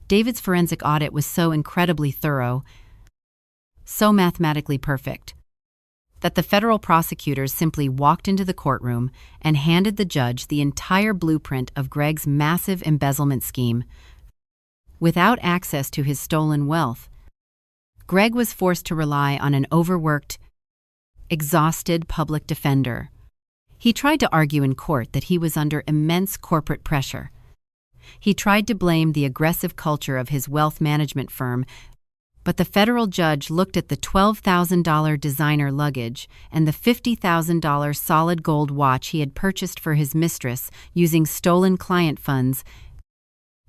David's forensic audit was so incredibly thorough, so mathematically perfect, that the federal prosecutors simply walked into the courtroom and handed the judge the entire blueprint of Greg's massive embezzlement scheme. Without access to his stolen wealth, Greg was forced to rely on an overworked, exhausted public defender. He tried to argue in court that he was under immense corporate pressure. He tried to blame the aggressive culture of his wealth management firm, but the federal judge looked at the $12,000 designer luggage and the $50,000 solid gold watch he had purchased for his mistress using stolen client funds,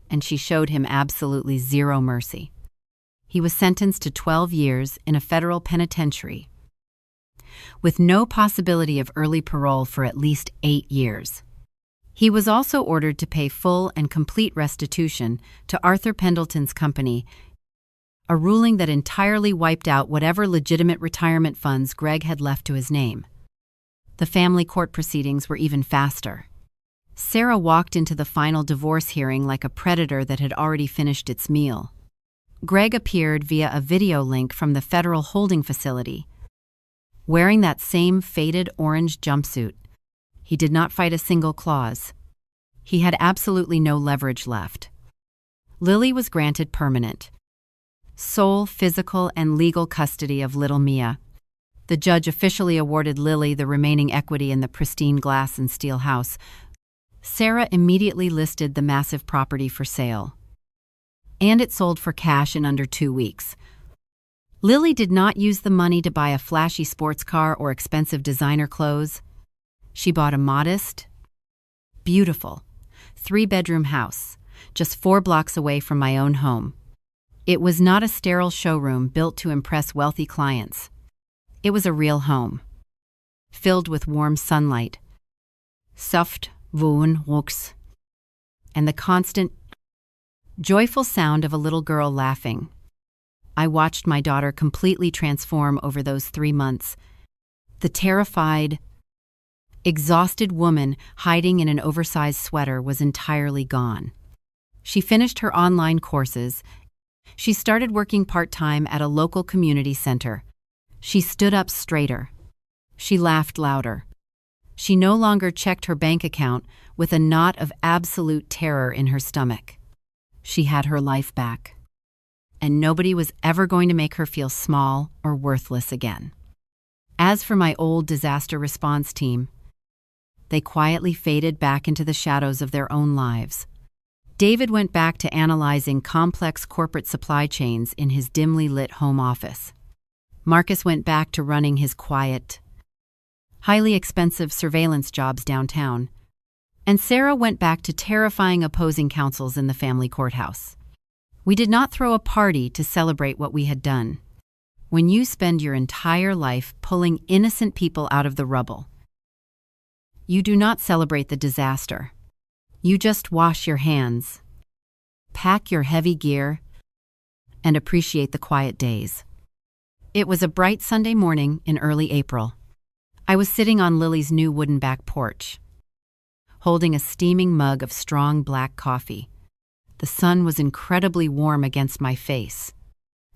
and she showed him absolutely zero mercy. He was sentenced to 12 years in a federal penitentiary, with no possibility of early parole for at least 8 years. He was also ordered to pay full and complete restitution to Arthur Pendleton's company, a ruling that entirely wiped out whatever legitimate retirement funds Greg had left to his name. The family court proceedings were even faster. Sarah walked into the final divorce hearing like a predator that had already finished its meal. Greg appeared via a video link from the federal holding facility, wearing that same faded orange jumpsuit. He did not fight a single clause. He had absolutely no leverage left. Lily was granted permanent, sole physical and legal custody of little Mia. The judge officially awarded Lily the remaining equity in the pristine glass and steel house. Sarah immediately listed the massive property for sale, and it sold for cash in under 2 weeks. Lily did not use the money to buy a flashy sports car or expensive designer clothes. She bought a modest, beautiful, 3-bedroom house, just 4 blocks away from my own home. It was not a sterile showroom built to impress wealthy clients. It was a real home, filled with warm sunlight, soft woonwooks, and the constant, joyful sound of a little girl laughing. I watched my daughter completely transform over those 3 months. The terrified, exhausted woman hiding in an oversized sweater was entirely gone. She finished her online courses. She started working part-time at a local community center. She stood up straighter. She laughed louder. She no longer checked her bank account with a knot of absolute terror in her stomach. She had her life back, and nobody was ever going to make her feel small or worthless again. As for my old disaster response team, they quietly faded back into the shadows of their own lives. David went back to analyzing complex corporate supply chains in his dimly lit home office. Marcus went back to running his quiet, highly expensive surveillance jobs downtown. And Sarah went back to terrifying opposing counsels in the family courthouse. We did not throw a party to celebrate what we had done. When you spend your entire life pulling innocent people out of the rubble, you do not celebrate the disaster. You just wash your hands, pack your heavy gear, and appreciate the quiet days. It was a bright Sunday morning in early April. I was sitting on Lily's new wooden back porch, holding a steaming mug of strong black coffee. The sun was incredibly warm against my face.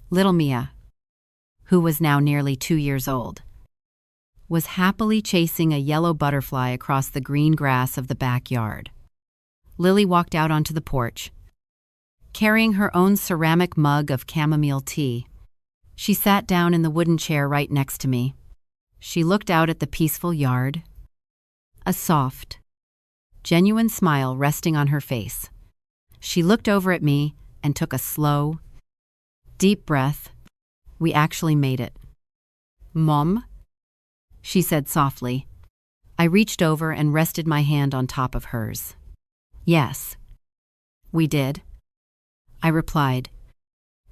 Little Mia, who was now nearly 2 years old, was happily chasing a yellow butterfly across the green grass of the backyard. Lily walked out onto the porch, carrying her own ceramic mug of chamomile tea. She sat down in the wooden chair right next to me. She looked out at the peaceful yard, a soft, genuine smile resting on her face. She looked over at me and took a slow, deep breath. We actually made it. "Mom?" she said softly. I reached over and rested my hand on top of hers. "Yes, we did," I replied.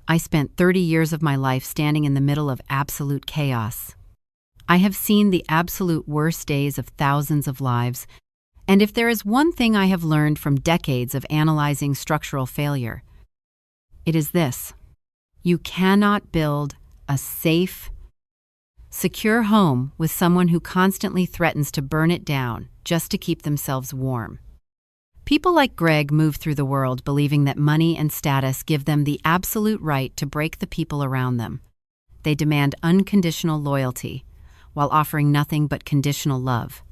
I spent 30 years of my life standing in the middle of absolute chaos. I have seen the absolute worst days of thousands of lives, and if there is one thing I have learned from decades of analyzing structural failure, It is this: you cannot build a safe, secure home with someone who constantly threatens to burn it down just to keep themselves warm. People like Greg move through the world believing that money and status give them the absolute right to break the people around them. They demand unconditional loyalty, while offering nothing but conditional love.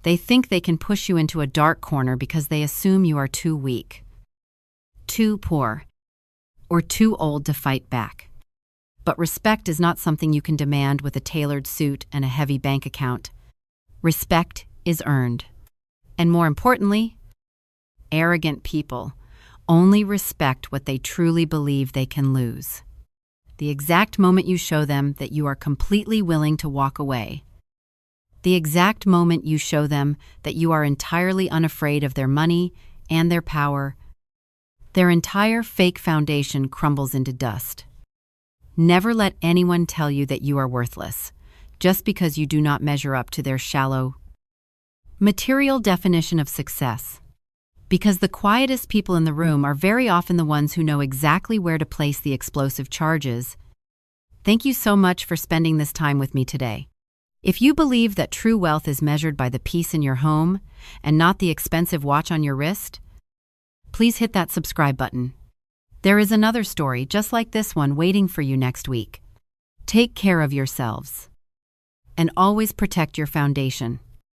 They think they can push you into a dark corner because they assume you are too weak, too poor, or too old to fight back. But respect is not something you can demand with a tailored suit and a heavy bank account. Respect is earned. And more importantly, arrogant people only respect what they truly believe they can lose. The exact moment you show them that you are completely willing to walk away, the exact moment you show them that you are entirely unafraid of their money and their power, their entire fake foundation crumbles into dust. Never let anyone tell you that you are worthless, just because you do not measure up to their shallow, material definition of success. Because the quietest people in the room are very often the ones who know exactly where to place the explosive charges. Thank you so much for spending this time with me today. If you believe that true wealth is measured by the peace in your home and not the expensive watch on your wrist, please hit that subscribe button. There is another story just like this one waiting for you next week. Take care of yourselves and always protect your foundation.